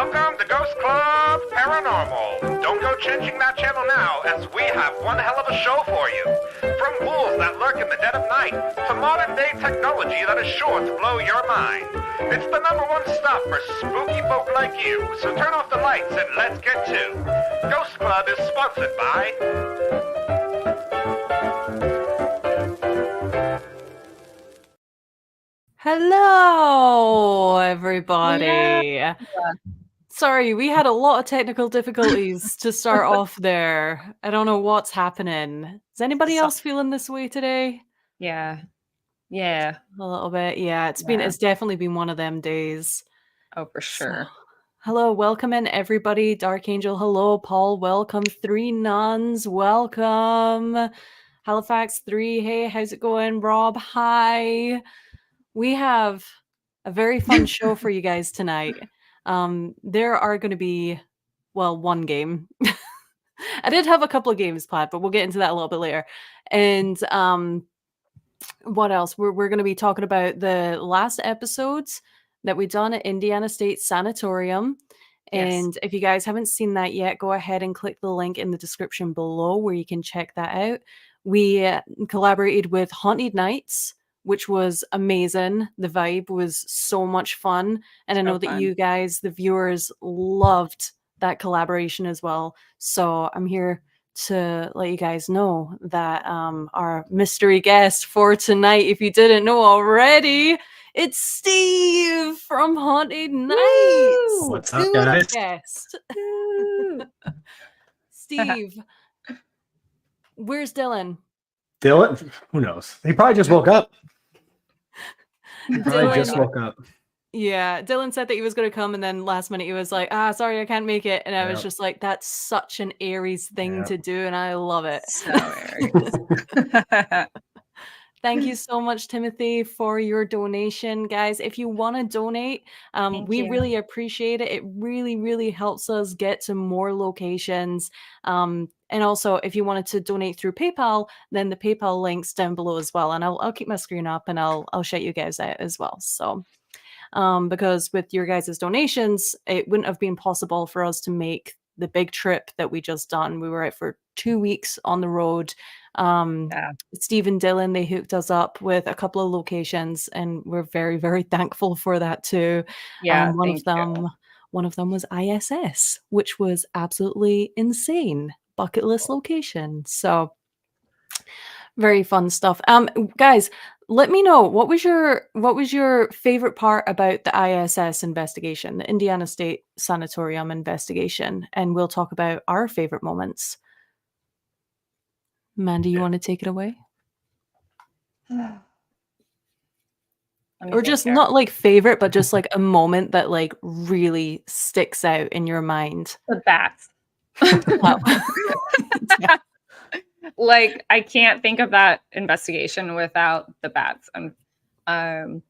Welcome to Ghost Club Paranormal. Don't go changing that channel now, as we have one hell of a show for you. From ghouls that lurk in the dead of night, to modern day technology that is sure to blow your mind. It's the number one stuff for spooky folk like you, so turn off the lights and let's get to. Ghost Club is sponsored by... Hello, everybody. Yeah. Sorry, we had a lot of technical difficulties to start off there. I don't know what's happening. Is anybody else feeling this way today? Yeah. A little bit. Yeah, it's definitely been one of them days. Oh, for sure. So, hello, welcome in everybody. Dark Angel, hello. Paul, welcome. 3 Nuns, welcome. Halifax 3, hey, how's it going? Rob, hi. We have a very fun show for you guys tonight. There are going to be, one game. I did have a couple of games planned, but we'll get into that a little bit later. And what else? We're going to be talking about the last episodes that we've done at Indiana State Sanatorium. And if you guys haven't seen that yet, go ahead and click the link in the description below where you can check that out. We collaborated with Haunted Nights, which was amazing. The vibe was so much fun. And I know that you guys, the viewers, loved that collaboration as well. So I'm here to let you guys know that our mystery guest for tonight, if you didn't know already, it's Steve from Haunted Nights. What's up, guys? Guest. Steve, where's Dylan? Dylan? Who knows? He probably just woke up. Yeah, Dylan said that he was going to come, and then last minute he was like, sorry, I can't make it. And I was just like, that's such an Aries thing to do, and I love it. So Aries. Thank you so much, Timothy, for your donation. Guys, if you want to donate, we really appreciate it. It really, really helps us get to more locations. And also, if you wanted to donate through PayPal, then the PayPal link's down below as well. And I'll keep my screen up and I'll shout you guys out as well. So, because with your guys' donations, it wouldn't have been possible for us to make the big trip that we just done. We were out for 2 weeks on the road. Steve and Dylan, they hooked us up with a couple of locations, and we're very, very thankful for that too. One of them was ISS, which was absolutely insane. Bucket list location. So very fun stuff. Guys, let me know, what was your favorite part about the ISS investigation, the Indiana State Sanatorium investigation, and we'll talk about our favorite moments. Mandy, you want to take it away? Or just not like favorite, but just like a moment that like really sticks out in your mind. The bats. Like, I can't think of that investigation without the bats. I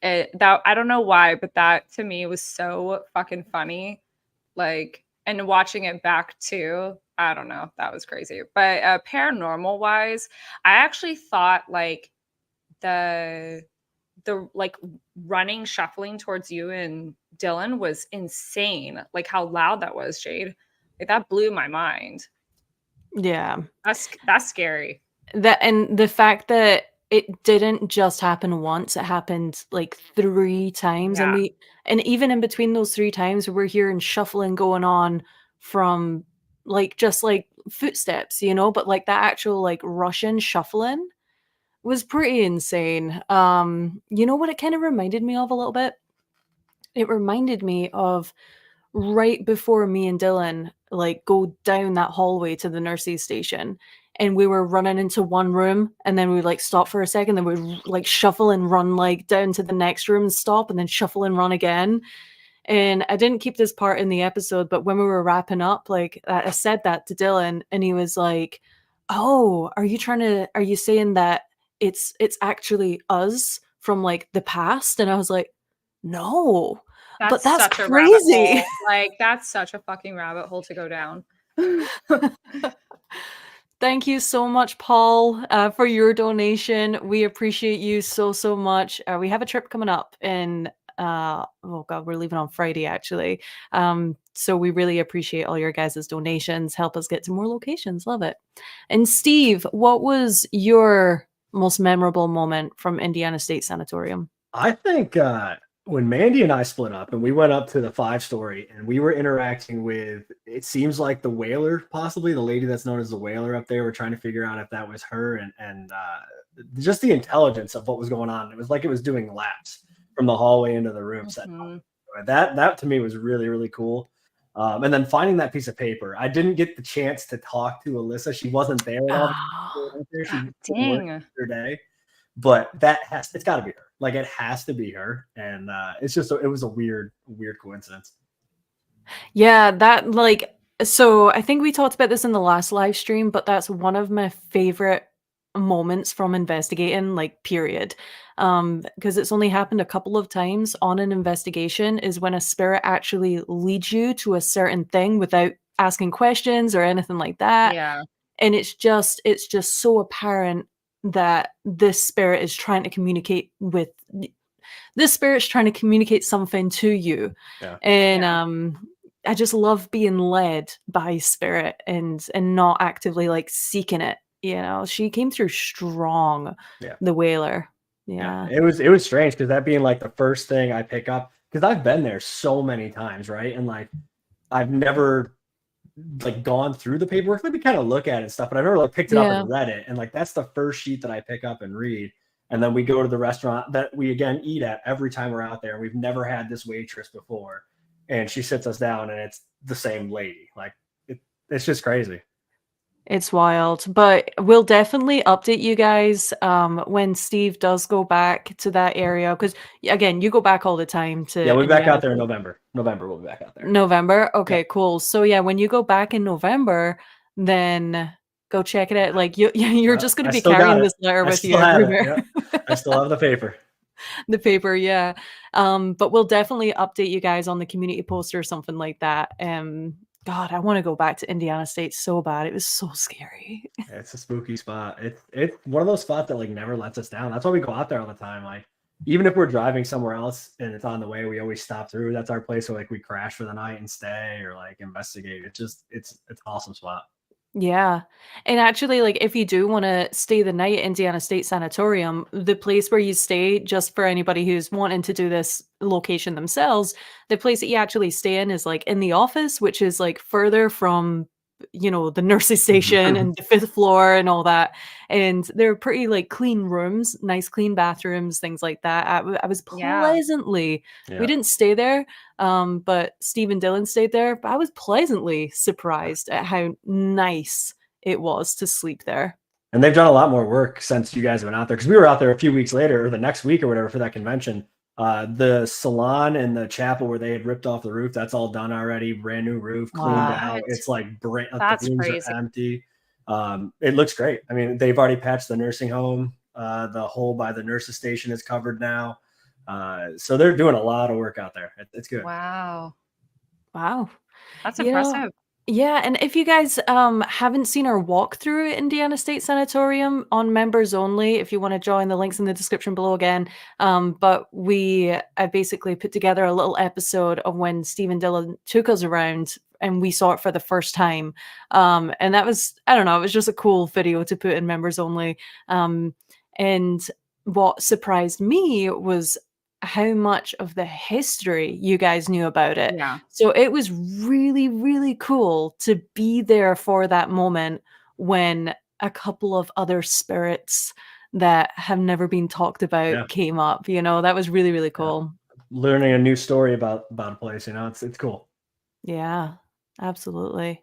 don't know why, but that to me was so fucking funny. Like, and watching it back too, I don't know, that was crazy. But paranormal wise, I actually thought like the like running, shuffling towards you and Dylan was insane. Like how loud that was, Jade. Like, that blew my mind. Yeah, that's scary. That, and the fact that it didn't just happen once, it happened like 3 times. And even in between those 3 times, we're hearing shuffling going on from like just like footsteps, but like that actual like Russian shuffling was pretty insane. You know what it kind of reminded me of a little bit? It reminded me of right before me and Dylan like go down that hallway to the nurse's station, and we were running into one room, and then we like stop for a second, then we like shuffle and run like down to the next room and stop, and then shuffle and run again. And I didn't keep this part in the episode, but when we were wrapping up, like I said that to Dylan, and he was like, "Oh, are you saying that it's actually us from like the past?" And I was like, "No." But that's such crazy. Like, that's such a fucking rabbit hole to go down. Thank you so much, Paul, for your donation. We appreciate you so much. We have a trip coming up in oh god, we're leaving on Friday actually. So we really appreciate all your guys' donations. Help us get to more locations. Love it. And Steve, what was your most memorable moment from Indiana State Sanatorium? I think when Mandy and I split up and we went up to the 5-story and we were interacting with, it seems like the Whaler, possibly the lady that's known as the Whaler up there. We're trying to figure out if that was her, and just the intelligence of what was going on. It was like it was doing laps from the hallway into the room. Mhm. That to me was really, really cool. And then finding that piece of paper, I didn't get the chance to talk to Alyssa. She wasn't there at all. Dang. Her day, but it's got to be her. Like it has to be her, and it's just it was a weird coincidence. Yeah, that so I think we talked about this in the last live stream, but that's one of my favorite moments from investigating, like period. Because it's only happened a couple of times on an investigation is when a spirit actually leads you to a certain thing without asking questions or anything like that. Yeah. And it's just so apparent that this spirit is trying to communicate something to you. Yeah. And I just love being led by spirit and not actively like seeking it. You know, she came through strong. Yeah. The Whaler. Yeah. It was strange because that being like the first thing I pick up, because I've been there so many times, right? And like I've never like gone through the paperwork. Let me kind of look at it and stuff, but I've never like picked it up and read it. And like that's the first sheet that I pick up and read. And then we go to the restaurant that we again eat at every time we're out there. We've never had this waitress before. And she sits us down and it's the same lady. Like it's just crazy. It's wild, but we'll definitely update you guys when Steve does go back to that area. Because again, you go back all the time to. Yeah, we'll be back out there in November. November, we'll be back out there. November? Okay, cool. So yeah, when you go back in November, then go check it out. Like you're just going to be carrying this letter with you everywhere. I still have the paper. The paper, yeah. But we'll definitely update you guys on the community post or something like that. God, I want to go back to Indiana State so bad. It was so scary. Yeah, it's a spooky spot. It's one of those spots that like never lets us down. That's why we go out there all the time. Like even if we're driving somewhere else and it's on the way, we always stop through. That's our place where like we crash for the night and stay or like investigate. It's an awesome spot. Yeah. And actually, like, if you do want to stay the night at Indiana State Sanatorium, the place where you stay, just for anybody who's wanting to do this location themselves, the place that you actually stay in is like in the office, which is like further from, the nurse's station and the 5th floor and all that. And they're pretty like clean rooms, nice clean bathrooms, things like that. I was pleasantly, we didn't stay there, but Steve and Dylan stayed there. But I was pleasantly surprised at how nice it was to sleep there. And they've done a lot more work since you guys have been out there, because we were out there a few weeks later or the next week or whatever for that convention. The salon and the chapel where they had ripped off the roof, that's all done already. Brand new roof, cleaned out. It's like the rooms are empty. It looks great. I mean, they've already patched the nursing home. The hole by the nurse's station is covered now. So they're doing a lot of work out there. It's good. Wow. That's You know, impressive. Yeah, and if you guys haven't seen our walkthrough at Indiana State Sanatorium on members only, if you want to join, the link's in the description below again. But I basically put together a little episode of when Steve and Dylan took us around and we saw it for the first time. And that was, I don't know, it was just a cool video to put in members only. And what surprised me was how much of the history you guys knew about it. Yeah. So it was really, really cool to be there for that moment when a couple of other spirits that have never been talked about came up. That was really, really cool. Learning a new story about a place, it's cool. Yeah, absolutely.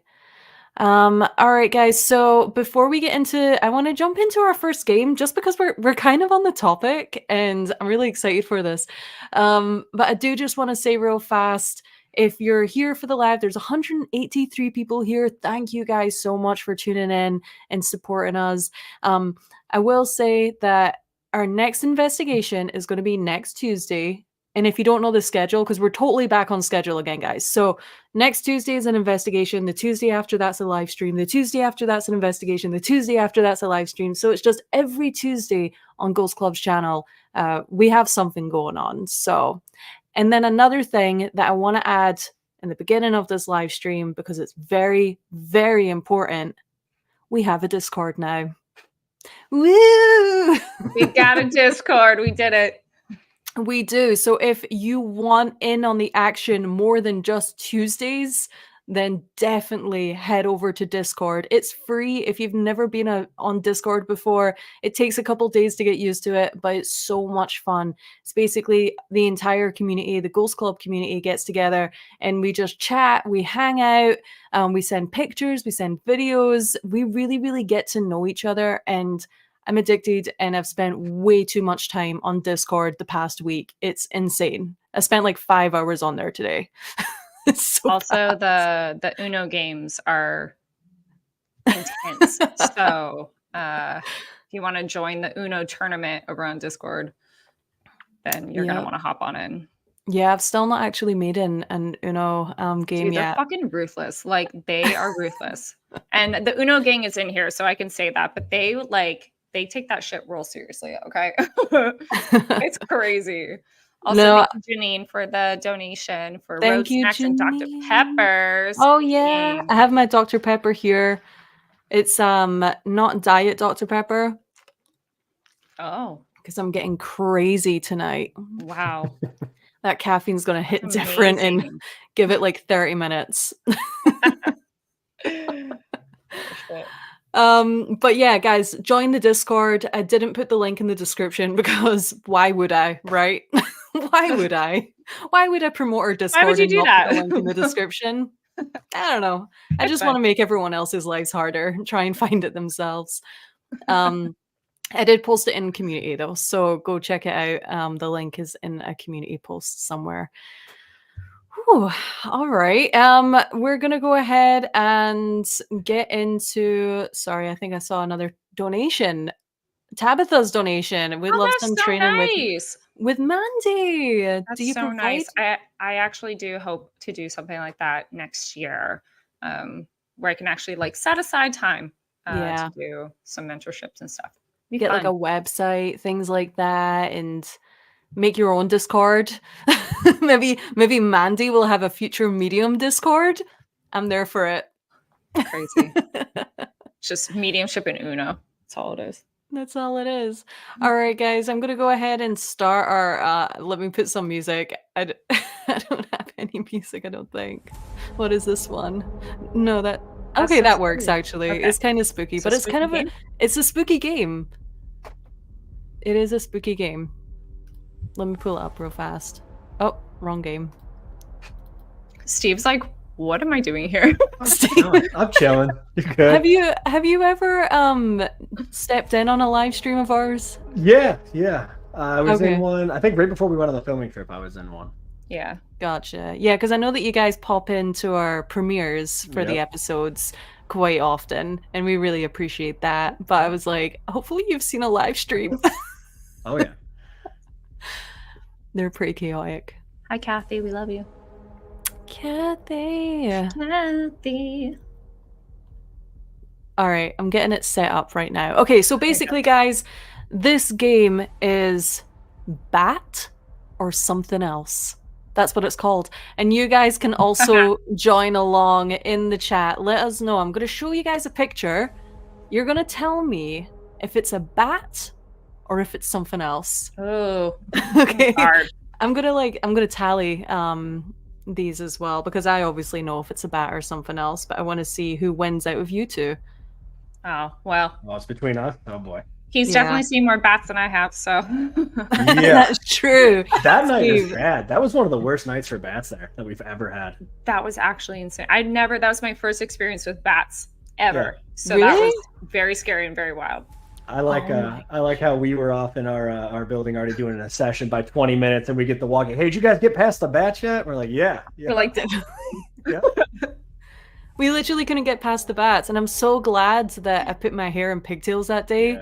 All right, guys. So before we get into, I want to jump into our first game just because we're kind of on the topic and I'm really excited for this. But I do just want to say real fast, if you're here for the live, there's 183 people here. Thank you guys so much for tuning in and supporting us. I will say that our next investigation is going to be next Tuesday. And if you don't know the schedule, because we're totally back on schedule again, guys. So next Tuesday is an investigation. The Tuesday after that's a live stream. The Tuesday after that's an investigation. The Tuesday after that's a live stream. So it's just every Tuesday on Ghost Club's channel, we have something going on. So And then another thing that I want to add in the beginning of this live stream, because it's very, very important, we have a Discord now. Woo! We got a Discord. We did it. We do. So if you want in on the action more than just Tuesdays, then definitely head over to Discord. It's free. If you've never been on Discord before, it takes a couple days to get used to it, but it's so much fun. It's basically the entire community, the Ghost Club community gets together and we just chat, we hang out, we send pictures, we send videos. We really, really get to know each other, and I'm addicted and I've spent way too much time on Discord the past week. It's insane. I spent like 5 hours on there today. So also, the Uno games are intense. So if you want to join the Uno tournament over on Discord, then you're going to want to hop on in. Yeah, I've still not actually made an Uno game Dude, they're yet. fucking ruthless. Like, they are ruthless. And the Uno gang is in here, so I can say that. But they take that shit real seriously, okay? It's crazy. Also, thank you, Janine, for the donation for Road Snacks and Dr. Pepper's. Oh, yeah. I have my Dr. Pepper here. It's not diet Dr. Pepper. Oh. Because I'm getting crazy tonight. Wow. That caffeine's going to hit different and give it like 30 minutes. But yeah, guys, join the Discord. I didn't put the link in the description because why would I, right? Why would I? Why would I promote our Discord? Why would you do that? Put the link in the description? I don't know. I just want to make everyone else's lives harder and try and find it themselves. I did post it in community though, so go check it out. The link is in a community post somewhere. Whew. All right. We're gonna go ahead and get into. Sorry, I think I saw another donation. Tabitha's donation. We'd love some training with Mandy. That's do you so provide? Nice. I actually do hope to do something like that next year, where I can actually like set aside time to do some mentorships and stuff. Get like a website, things like that, and make your own Discord. maybe Mandy will have a future medium Discord. I'm there for it. Crazy. Just mediumship and Uno. That's all it is. That's all it is. All right, guys, I'm gonna go ahead and start our let me put some music. I don't have any music, I don't think. What is this one? No, that okay, that works actually. Okay. It's kind of spooky, but it's kind of it's a spooky game. It is a spooky game. Let me pull it up real fast. Oh, wrong game. Steve's like, what am I doing here? I'm chilling. You're good. Have you ever stepped in on a live stream of ours? Yeah. I was in one. I think right before we went on the filming trip, I was in one. Yeah. Gotcha. Yeah, because I know that you guys pop into our premieres for the episodes quite often, and we really appreciate that. But I was like, hopefully you've seen a live stream. Oh yeah. They're pretty chaotic. Hi, Kathy. We love you. Kathy. All right, I'm getting it set up right now. Okay, so basically, guys, this game is Bat or Something Else. That's what it's called. And you guys can also join along in the chat. Let us know. I'm going to show you guys a picture. You're going to tell me if it's a bat or if it's something else. Oh. Okay. Hard. I'm going to tally these as well, because I obviously know if it's a bat or something else, but I want to see who wins out of you two. Oh, well. Well, it's between us. Oh boy. He's definitely seen more bats than I have, so. Yeah. That's true. That night was bad. That was one of the worst nights for bats there that we've ever had. That was actually insane. That was my first experience with bats ever. Yeah. So that was very scary and very wild. I like how we were off in our building already doing a session by 20 minutes, and we get the walking. Hey, did you guys get past the bats yet? We're like, yeah. We're like, yeah. We literally couldn't get past the bats, and I'm so glad that I put my hair in pigtails that day,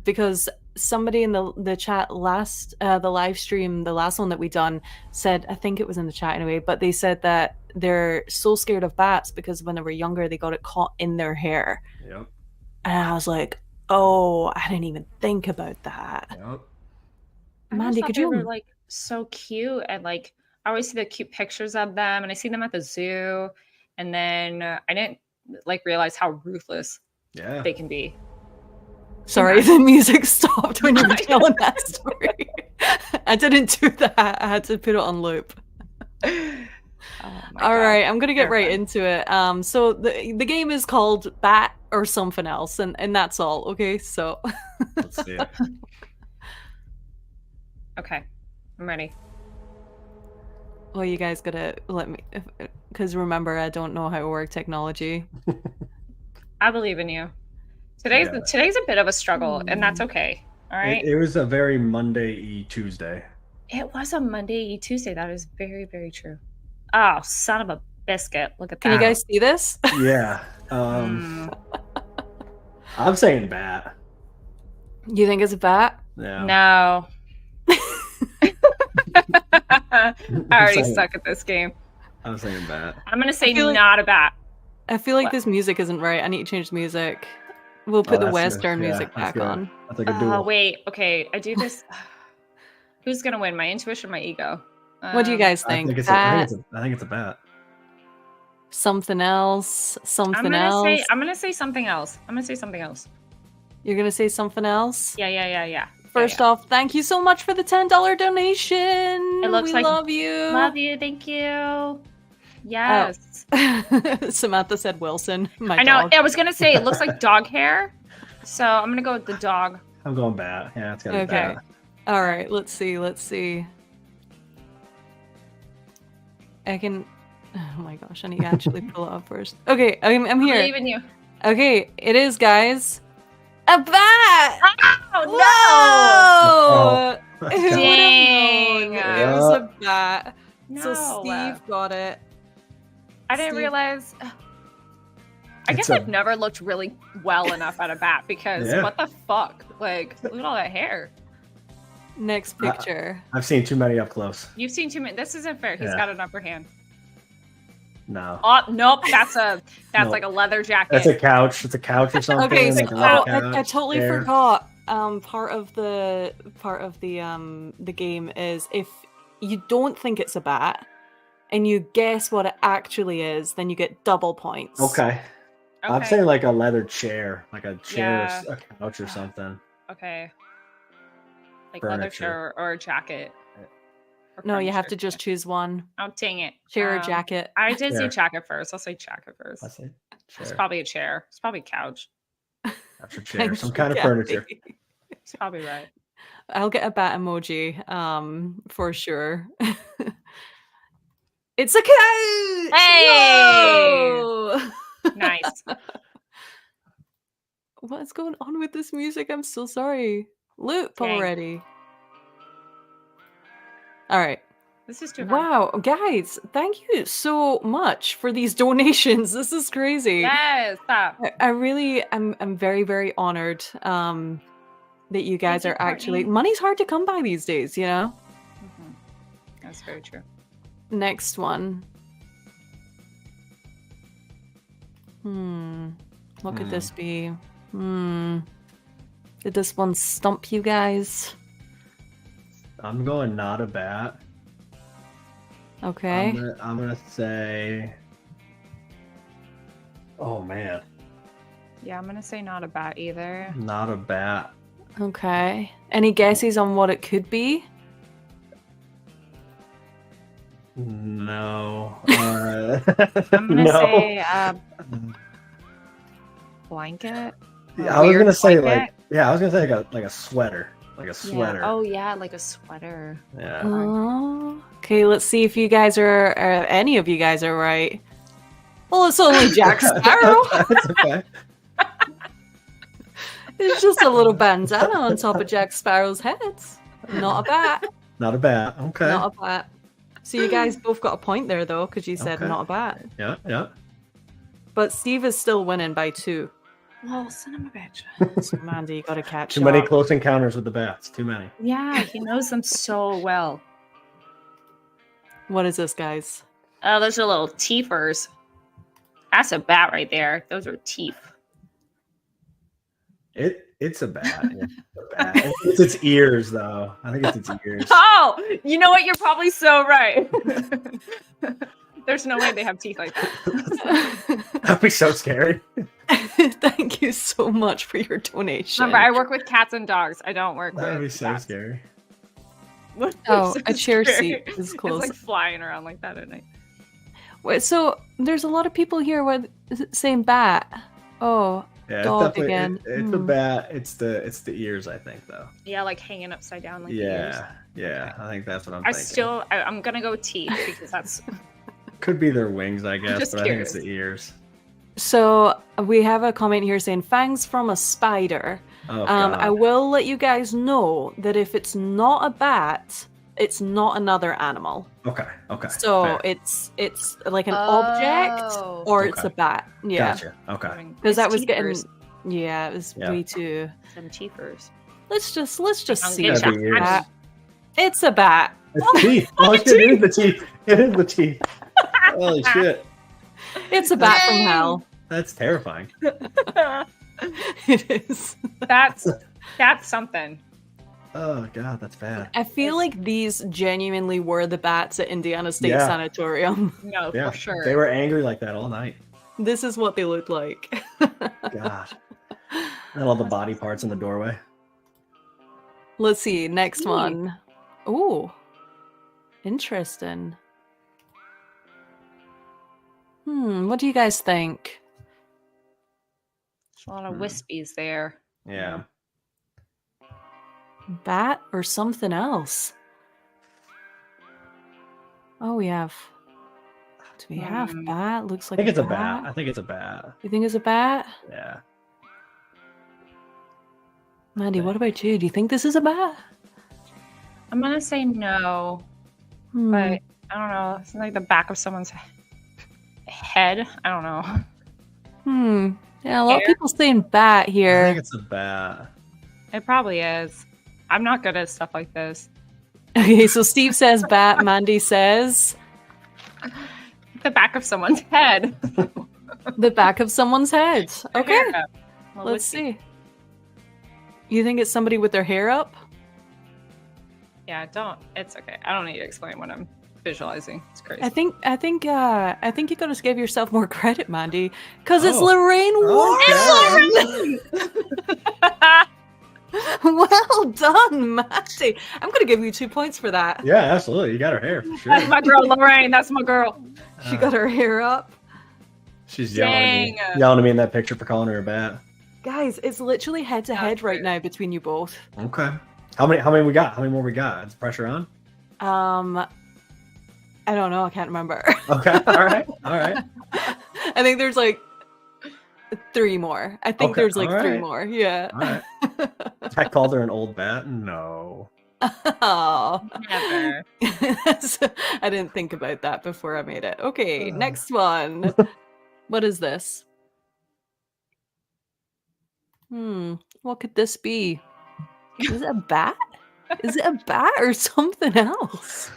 because somebody in the chat the live stream, the last one that we done, said, I think it was in the chat anyway, but they said that they're so scared of bats because when they were younger, they got it caught in their hair. Yep. And I was like, oh, I didn't even think about that. Yep. Mandy, could you were like so cute. And like, I always see the cute pictures of them and I see them at the zoo. And then I didn't like realize how ruthless they can be. Sorry, the music stopped when you were telling that story. I didn't do that. I had to put it on loop. All right, I'm gonna get right into it. So the game is called Bat or something else, and that's all. Okay, so Let's see it. Okay, I'm ready. Well, you guys gotta let me, because remember, I don't know how to work technology. I believe in you. Today's a bit of a struggle, and that's okay. All right. It was a very Monday-y Tuesday. It was a Monday Tuesday. That is very, very true. Oh, son of a biscuit! Look at that. Can you guys see this? Yeah. I'm saying bat. You think it's a bat? Yeah. No. I already suck at this game. I'm saying bat. I'm gonna say not a bat. I feel like this music isn't right. I need to change the music. We'll put the Western music back on. That's like a duel. Wait, okay. I do this. Who's gonna win? My intuition, or my ego? What do you guys think? I think it's a bat. Something else. I'm gonna say something else. You're gonna say something else? Yeah. First off, thank you so much for the $10 donation. It looks we like love you. Love you. Thank you. Yes. Oh. Samantha said Wilson. I know. I was gonna say it looks like dog hair, so I'm gonna go with the dog. I'm going bat. Yeah, it's gonna be bat. All right. Let's see. I can. Oh my gosh! I need to actually pull it up first. Okay, I'm here. I believe in you. Okay, it is, guys. A bat! Oh no! no! Who would have known? It was a bat. No. So Steve got it. I didn't realize. I guess I've never looked really well enough at a bat because what the fuck? Like, look at all that hair. Next picture. I've seen too many up close. You've seen too many. This isn't fair. He's got an upper hand. No. Oh nope, that's like a leather jacket. That's a couch. It's a couch or something. Okay, so like I totally forgot. Part of the game is if you don't think it's a bat and you guess what it actually is, then you get double points. Okay. I'm saying like a leather chair, like a chair, or a couch or something. Okay. Like Furniture. leather chair or a jacket. No, you have to just choose one. Oh, dang it. Chair or jacket? I did say jacket first. I'll say jacket first. I say chair. It's probably a chair. It's probably a couch. That's a chair. Some kind of furniture. He's probably right. I'll get a bat emoji, for sure. It's a couch! Hey! Whoa! Nice. What is going on with this music? I'm so sorry. Loop already. All right. This is too hard. Wow, guys, thank you so much for these donations. This is crazy. Yes, stop. I really am very, very honored that you guys are actually... Money's hard to come by these days, you know? Mm-hmm. That's very true. Next one. What could this be? Did this one stump you guys? I'm going not a bat. Okay. I'm gonna say. Oh man. Yeah, I'm gonna say not a bat either. Not a bat. Okay. Any guesses on what it could be? No. I'm gonna say blanket. Yeah, I was gonna say like a sweater. Like a sweater. Yeah. Oh yeah, like a sweater. Yeah. Oh. Okay, let's see if you guys are any of you guys are right. Well, it's only Jack Sparrow. That's okay. It's just a little bandana on top of Jack Sparrow's head. Not a bat. Not a bat. Okay. Not a bat. So you guys both got a point there, though, because you said not a bat. Yeah. But Steve is still winning by 2. Oh, son of a bitch. So Mandy, you got to catch Too many close encounters with the bats. Too many. Yeah, he knows them so well. What is this, guys? Oh, those are little teethers. That's a bat right there. Those are teeth. It It's a bat. Yeah, it's a bat. It's its ears, though. I think it's its ears. Oh, you know what? You're probably so right. There's no way they have teeth like that. That'd be so scary. Thank you so much for your donation. Remember, I work with cats and dogs. I don't work with That'd be so bats. scary. Oh, So a chair scary. seat is close. It's like flying around like that at night. Wait, so there's a lot of people here with saying bat. Oh, Yeah, dog it's definitely again. it's a bat. It's the ears, I think, though. Yeah, like hanging upside down like the ears. Yeah. I think that's what I'm I thinking. still, I'm gonna go teeth because that's. Could be their wings, I guess, Just but I think it's curious. the ears. So we have a comment here saying fangs from a spider. Oh, I God. will let you guys know that if it's not a bat, it's not another animal. Okay. So fair. it's like an object Oh. or it's Okay. a bat. Yeah. Gotcha. Okay. Because that was It's getting teethers. yeah, it was Yeah. way too. Some teethers. Let's just I'll see. get It's That'd be ears. a, it's a bat. It's teeth. Oh shit! It is the teeth. It is the teeth. Holy shit! It's a bat from hell. That's terrifying. It is. That's something. Oh God, that's bad. I feel like these genuinely were the bats at Indiana State Yeah. Sanatorium. No, Yeah, for sure. they were angry like that all night. This is what they looked like. God, and all the body parts in the doorway. Let's see. Next Ooh. one. Ooh. Interesting. What do you guys think? There's a lot of wispies there. Yeah. Bat or something else? Oh, we have. Do we have bat? Looks I like think it's a bat. I think it's a bat. You think it's a bat? Yeah. Mandy, what about you? Do you think this is a bat? I'm gonna say no, Hmm. but I don't know. It's like the back of someone's head. I don't know. Yeah, a lot of Hair? people saying bat I here. think it's a bat. It probably is. I'm not good at stuff like this. Okay, so Steve says bat. Mandy says The back of someone's head. the back of someone's head. Okay, Well, let's see. You think it's somebody with their hair up? Yeah, don't. It's okay. I don't need to explain what I'm visualizing. It's crazy. I think you gotta give yourself more credit, Mandy, because it's Oh. Lorraine Warren. Well done, Mandy. I'm gonna give you 2 points for that. Yeah, absolutely. You got her hair for That's sure. my girl, Lorraine. That's my girl. She got her hair up. She's yelling at me, Dang. yelling at me in that picture for calling her a bat. Guys, it's literally head to head right now between you both. Okay. How many we got? How many more we got? Is pressure on? I don't know. I can't remember. Okay. All right. I think there's like 3 more. I think Okay, there's like 3 alright. more. Yeah. All right. I called her an old bat. No. Oh. Never. I didn't think about that before I made it. Okay, next one. What is this? What could this be? Is it a bat? Is it a bat or something else?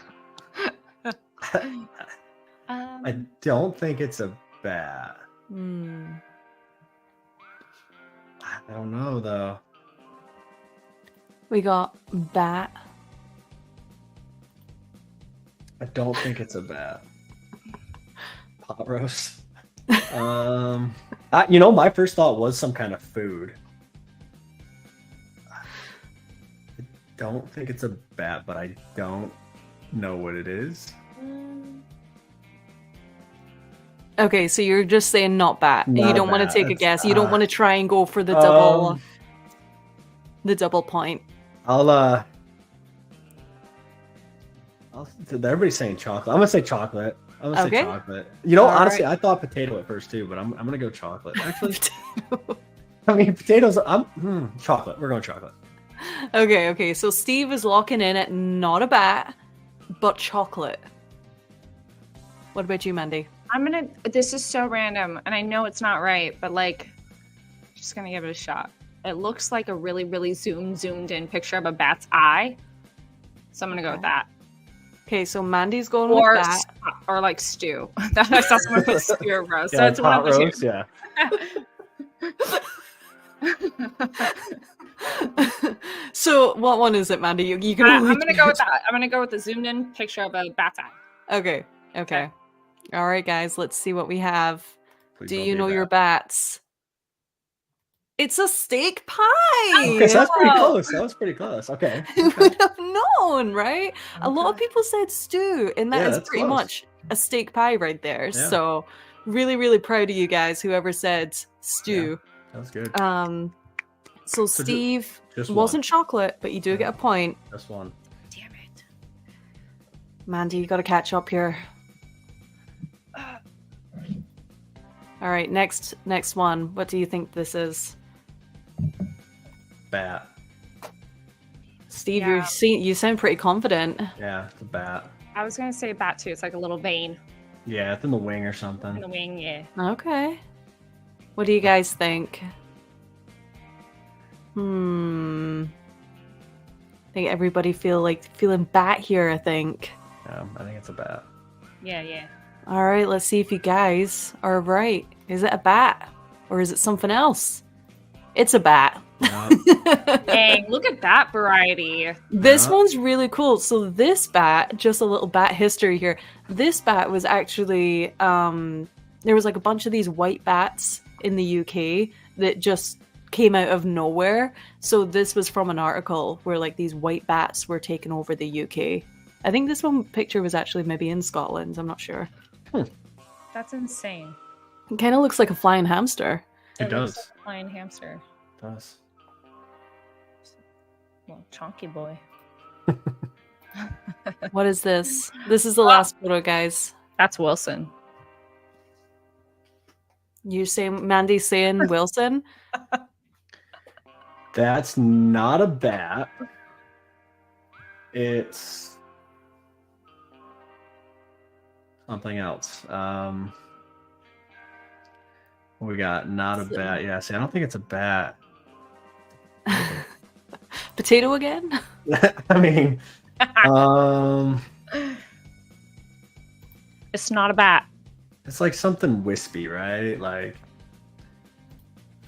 I don't think it's a bat. I don't know though. We got bat. I don't think it's a bat. Pot roast. My first thought was some kind of food. I don't think it's a bat, but I don't know what it is. Okay, so you're just saying not bat. Not You a don't want to bat. take a It's- guess. You don't want to try and go for the double point. Everybody's saying chocolate. I'm gonna say chocolate. I'm gonna Okay. say chocolate. You know, All honestly, right. I thought potato at first too, but I'm gonna go chocolate. Actually, I mean potatoes. Chocolate. We're going chocolate. Okay. So Steve is locking in at not a bat, but chocolate. What about you, Mandy? This is so random, and I know it's not right, but like, just gonna give it a shot. It looks like a really, really zoomed in picture of a bat's eye. So I'm gonna go with that. Okay, so Mandy's going Or with that. or like stew. I saw someone put stew or roast. So Yeah, it's one pot of the roast. Yeah. So what one is it, Mandy? You can only I'm gonna go with that. I'm gonna go with the zoomed in picture of a bat's eye. Okay. All right, guys. Let's see what we have. Please Do don't you be a know your bat. bats? It's a steak pie. Okay, so that's pretty close. That was pretty close. Okay. Who would have known, right? A lot of Okay. people said stew, and that Yeah, is that's pretty close. much a steak pie right there. Yeah. So, really, really proud of you guys. Whoever said stew. That was good. So So Steve just wasn't one. chocolate, but you do get a point. Just one. Damn it. Mandy, you got to catch up here. All right, next one. What do you think this is? Bat. Steve, Yeah. you sound pretty confident. Yeah, it's a bat. I was gonna say bat too. It's like a little vein Yeah, it's in the wing or in something. the wing. Yeah. Okay. What do you guys think? I think everybody feeling bat here, I think. Yeah, I think it's a bat. Yeah. All right, let's see if you guys are right. Is it a bat or is it something else? It's a bat. Yeah. Dang, look at that variety. This Yeah. one's really cool. So this bat, just a little bat history here. This bat was actually there was like a bunch of these white bats in the UK that just came out of nowhere. So this was from an article where like these white bats were taking over the UK. I think this one picture was actually maybe in Scotland. I'm not sure. That's insane. It kind of looks like a flying hamster. It looks does. like a flying hamster. It does. Well, chonky boy. What is this? This is the last photo, guys. That's Wilson. You saying Mandy's saying Wilson? That's not a bat. It's something else. We got not a bat. Yeah, see, I don't think it's a bat. Potato again? I mean, It's not a bat. it's like something wispy, right? Like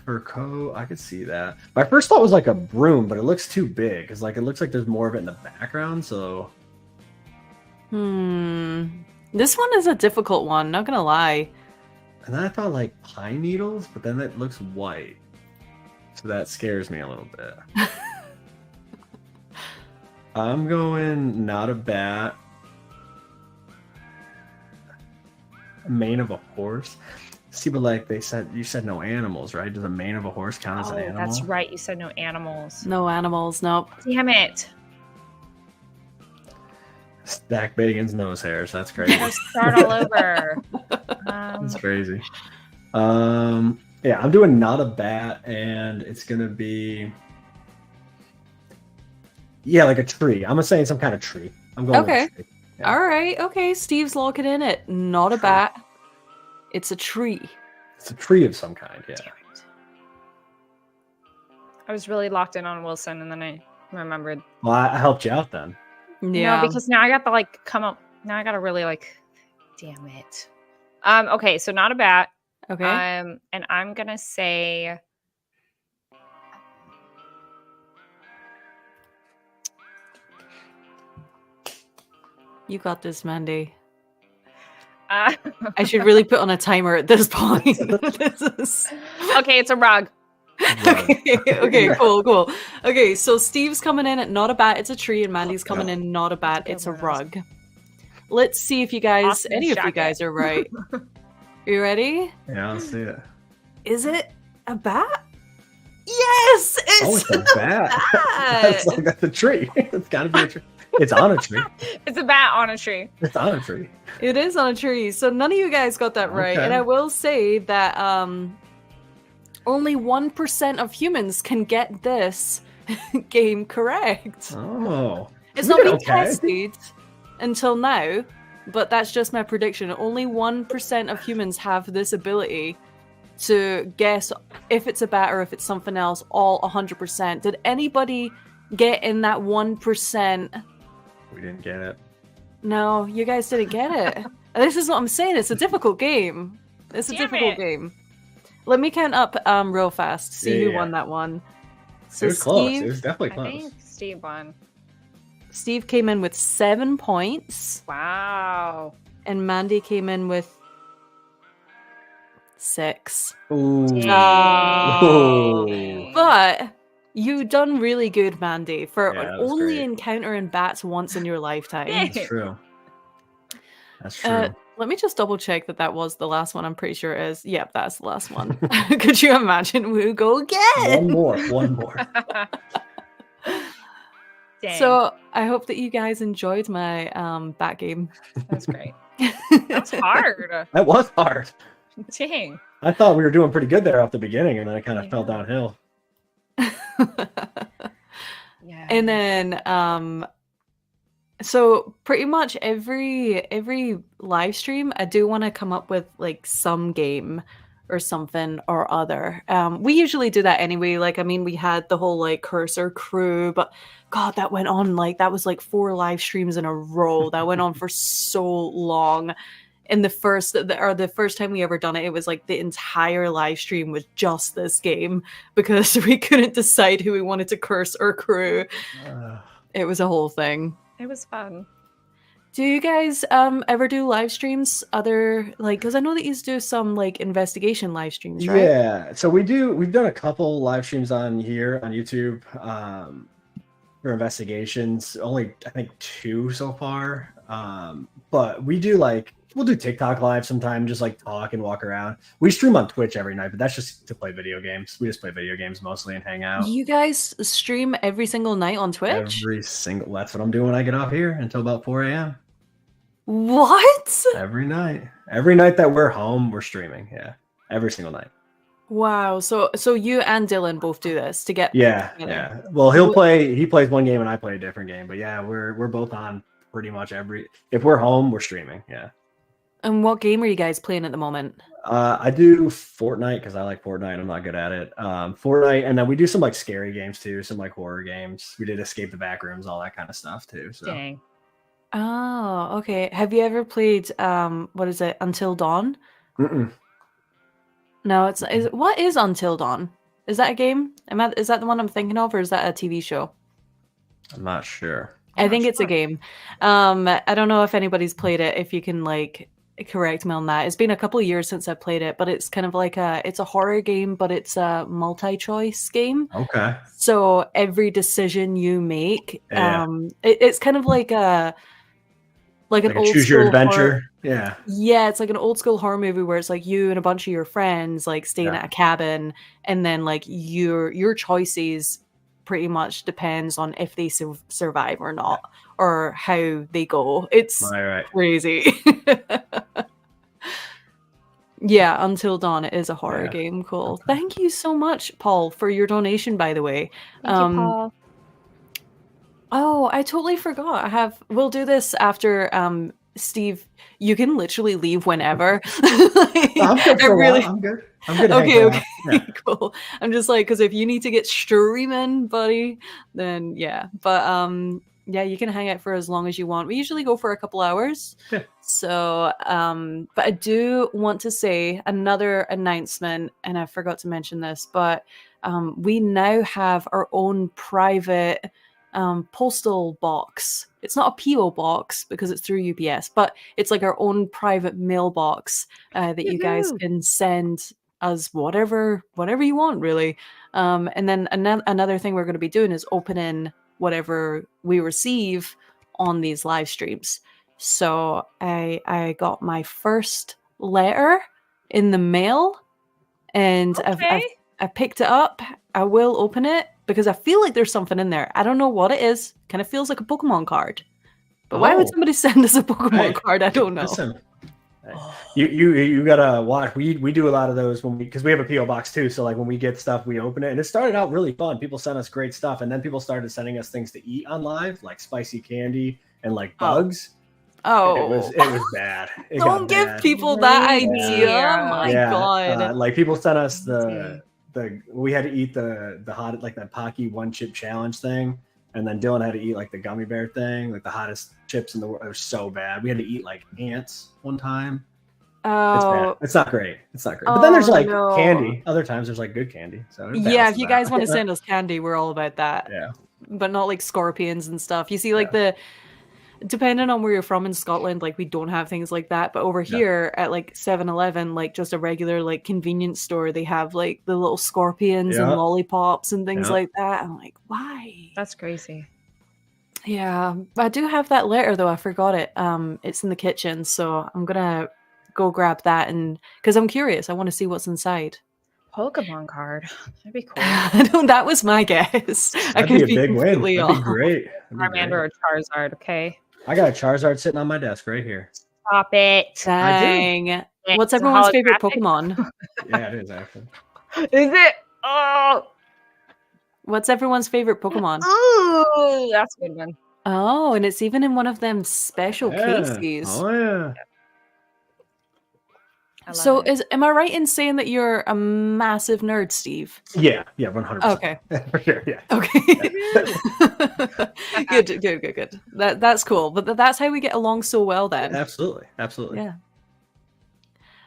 fur coat. I could see that. My first thought was like a broom, but it looks too big because like it looks like there's more of it in the background. So This one is a difficult one, not gonna lie. and then I thought like pine needles, but then it looks white. So that scares me a little bit. I'm going not a bat. Mane of a horse. See, but like you said no animals, right? Does a mane of a horse count as an animal? That's right. You said no animals. No animals, nope. Damn it. Stack Bacon's nose hairs. That's crazy. Let's start all over. That's crazy. Yeah, I'm doing not a bat, and it's gonna be like a tree. I'm saying some kind of tree. I'm going with Okay. a tree. Yeah. All right, okay. Steve's locking in it. Not a Tree. bat. It's a tree. It's a tree of some kind. Yeah. Damn it. I was really locked in on Wilson, and then I remembered. Well, I helped you out then. Yeah. No, because now I got to like come up. Now I got to really like. Damn it. Okay, so not a bat. Okay. And I'm gonna say. You got this, Mandy. Uh, I should really put on a timer at this point. This is... okay, it's a rug. Okay, cool. Okay, so Steve's coming in at not a bat, it's a tree, and Mandy's coming in not a bat, it's a rug. Let's see if you guys, Austin's any of you jacket. guys are right. You ready? Yeah, I'll see it. Is it a bat? Yes, Oh, it's it's a bat. That's a tree. It's gotta be a tree. It's on a tree. It's a bat on a tree. It's on a tree. It is on a tree. So none of you guys got that right. Okay. And I will say that only 1% of humans can get this game correct. Oh. It's We not did been okay. tested until now, but that's just my prediction. Only 1% of humans have this ability to guess if it's a bat or if it's something else, all 100%. Did anybody get in that 1%? We didn't get it. No, you guys didn't get it. This is what I'm saying. It's a difficult game. It's a Damn difficult it. game. Let me count up real fast. See who Yeah. won that one. So it was close. It Steve, was definitely I close. think Steve won. Steve came in with 7 points, Wow. and Mandy came in with 6. Ooh. Dang. But you done really good, Mandy, for Yeah, that was only great. encountering bats once in your lifetime. That's true. That's true. Let me just double check that was the last one. I'm pretty sure it is. Yep, that's the last one. Could you imagine? We'll go again. One more. Dang. So I hope that you guys enjoyed my bat game. That's great. That's hard. That was hard. Dang. I thought we were doing pretty good there off the beginning, and then it kind of fell downhill. Yeah. And then so pretty much every live stream I do want to come up with like some game or something or other. We usually do that anyway. Like, I mean, we had the whole like cursor crew, but God, that went on like that was like 4 live streams in a row. That went on for so long. And the first time we ever done it, it was like the entire live stream was just this game because we couldn't decide who we wanted to curse or crew. It was a whole thing. It was fun. Do you guys ever do live streams? Other like, because I know that you do some like investigation live streams, right? Yeah, so we've done a couple live streams on here on YouTube for investigations. Only I think 2 so far. But we'll do TikTok live sometime, just like talk and walk around. We stream on Twitch every night, but that's just to play video games. We just play video games mostly and hang out. You guys stream every single night on Twitch? That's what I'm doing when I get off here until about 4 a.m. What? Every night that we're home, we're streaming. Yeah, every single night. Wow. So you and Dylan both do this to get Yeah. Well, he plays one game and I play a different game, but yeah, we're both on pretty much if we're home, we're streaming. Yeah. And what game are you guys playing at the moment? I do Fortnite because I like Fortnite. I'm not good at it. Fortnite, and then we do some like scary games too, some like horror games. We did Escape the Backrooms, all that kind of stuff too. So. Dang. Oh, okay. Have you ever played what is it, Until Dawn? Mm-mm. No, what is Until Dawn? Is that a game? Is that the one I'm thinking of, or is that a TV show? I'm not sure. I think it's a game. I don't know if anybody's played it. If you can like correct me on that. It's been a couple of years since I played it, but it's kind of like it's a horror game, but it's a multi-choice game. Okay. So every decision you make, it's kind of like an old choose your school adventure. Horror. Yeah. Yeah, it's like an old school horror movie where it's like you and a bunch of your friends like staying at a cabin, and then like your choices pretty much depends on if they survive or not, or how they go. It's crazy. Yeah, Until Dawn is a horror game. Cool. Okay. Thank you so much, Paul, for your donation, by the way. Thank you, Paul. Oh, I totally forgot. We'll do this after Steve. You can literally leave whenever. I'm good for a while. I'm good. Okay. Yeah. Cool. I'm just like, because if you need to get streaming, buddy, then yeah. But yeah, you can hang out for as long as you want. We usually go for a couple hours. Yeah. So, but I do want to say another announcement, and I forgot to mention this, but we now have our own private postal box. It's not a PO box because it's through UPS, but it's like our own private mailbox that you guys can send us whatever you want, really. And then another thing we're going to be doing is opening whatever we receive on these live streams. So I got my first letter in the mail, and I picked it up. I will open it because I feel like there's something in there. I don't know what it is. Kind of feels like a Pokemon card. But why would somebody send us a Pokemon card? I don't know. Listen, you gotta watch. We do a lot of those because we have a PO box too. So like when we get stuff, we open it, and it started out really fun. People sent us great stuff, and then people started sending us things to eat on live, like spicy candy and like bugs. Oh, it was bad. Don't give people that idea. Oh my god! Like people sent us we had to eat the hot, like that Pocky 1-chip challenge thing, and then Dylan had to eat like the gummy bear thing, like the hottest chips in the world. It was so bad. We had to eat like ants one time. It's bad. Oh, It's not great. It's not great. But then there's Oh, like no. candy. Other times there's like good candy. So it yeah, balances if you out. guys want to send us candy, we're all about that. Yeah. But not like scorpions and stuff. You see, like the depending on where you're from in Scotland, like we don't have things like that. But over here at like 7-Eleven, like just a regular like convenience store, they have like the little scorpions and Yeah. lollipops and things Yeah. like that. I'm like, why? That's crazy. Yeah, I do have that letter though. I forgot it. It's in the kitchen, so I'm gonna go grab that and because I'm curious. I want to see what's inside. Pokemon card. That'd be cool. No, that was my guess. I That'd could be a big win. completely That'd be off. great. That'd be Charmander great. or Charizard, okay? I got a Charizard sitting on my desk right here. Stop it. Dang. What's It's a everyone's favorite holographic. Pokemon? Yeah, it is actually. Is it? Oh, What's everyone's favorite Pokemon? ooh, that's a good one. Oh, and it's even in one of them special Yeah. cases. Oh yeah. I love So it. am I right in saying that you're a massive nerd, Steve? Yeah. 100%. Okay. For sure. Yeah. Okay. Good. That's cool. But that's how we get along so well then. Absolutely. Yeah.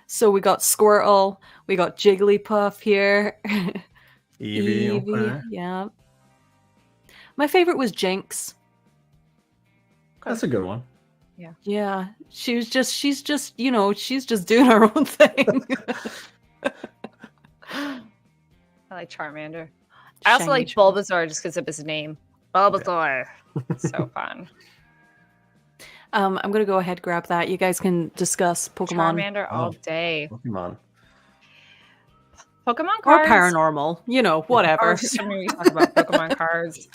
So we got Squirtle, we got Jigglypuff here. Eevee. Okay. Yeah. My favorite was Jinx. That's a good one. Yeah. She's just, you know, she's just doing her own thing. I like Charmander. I also like Shiny Bulbasaur just because of his name. Bulbasaur. So fun. I'm gonna go ahead and grab that. You guys can discuss Pokemon Charmander all day. Pokemon. Pokemon or cards. paranormal, you know, whatever. I mean, we talk about Pokemon cards.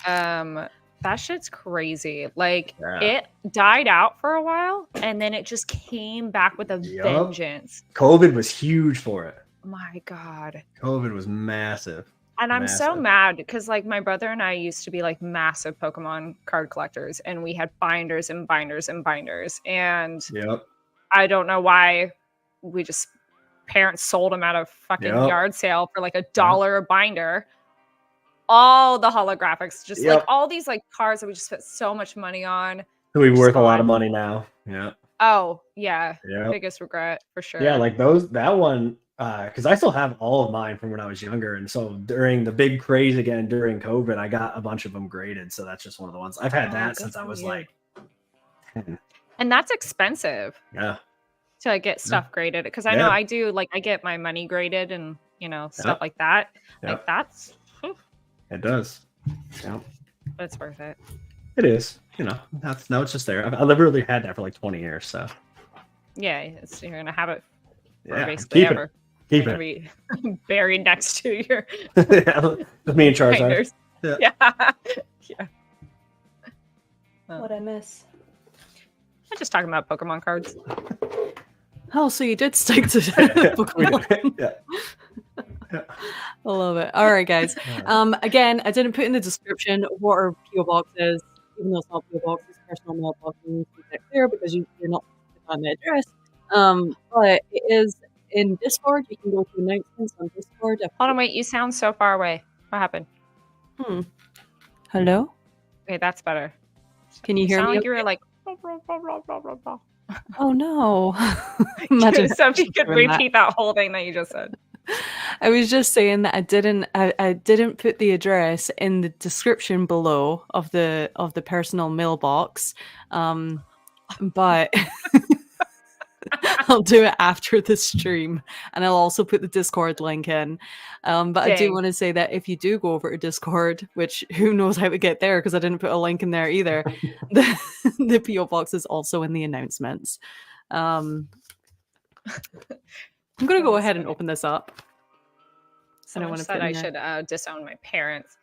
That shit's crazy. Like Yeah. it died out for a while, and then it just came back with a Yup. vengeance. COVID was huge for it. My God. COVID was massive. And I'm so Massive. mad because like my brother and I used to be like massive Pokemon card collectors, and we had binders and binders and binders. And Yep. I don't know why we just parents sold them at a fucking Yep. yard sale for like $1 a binder. All the holographics, just like Yep. all these like cards that we just spent so much money on. It'll be worth a lot of gone. money now. Yeah. Oh yeah, Yeah. biggest regret for sure. Yeah, like that one, because I still have all of mine from when I was younger. And so during the big craze again during COVID, I got a bunch of them graded. So that's just one of the ones I've had Oh, that good since I for was you. like 10. And that's expensive Yeah. to like, get stuff graded because I know Yeah. I do like I get my money graded and you know stuff Yep. like that. Yep. Like that's It does. Yeah. but it's worth it. It is. You know, now it's just there. I literally had that for like 20 years. So Yeah, you're gonna have it for yeah, basically keep ever. it. Keep You're it. gonna be buried next to your Yeah, with me and Charizard. binders. Yeah. Yeah. Yeah. What I miss? I'm just talking about Pokemon cards. Oh, so you did stick to Pokemon. Yeah. I love it. All right, guys. Again, I didn't put in the description what our PO box is, even though it's not PO box, it's personal mailbox. And you make that clear because you're not on the address. But it is in Discord. You can go to announcements on Discord. Hold on, wait. You sound so far away. What happened? Hello? Okay, that's better. Can you hear sound me? like you were okay? like. Oh no! Imagine So if you could doing that. repeat that whole thing that you just said. I was just saying that I didn't put the address in the description below of the personal mailbox, but I'll do it after the stream, and I'll also put the Discord link in. But I do Dang. want to say that if you do go over to Discord, which who knows how to get there because I didn't put a link in there either, the PO box is also in the announcements. I'm gonna go ahead and open this up. Someone wanna said put I in should disown my parents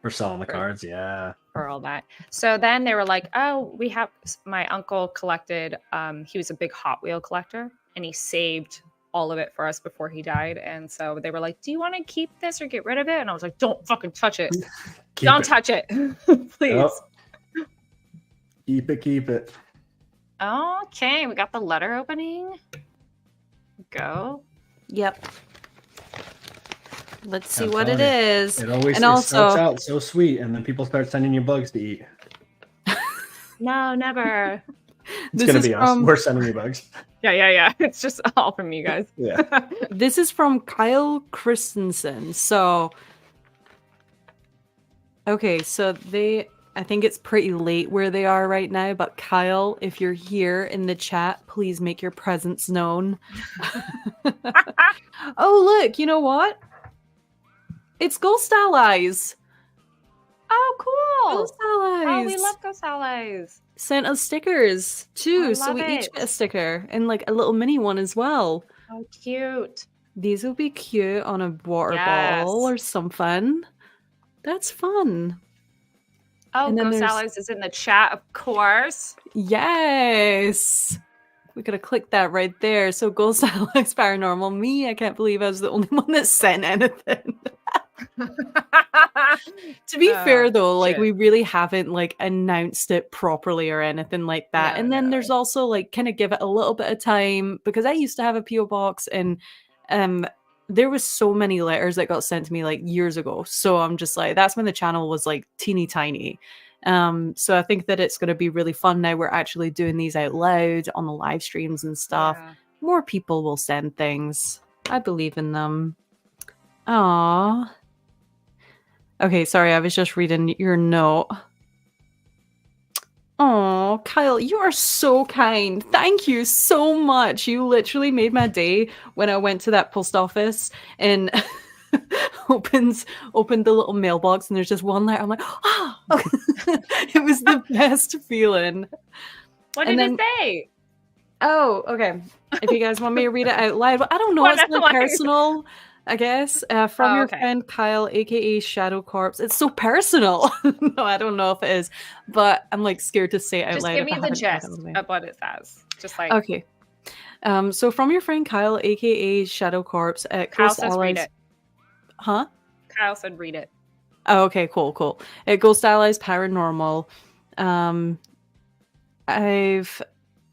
For selling the cards. Yeah. for all that. So then they were like, "Oh, we have." My uncle collected. He was a big Hot Wheel collector, and he saved all of it for us before he died. And so they were like, "Do you want to keep this or get rid of it?" And I was like, "Don't fucking touch it. Don't touch it, please." Yep. Keep it. Okay, we got the letter opening. Go. Yep. Let's see I'm what it telling you. is. It always And it also- starts out so sweet, and then people start sending you bugs to eat. No, never. It's gonna be us. We're sending you bugs. Yeah. It's just all from you guys. Yeah. This is from Kyle Christensen. So, okay, so I think it's pretty late where they are right now, but Kyle, if you're here in the chat, please make your presence known. Oh, look, you know what? It's Ghost Allies. Oh, cool. Ghost Allies. Oh, we love Ghost Allies. Sent us stickers too, so we love each it. get a sticker and like a little mini one as well. Oh, cute. These will be cute on a water bottle or something. That's fun. Oh, Ghost Allies is in the chat, of course. Yes. We gotta click that right there. So Ghost Allies Paranormal. Me, I can't believe I was the only one that sent anything. To be fair though, like we really haven't like announced it properly or anything like that. And then there's also like kind of give it a little bit of time, because I used to have a PO box and there was so many letters that got sent to me like years ago. So I'm just like, that's when the channel was like teeny tiny. So I think that it's going to be really fun now. We're actually doing these out loud on the live streams and stuff. Yeah. More people will send things. I believe in them. Aww. Okay, sorry, I was just reading your note. Oh, Kyle, you are so kind. Thank you so much. You literally made my day when I went to that post office and opened the little mailbox and there's just one letter. I'm like, oh, it was the best feeling. What did it say? Oh, okay. If you guys want me to read it out loud, I don't know. It's like personal, I guess. From your friend Kyle, aka Shadow Corpse. It's so personal. No, I don't know if it is, but I'm like scared to say it out loud. Just give me the gist of what it says. Just like okay. So from your friend Kyle, aka Shadow Corpse, at Kyle Ghost says Allies. read it. Huh? Kyle said read it. Oh, okay, cool. At Ghost Allies Paranormal.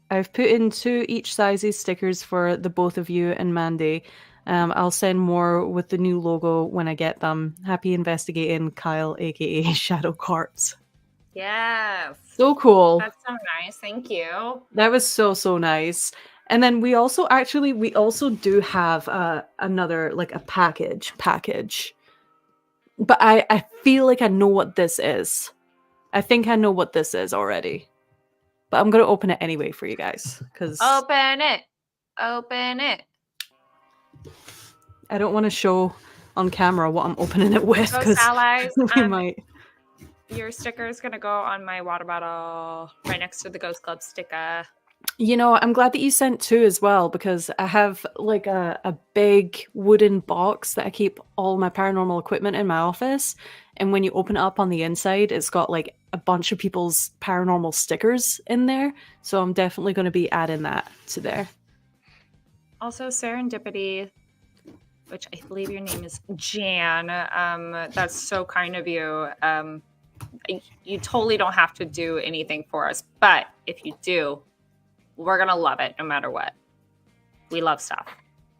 I've put in 2 each sizes stickers for the both of you and Mandy. I'll send more with the new logo when I get them. Happy investigating, Kyle, aka Shadow Corpse. Yes. So cool. That's so nice. Thank you. That was so nice. And then we also do have another like a package. But I feel like I know what this is. I think I know what this is already. But I'm gonna open it anyway for you guys because Open it. I don't want to show on camera what I'm opening it with because we might. Your sticker is gonna go on my water bottle right next to the Ghost Club sticker. You know, I'm glad that you sent 2 as well because I have like a big wooden box that I keep all my paranormal equipment in my office. And when you open it up on the inside, it's got like a bunch of people's paranormal stickers in there. So I'm definitely going to be adding that to there. Also, Serendipity, which I believe your name is Jan. That's so kind of you. You totally don't have to do anything for us. But if you do, we're going to love it no matter what. We love stuff.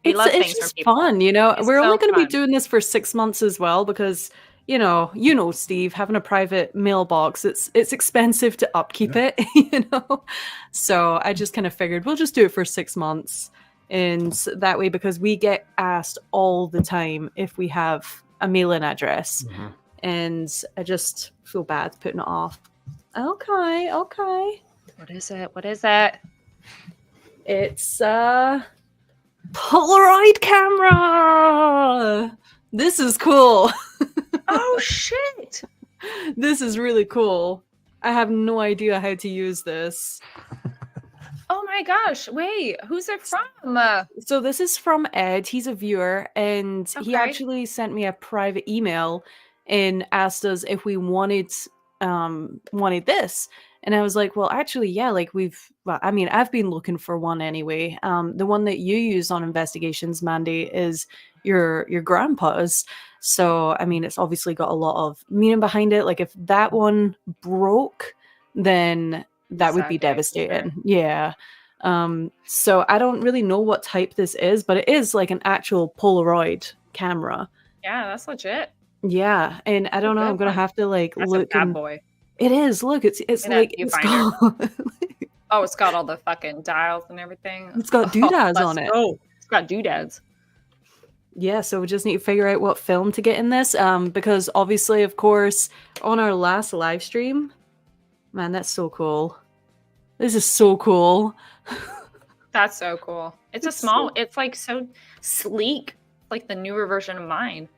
It's just fun, you know. We're only going to be doing this for 6 months as well because, you know, Steve, having a private mailbox, it's expensive to upkeep it, you know. So I just kind of figured we'll just do it for 6 months. And that way, because we get asked all the time if we have a mailing address. Mm-hmm. And I just feel bad putting it off. Okay. What is it? It's a Polaroid camera. This is cool. Oh, shit. This is really cool. I have no idea how to use this. Oh my gosh. Wait, who's it from? So this is from Ed. He's a viewer, and he actually sent me a private email and asked us if we wanted this. And I was like, well, actually, yeah, like I've been looking for one anyway. The one that you use on investigations, Mandy, is your grandpa's. So, I mean, it's obviously got a lot of meaning behind it. Like if that one broke, then that would be devastating. Sure. Yeah. So I don't really know what type this is, but it is like an actual Polaroid camera. Yeah, that's legit. Yeah. And I don't know, I'm going to have to like that's look. A bad boy. It is. Look, it's like it's called, Oh, it's got all the fucking dials and everything. It's got doodads on it. Oh, it's got doodads. Yeah, so we just need to figure out what film to get in this. Because obviously, of course, on our last live stream, man, that's so cool. This is so cool. That's so cool. It's like so sleek, like the newer version of mine.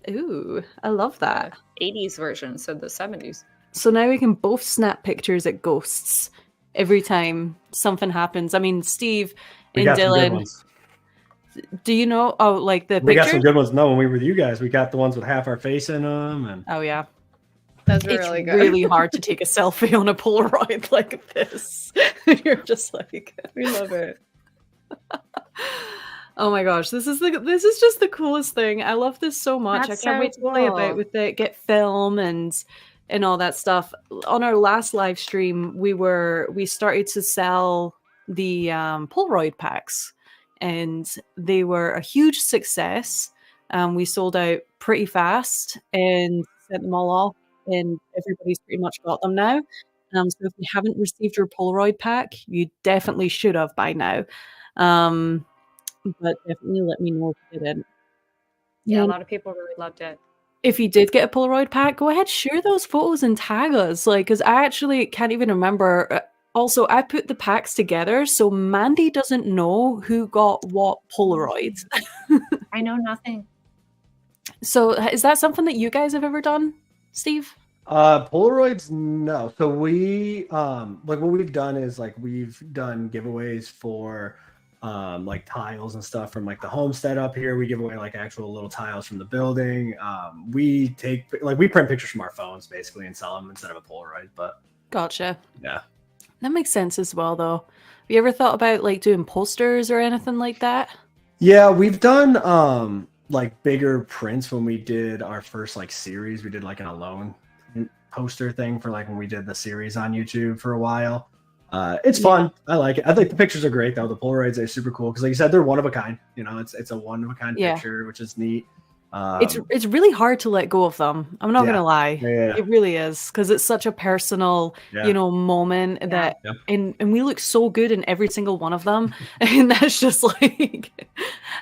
Ooh, I love that. 80s version, so the 70s. So now we can both snap pictures at ghosts every time something happens. I mean, Steve We and got some good Dylan, ones. do you know? Oh, like the We got some pictures? good ones. No, when we were with you guys, we got the ones with half our face in them. And Oh, yeah. Those are It's really good. really hard to take a selfie on a Polaroid like this. You're just like, We love it. oh my gosh, this is just the coolest thing. I love this so much. That's I can't so wait to play about cool. with it, get film and all that stuff. On our last live stream, we started to sell the Polaroid packs, and they were a huge success. We sold out pretty fast and sent them all off, and everybody's pretty much got them now. So if you haven't received your Polaroid pack, you definitely should have by now. But definitely let me know if you didn't. Yeah, a And lot of people really loved it. if you did get a Polaroid pack, go ahead, share those photos and tag us. Like, because I actually can't even remember. Also, I put the packs together, so Mandy doesn't know who got what Polaroid. I know nothing. So is that something that you guys have ever done, Steve? Polaroids, no. So we like what we've done is like we've done giveaways for like tiles and stuff from like the homestead up here. We give away like actual little tiles from the building. We print pictures from our phones basically and sell them instead of a Polaroid. But Gotcha. yeah, That makes sense as well, though. Have you ever thought about like doing posters or anything like that? yeah, we've done like bigger prints when we did our first like series. We did like an alone poster thing for like when we did the series on YouTube for a while. It's fun. I like it. I think the pictures are great though. The Polaroids are super cool because like you said, they're one of a kind. You know, it's a one of a kind Yeah. picture, which is neat. It's really hard to let go of them. I'm not Yeah. gonna lie. Yeah. It really is, because it's such a personal, Yeah. moment that Yep. and we look so good in every single one of them. And that's just like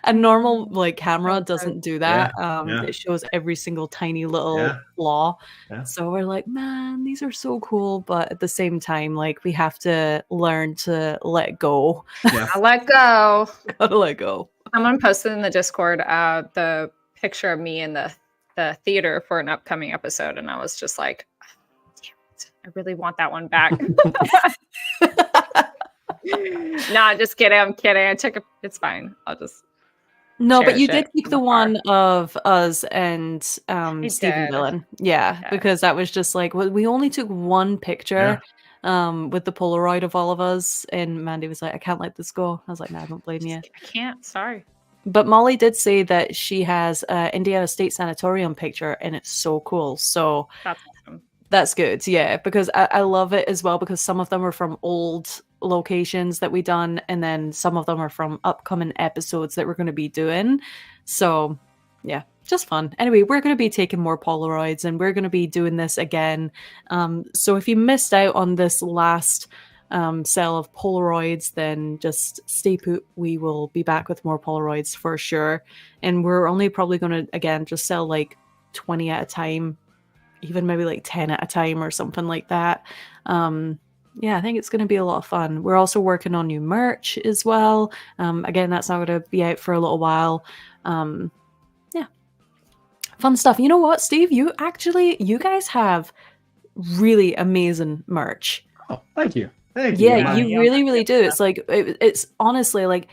a normal like camera doesn't do that. Yeah. It shows every single tiny little Yeah. flaw. Yeah. So we're like, man, these are so cool, but at the same time, like we have to learn to let go. Yeah. I let go. Gotta let go. Someone posted in the Discord the picture of me in the theater for an upcoming episode, and I was just like, damn it, I really want that one back. Nah, just kidding. I'm kidding. It's fine. I'll just No, but you cherish did it keep from the afar. one of us and Steve and did. Dylan. Yeah, Yeah. because that was just like, we only took one picture with the Polaroid of all of us, and Mandy was like, I can't let this go. I was like, no, I don't blame you. I can't. Sorry. But Molly did say that she has Indiana State Sanatorium picture, and it's so cool. So That's awesome. that's good, yeah, because I love it as well, because some of them are from old locations that we done, and then some of them are from upcoming episodes that we're going to be doing. So yeah, just fun. Anyway, we're going to be taking more Polaroids, and we're going to be doing this again. So if you missed out on this last sale of Polaroids, then just stay put. We will be back with more Polaroids for sure, and we're only probably going to again just sell like 20 at a time, even maybe like 10 at a time or something like that. Yeah, I think it's going to be a lot of fun. We're also working on new merch as well. Again, that's not going to be out for a little while. Yeah, fun stuff. You know what, Steve? You guys have really amazing merch. Oh, thank you. Thank you. Yeah, you Yeah. really, really do. It's like it's honestly like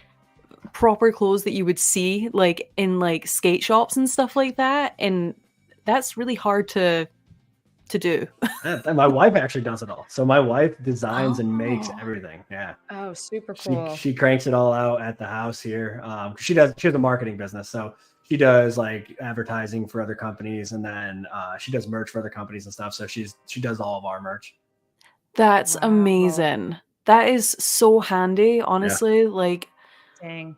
proper clothes that you would see like in like skate shops and stuff like that, and that's really hard to do. And my wife actually does it all. So my wife designs and makes Oh. everything. Yeah. Oh, super cool. She cranks it all out at the house here. She has a marketing business, so she does like advertising for other companies, and then she does merch for other companies and stuff. So she does all of our merch. That's Wow. amazing. That is so handy, honestly. Like, Dang.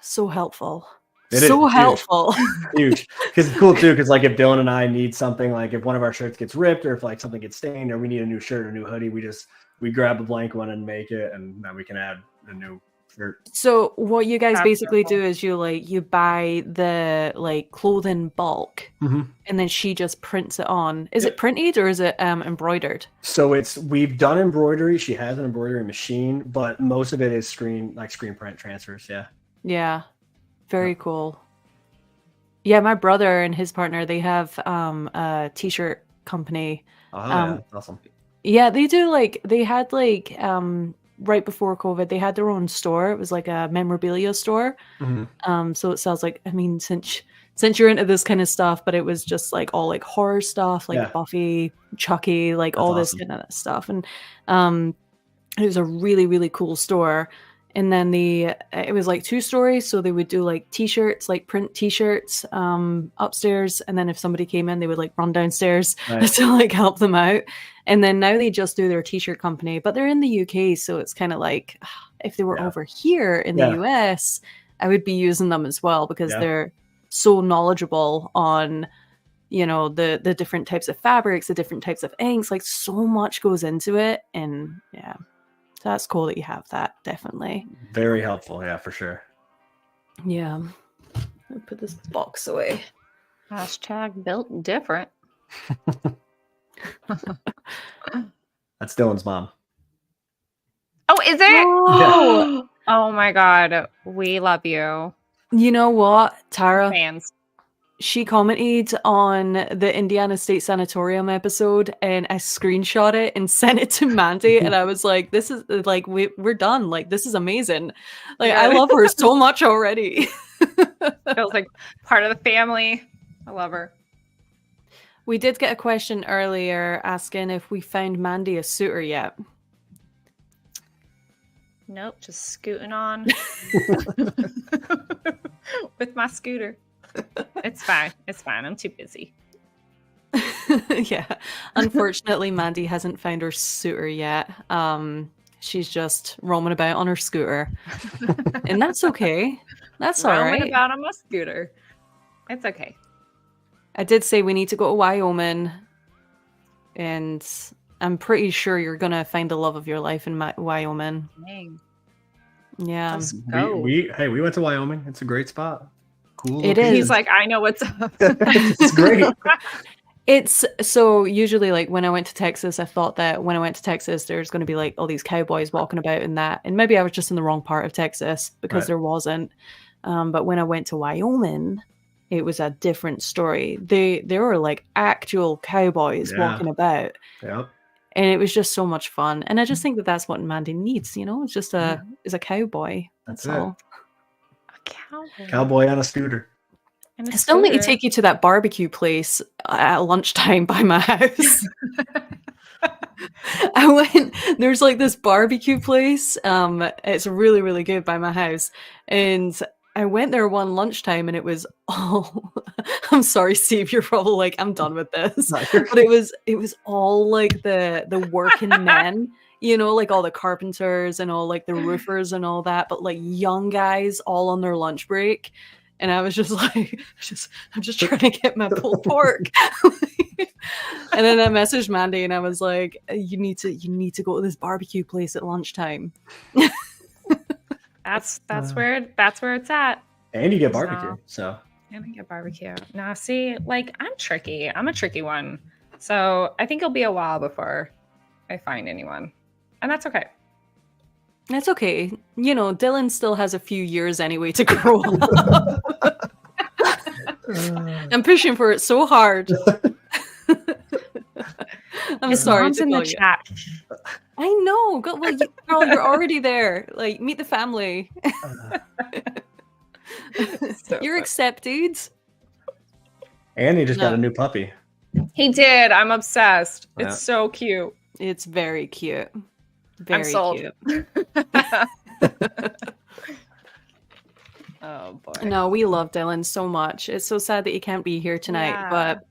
so helpful. It is So huge. helpful. Huge, because it's cool too. Because like if Dylan and I need something, like if one of our shirts gets ripped or if like something gets stained or we need a new shirt or new hoodie, we just we grab a blank one and make it, and then we can add the new shirt. So what you guys That's basically beautiful. do is you buy the like clothing bulk, and then she just prints it on. Is it printed or is it embroidered? So we've done embroidery. She has an embroidery machine, but most of it is screen print transfers. Yeah. Yeah, very cool. Yeah, my brother and his partner, they have a t-shirt company. Oh, yeah, awesome. Yeah, they do they had right before COVID, they had their own store. It was like a memorabilia store. So it sells I mean, since you're into this kind of stuff, but it was just like all like horror stuff, like Buffy, Chucky, like all this kind of stuff. And it was a really, really cool store. And then it was like 2 stories, so they would do like t-shirts, like print t-shirts upstairs, and then if somebody came in, they would like run downstairs to like help them out. And then now they just do their t-shirt company, but they're in the UK, so it's kind of like if they were over here in the US, I would be using them as well because they're so knowledgeable on the different types of fabrics, the different types of inks, like so much goes into it. And so that's cool that you have that, definitely. Very helpful, yeah, for sure. Yeah. I'll put this box away. Hashtag built different. That's Dylan's mom. Oh, is it? Oh, Oh my God. We love you. you know what, Tara? Fans. She commented on the Indiana State Sanatorium episode, and I screenshot it and sent it to Mandy, and I was like, this is like we're done. Like, this is amazing. Like, I love her so much already. Feels like part of the family. I love her. We did get a question earlier asking if we found Mandy a suitor yet. Nope, just scooting on with my scooter. It's fine. It's fine. I'm too busy. Yeah. Unfortunately, Mandy hasn't found her suitor yet. She's just roaming about on her scooter. And that's okay. That's all right. Roaming about on my scooter. It's okay. I did say we need to go to Wyoming. And I'm pretty sure you're going to find the love of your life in Wyoming. Dang. Yeah. Let's go. We went to Wyoming. It's a great spot. Cool. It location. is. He's like, I know what's up. It's great. It's so usually like when I went to Texas, I thought that when I went to Texas, there's going to be like all these cowboys walking about in that. And maybe I was just in the wrong part of Texas because there wasn't. But when I went to Wyoming, it was a different story. There were like actual cowboys walking about. Yep. And it was just so much fun. And I just think that that's what Mandy needs, It's just a cowboy. That's all. Cowboy on a scooter. I still need to take you to that barbecue place at lunchtime by my house. There's like this barbecue place. It's really, really good by my house. And I went there one lunchtime and it was all, I'm sorry, Steve, you're probably like, I'm done with this. But it was all like the working men, like all the carpenters and all like the roofers and all that, but like young guys all on their lunch break. And I was just like, I'm just trying to get my pulled pork. And then I messaged Mandy and I was like, you need to go to this barbecue place at lunchtime. That's where it's at. And you get barbecue. And I get barbecue. Now, see, like I'm tricky. I'm a tricky one. So I think it'll be a while before I find anyone. And that's okay. That's okay. Dylan still has a few years anyway to grow up. I'm pushing for it so hard. I'm sorry. Mom's in the chat. I know. Well, girl, you're already there. Like, meet the family. You're accepted. And he just got a new puppy. He did. I'm obsessed. Yeah. It's so cute. It's very cute. Very I'm sold. cute. Oh boy. No, we love Dylan so much. It's so sad that he can't be here tonight. But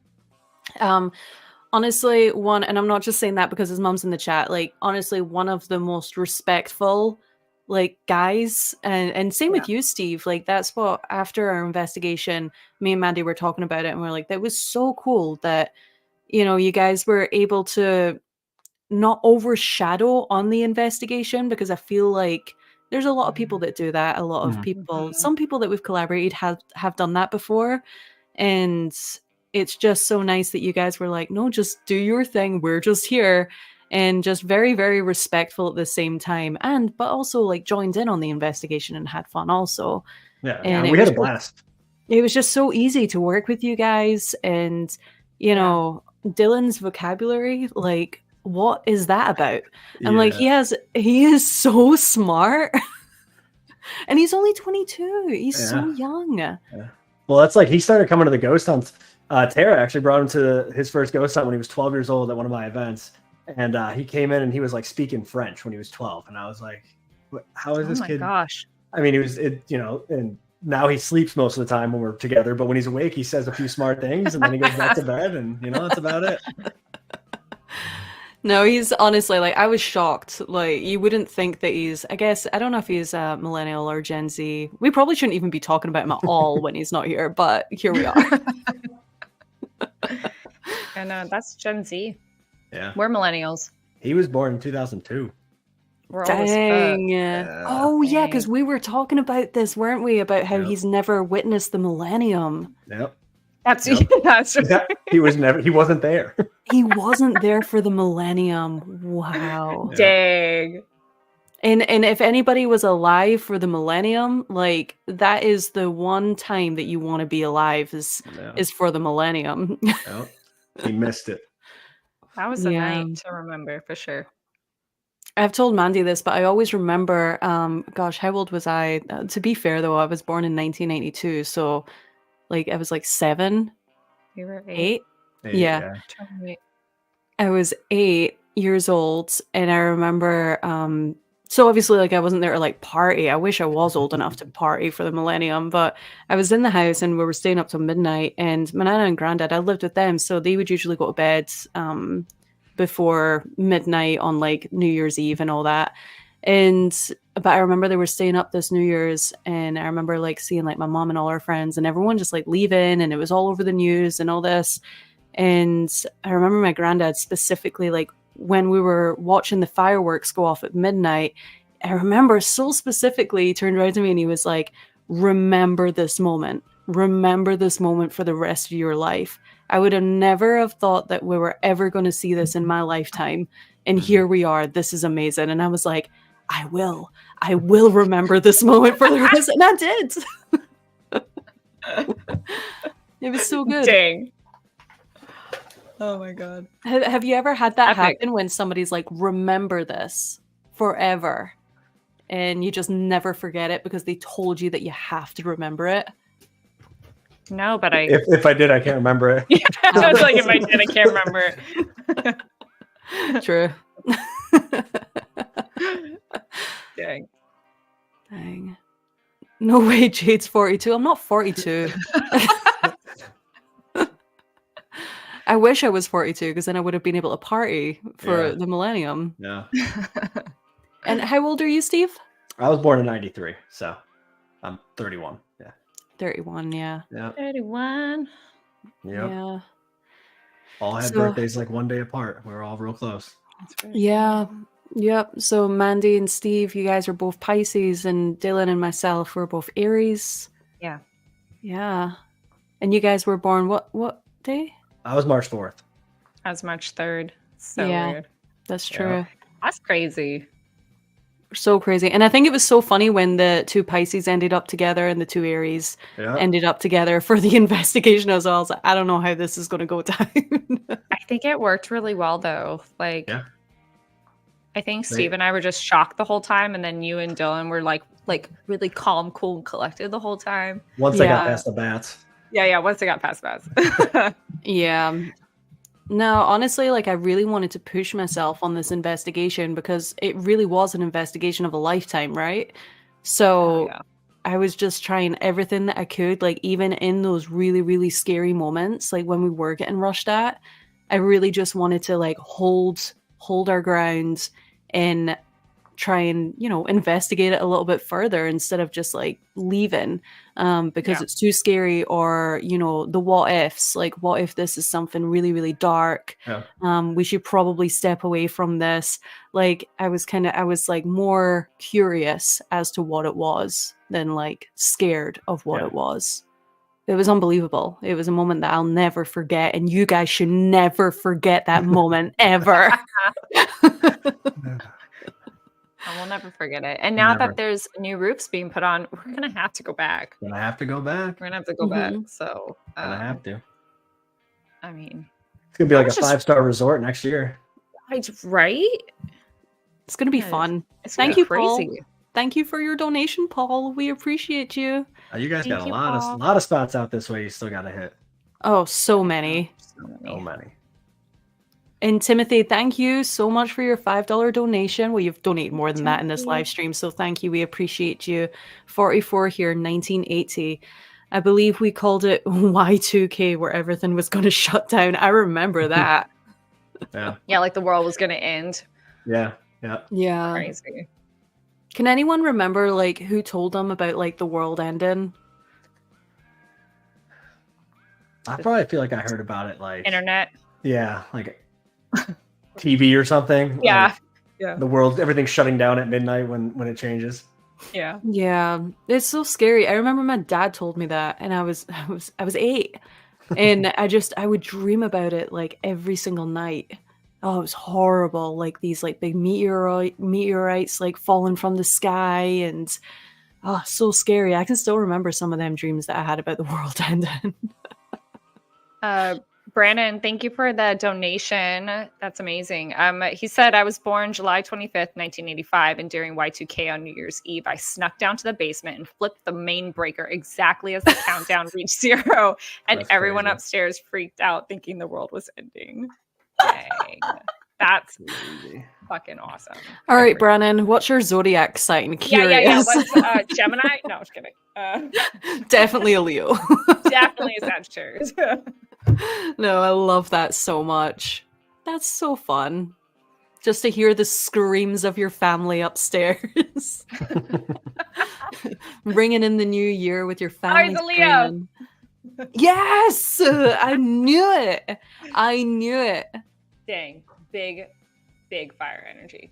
honestly, and I'm not just saying that because his mom's in the chat, like honestly, one of the most respectful like guys, and same with you, Steve. Like that's what, after our investigation, me and Mandy were talking about it and we're like, that was so cool that you guys were able to not overshadow on the investigation, because I feel like there's a lot of people that do that. A lot of people, some people that we've collaborated have done that before, and it's just so nice that you guys were like, no, just do your thing. We're just here, and just very, very respectful at the same time, but also like joined in on the investigation and had fun also. Yeah, and we had a blast. It was just so easy to work with you guys, and you know, Dylan's vocabulary, like, what is that about? And like, he is so smart. And he's only 22. He's so young. Yeah. Well, that's like, he started coming to the ghost hunts. Tara actually brought him to his first ghost hunt when he was 12 years old at one of my events. And he came in and he was like speaking French when he was 12. And I was like, how is this kid? Oh my gosh. I mean, and now he sleeps most of the time when we're together, but when he's awake, he says a few smart things and then he goes back to bed, and that's about it. No, he's honestly, like, I was shocked. Like, you wouldn't think that he's, I guess, I don't know if he's a millennial or Gen Z. We probably shouldn't even be talking about him at all when he's not here, but here we are. And that's Gen Z. Yeah. We're millennials. He was born in 2002. We're Dang. Oh, yeah, because we were talking about this, weren't we? About how he's never witnessed the millennium. Yep. That's right. Yeah, he wasn't there. He wasn't there for the millennium. Wow. Dang. And if anybody was alive for the millennium, like, that is the one time that you want to be alive is for the millennium. Yep. He missed it. That was a night to remember for sure. I've told Mandy this, but I always remember, gosh, how old was I? To be fair, though, I was born in 1992, so like I was like 7. You were 8? Yeah. I was 8 years old, and I remember, so obviously, like, I wasn't there to like party. I wish I was old enough to party for the millennium, but I was in the house and we were staying up till midnight, and my nana and granddad, I lived with them, so they would usually go to bed before midnight on like New Year's Eve and all that. But I remember they were staying up this New Year's, and I remember like seeing like my mom and all her friends and everyone just like leaving, and it was all over the news and all this. And I remember my granddad specifically, like when we were watching the fireworks go off at midnight, I remember so specifically, he turned around to me and he was like, remember this moment for the rest of your life. I would have never have thought that we were ever going to see this in my lifetime. And here we are. This is amazing. And I was like, I will remember this moment for the rest. And I did. It was so good. Dang. Oh my God. Have you ever had that happen when somebody's like, remember this forever, and you just never forget it because they told you that you have to remember it? No, but if I did, I can't remember it. Yeah, I was like, if I did, I can't remember it. True. Dang. No way, Jade's 42. I'm not 42. I wish I was 42, because then I would have been able to party for the millennium. Yeah. And how old are you, Steve? I was born in 93, so I'm 31. Yeah. 31, yeah. 31. Yep. Yeah. All had birthdays like one day apart. We were all real close. Yeah. Yep. So Mandy and Steve, you guys are both Pisces, and Dylan and myself were both Aries. Yeah. Yeah. And you guys were born what day? I was March 4th. I was March 3rd. So weird. That's true. That's crazy. So crazy. And I think it was so funny when the two Pisces ended up together and the two Aries ended up together for the investigation as well. I was like, I don't know how this is going to go down. I think it worked really well, though. Like, I think Steve and I were just shocked the whole time, and then you and Dylan were like really calm, cool, and collected the whole time. Once I got past the bats. Yeah, once I got past bats. Yeah. No, honestly, like, I really wanted to push myself on this investigation because it really was an investigation of a lifetime, right? So I was just trying everything that I could, like, even in those really, really scary moments, like when we were getting rushed at, I really just wanted to like hold our ground and try and, you know, investigate it a little bit further instead of just like leaving because it's too scary, or, you know, the what ifs, like what if this is something really, really dark? We should probably step away from this. Like I was like more curious as to what it was than like scared of what it was. It was unbelievable. It was a moment that I'll never forget, and you guys should never forget that moment ever. I will never forget it. And now that there's new roofs being put on, we're gonna have to go back. We're gonna have to go back. So gonna have to. I mean, it's gonna be like a 5-star resort next year. Right? It's gonna be fun. Thank you, Paul. Thank you for your donation, Paul. We appreciate you. You guys got a lot of spots out this way. You still got to hit. Oh, so many. So many. And Timothy, thank you so much for your $5 donation. Well, you've donated more than that in this live stream, so thank you. We appreciate you. 44 here, 1980. I believe we called it Y2K, where everything was going to shut down. I remember that. Yeah, like the world was going to end. Yeah. Crazy. Can anyone remember like who told them about like the world ending? I probably feel like I heard about it like internet. Yeah, like TV or something. Yeah. Like, the world, everything's shutting down at midnight when it changes. Yeah. Yeah. It's so scary. I remember my dad told me that, and I was 8. And I would dream about it like every single night. Oh, it was horrible. Like these like big meteorites like falling from the sky, and so scary. I can still remember some of them dreams that I had about the world ending. Brandon, thank you for the donation. That's amazing. He said, I was born July 25th, 1985, and during Y2K on New Year's Eve, I snuck down to the basement and flipped the main breaker exactly as the countdown reached 0, and That's everyone crazy. Upstairs freaked out thinking the world was ending. Dang. That's fucking awesome. All right, Brandon, what's your zodiac sign? Curious. Yeah. What's Gemini? No, I'm just kidding. Definitely a Leo. Definitely a Sagittarius. No, I love that so much. That's so fun. Just to hear the screams of your family upstairs. Bringing in the new year with your family. he's a Leo. Screaming. Yes! I knew it. Dang. Big fire energy.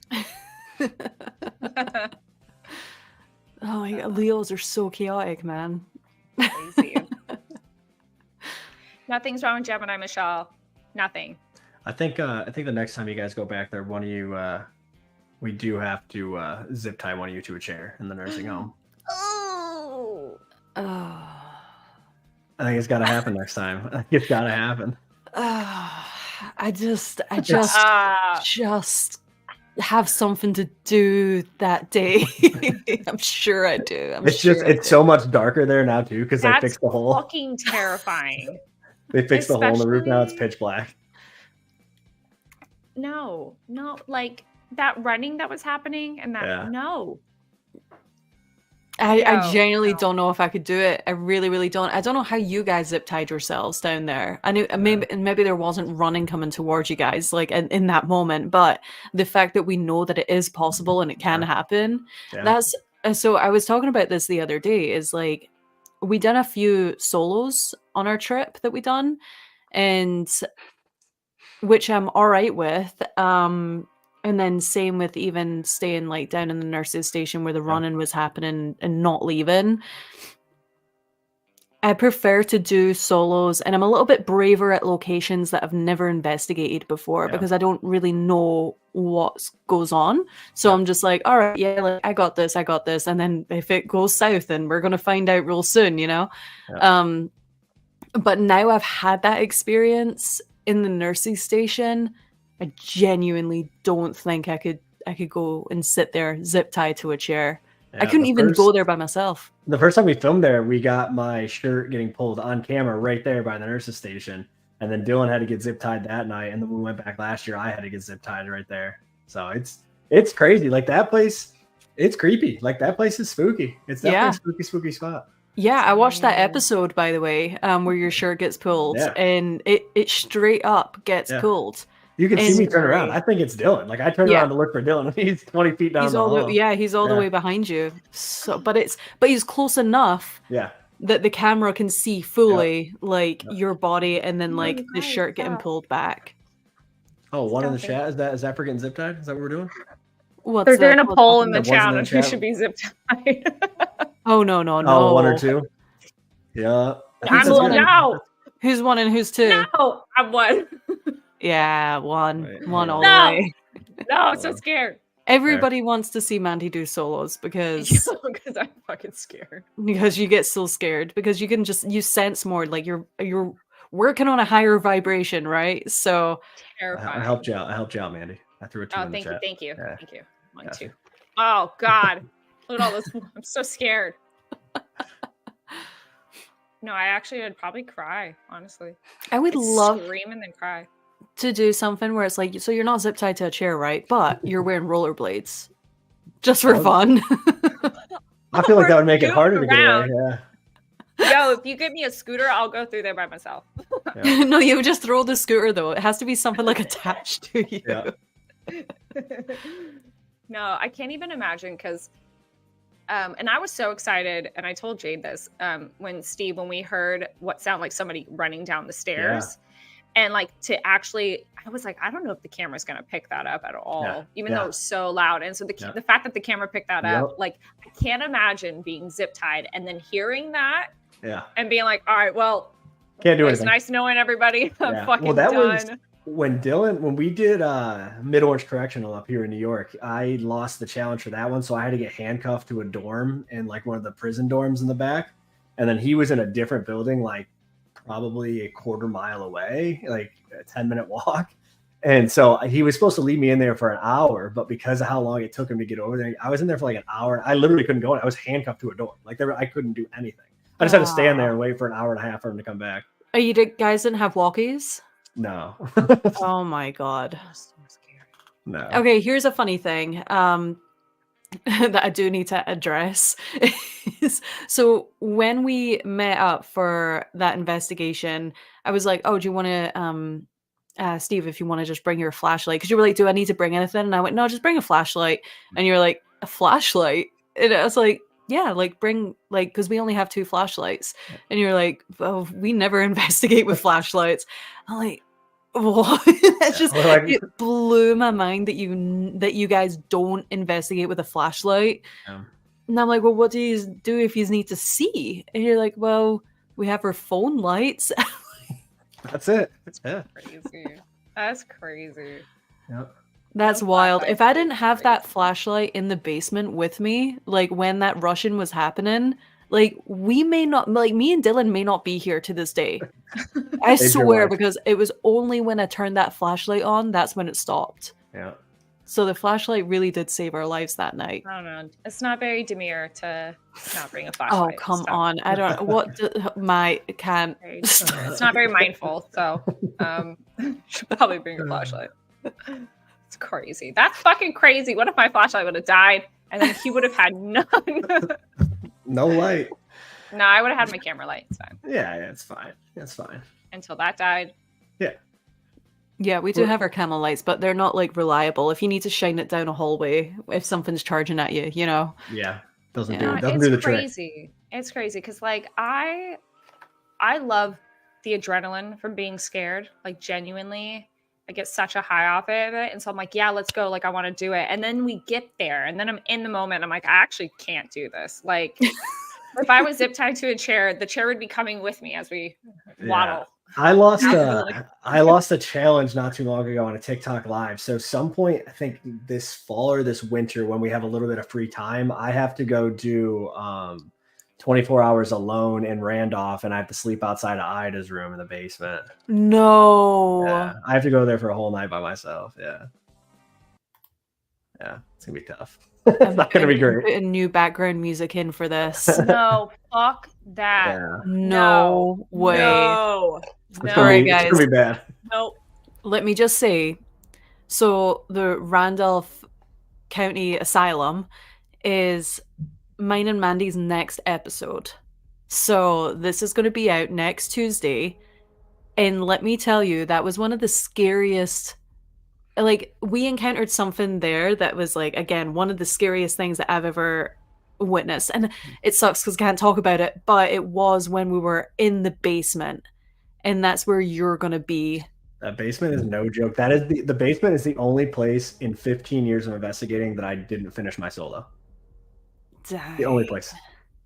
Oh my God, Leos are so chaotic, man. Crazy. Nothing's wrong with Gemini, Michelle. Nothing. I think the next time you guys go back there, one of you, we do have to zip tie one of you to a chair in the nursing home. Oh. I think it's got to happen next time. I think it's got to happen. I just have something to do that day. I'm sure I do. It's so much darker there now too, because they fixed the hole. Fucking terrifying. They fixed the hole in the roof. Now it's pitch black. No, like that running that was happening, and that no. I genuinely don't know if I could do it. I really, really don't. I don't know how you guys zip tied yourselves down there. I knew maybe there wasn't running coming towards you guys like in that moment, but the fact that we know that it is possible and it can happen. That's so. I was talking about this the other day. Is like we done a few solos on our trip that we done, and which I'm all right with. And then same with even staying like down in the nurses station where the running was happening and not leaving. I prefer to do solos, and I'm a little bit braver at locations that I've never investigated before because I don't really know what goes on. So I'm just like, all right, like I got this. And then if it goes south, then we're going to find out real soon, you know? Yeah. But now I've had that experience in the nursing station. I genuinely don't think I could go and sit there zip tied to a chair. Yeah, I couldn't even go there by myself. The first time we filmed there, we got my shirt getting pulled on camera right there by the nurses station. And then Dylan had to get zip tied that night. And then when we went back last year, I had to get zip tied right there. So it's crazy. Like that place, it's creepy. Like that place is spooky. It's definitely a spooky spot. Yeah, I watched that episode, by the way, where your shirt gets pulled and it straight up gets pulled. You can see It's me turn around. great. I think it's Dylan. Like I turned Yeah. around to look for Dylan. He's 20 feet down He's the all hall. he's all the Yeah. way behind you. So, but he's close enough Yeah. that the camera can see fully like Yep. your body and then No, like you the guys, shirt getting stop. pulled back. Oh, one in the Stop chat is that for getting zip tied? Is that what we're doing? What's They're doing a what's poll in the happening? That wasn't chat in on the who chat? should be zip tied. Oh no. Oh, one or two. Yeah. I think Who's that's one good. and- no, Who's one and who's two? no, I'm one. Yeah, one. Wait, One hang all on. the way. No, I'm so scared. Everybody wants to see Mandy do solos because Because I'm fucking scared. you get so scared because you sense more like you're working on a higher vibration, right? So Terrifying. I helped you out. Mandy. I threw a two Oh, in the chat. thank you. Yeah. Thank you. One, Gotcha. two. Oh God. Look at all this. I'm so scared. No, I actually would probably cry, honestly. I would I'd love scream and then cry. to do something where it's like, so you're not zip tied to a chair, right? But you're wearing rollerblades just for Oh. fun. I feel like that would make it Scoot harder to get away. around. Yeah. Yo, if you give me a scooter, I'll go through there by myself. No, you would just throw the scooter though. It has to be something like attached to you. Yeah. No, I can't even imagine because and I was so excited, and I told Jade this when we heard what sounded like somebody running down the stairs. And like to actually, I was like, I don't know if the camera's gonna pick that up at all, even though it was so loud. And so the fact that the camera picked that up, like I can't imagine being zip tied and then hearing that, and being like, all right, well, Can't do it's anything. nice knowing everybody. I'm fucking Well, that done. was when we did Mid Orange Correctional up here in New York. I lost the challenge for that one, so I had to get handcuffed to a dorm in like one of the prison dorms in the back, and then he was in a different building, like probably a quarter mile away, like a 10-minute walk. And so he was supposed to leave me in there for an hour, but because of how long it took him to get over there, I was in there for like an hour. I literally couldn't go in. I was handcuffed to a door. Like I couldn't do anything. I just had to stand there and wait for an hour and a half for him to come back. Oh, guys didn't have walkies? No. Oh my God. I'm so scared. No. Okay, here's a funny thing that I do need to address. So when we met up for that investigation, I was like, oh, do you want to, Steve, if you want to just bring your flashlight? Because you were like, do I need to bring anything? And I went, no, just bring a flashlight. And you're like, a flashlight? And I was like, yeah, like bring, like, because we only have 2 flashlights. And you're like, oh, we never investigate with flashlights. I'm like, what? That's just it blew my mind that you guys don't investigate with a flashlight. And I'm like, well, what do you do if you need to see? And you're like, well, we have our phone lights. That's it. Crazy. That's crazy. Yep. That's wild. If I didn't have that flashlight in the basement with me, like when that Russian was happening, like we may not, like me and Dylan may not be here to this day. I swear, because it was only when I turned that flashlight on, that's when it stopped. Yeah. So the flashlight really did save our lives that night. I don't know. It's not very demure to not bring a flashlight. Oh, come on. I don't can't. It's not very mindful. So should probably bring a flashlight. It's crazy. That's fucking crazy. What if my flashlight would have died and then he would have had none? No light. No, I would have had my camera light. It's fine. Yeah, it's fine. It's fine. Until that died. Yeah, we do have our camel lights, but they're not like reliable. If you need to shine it down a hallway, if something's charging at you, you know. Yeah, doesn't Yeah. do the trick. Crazy. It's crazy because like I love the adrenaline from being scared. Like genuinely, I get such a high off of it, and so I'm like, yeah, let's go. Like I want to do it, and then we get there, and then I'm in the moment. I'm like, I actually can't do this. Like if I was zip tied to a chair, the chair would be coming with me as we waddle. I lost a challenge not too long ago on a TikTok live. So some point, I think this fall or this winter, when we have a little bit of free time, I have to go do 24 hours alone in Randolph, and I have to sleep outside of Ida's room in the basement. No. Yeah, I have to go there for a whole night by myself. Yeah, it's gonna be tough. It's not gonna be great. Putting new background music in for this. No, fuck that. Yeah. No way. No. It's All right, gonna be bad. Nope. Let me just say, so the Randolph County Asylum is mine and Mandy's next episode. So this is going to be out next Tuesday. And let me tell you, that was one of the scariest like we encountered something there that was like, again, one of the scariest things that I've ever witnessed. And it sucks because I can't talk about it, but it was when we were in the basement, and that's where you're gonna be. That basement is no joke. That is the basement is the only place in 15 years of investigating that I didn't finish my solo. The only place.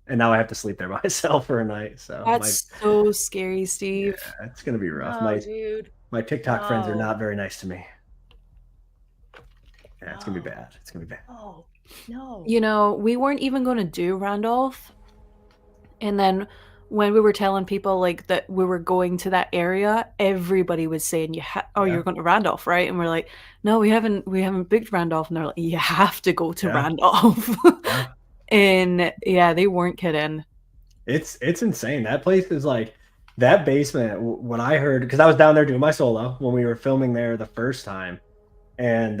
And now I have to sleep there by myself for a night. So that's so scary, Steve. Yeah, it's gonna be rough. Oh, dude. My TikTok friends are No. not very nice to me. Yeah, it's gonna be bad. It's gonna be bad. Oh, no. You know, we weren't even going to do Randolph. And then when we were telling people like that we were going to that area, everybody was saying, you're going to Randolph, right? And we're like, no, we haven't booked Randolph. And they're like, you have to go to Randolph. Yeah. And yeah, they weren't kidding. It's insane. That place is like, that basement, when I heard, because I was down there doing my solo when we were filming there the first time. And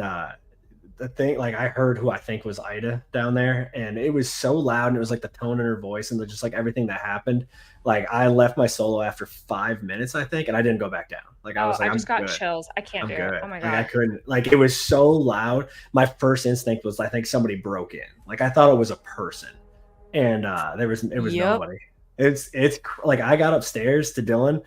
the thing, like, I heard who I think was Ida down there, and it was so loud, and it was like the tone in her voice and just like everything that happened. Like, I left my solo after 5 minutes, I think, and I didn't go back down. Like, I was like, I just got good. chills. I can't do it. Oh my God. Like, I couldn't. Like, it was so loud. My first instinct was, I think somebody broke in. Like, I thought it was a person, and it was nobody. It's like, I got upstairs to Dylan,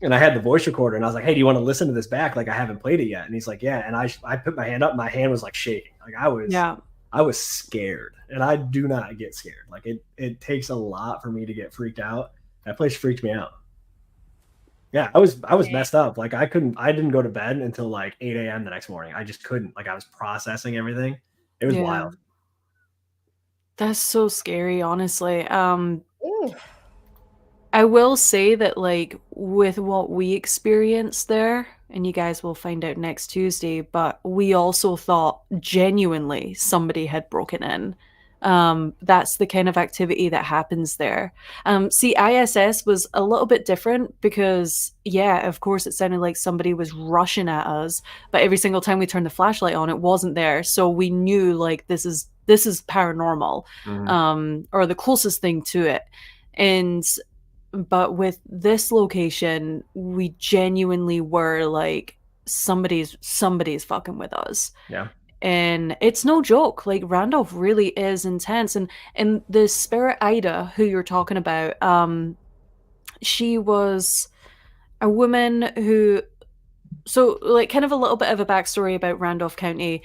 and I had the voice recorder, and I was like, hey, do you want to listen to this back? Like, I haven't played it yet. And he's like, yeah. And I put my hand up, my hand was like shaking. Like, I was scared, and I do not get scared. Like, it takes a lot for me to get freaked out. That place freaked me out. Yeah, I was messed up. Like, I didn't go to bed until like 8 a.m. the next morning. I just couldn't. Like, I was processing everything. It was wild. That's so scary, honestly. Ooh. I will say that, like, with what we experienced there, and you guys will find out next Tuesday, but we also thought genuinely somebody had broken in. That's the kind of activity that happens there. See, ISS was a little bit different because, yeah, of course, it sounded like somebody was rushing at us, but every single time we turned the flashlight on, it wasn't there. So we knew, like, this is paranormal, or the closest thing to it. But with this location, we genuinely were like, somebody's fucking with us. Yeah. And it's no joke. Like, Randolph really is intense. And the spirit Ida, who you're talking about, she was a woman who, so like, kind of a little bit of a backstory about Randolph County,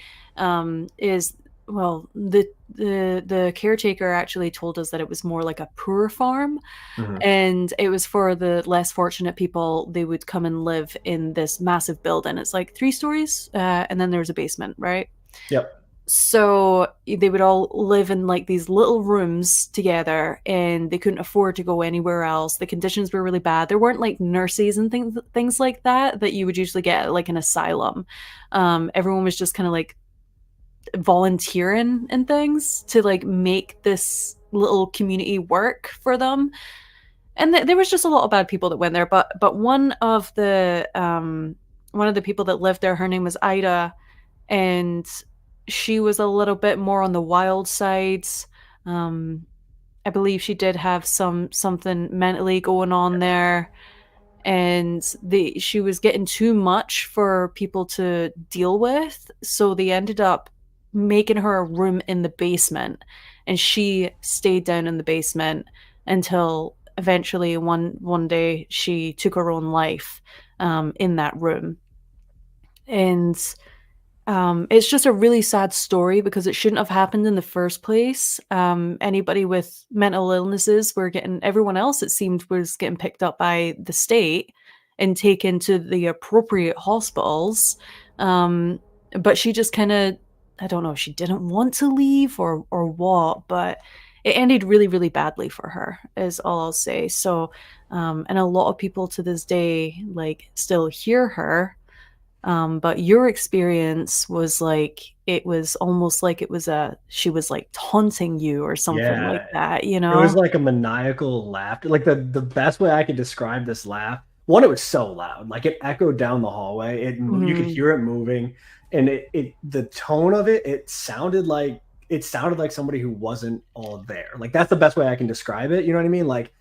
is, well, the caretaker actually told us that it was more like a poor farm, and it was for the less fortunate people. They would come and live in this massive building. It's like 3 stories, and then there's a basement, right? Yep. So they would all live in like these little rooms together, and they couldn't afford to go anywhere else. The conditions were really bad. There weren't like nurses and things like that you would usually get at like an asylum. Everyone was just kind of like volunteering and things to like make this little community work for them. And there was just a lot of bad people that went there, but one of the people that lived there, her name was Ida, and she was a little bit more on the wild side. I believe she did have something mentally going on there, and she was getting too much for people to deal with, so they ended up making her a room in the basement, and she stayed down in the basement until eventually one day she took her own life in that room. And it's just a really sad story because it shouldn't have happened in the first place. Anybody with mental illnesses everyone else, it seemed, was getting picked up by the state and taken to the appropriate hospitals. But she just kind of, I don't know if she didn't want to leave or what, but it ended really, really badly for her, is all I'll say. So, and a lot of people to this day, like, still hear her. But your experience was like, it was almost like she was like taunting you or something like that, you know? It was like a maniacal laughter. Like, the best way I could describe this laugh, one, it was so loud, like it echoed down the hallway. You could hear it moving, and the tone of it sounded like somebody who wasn't all there. Like, that's the best way I can describe it. You know what I mean? Like,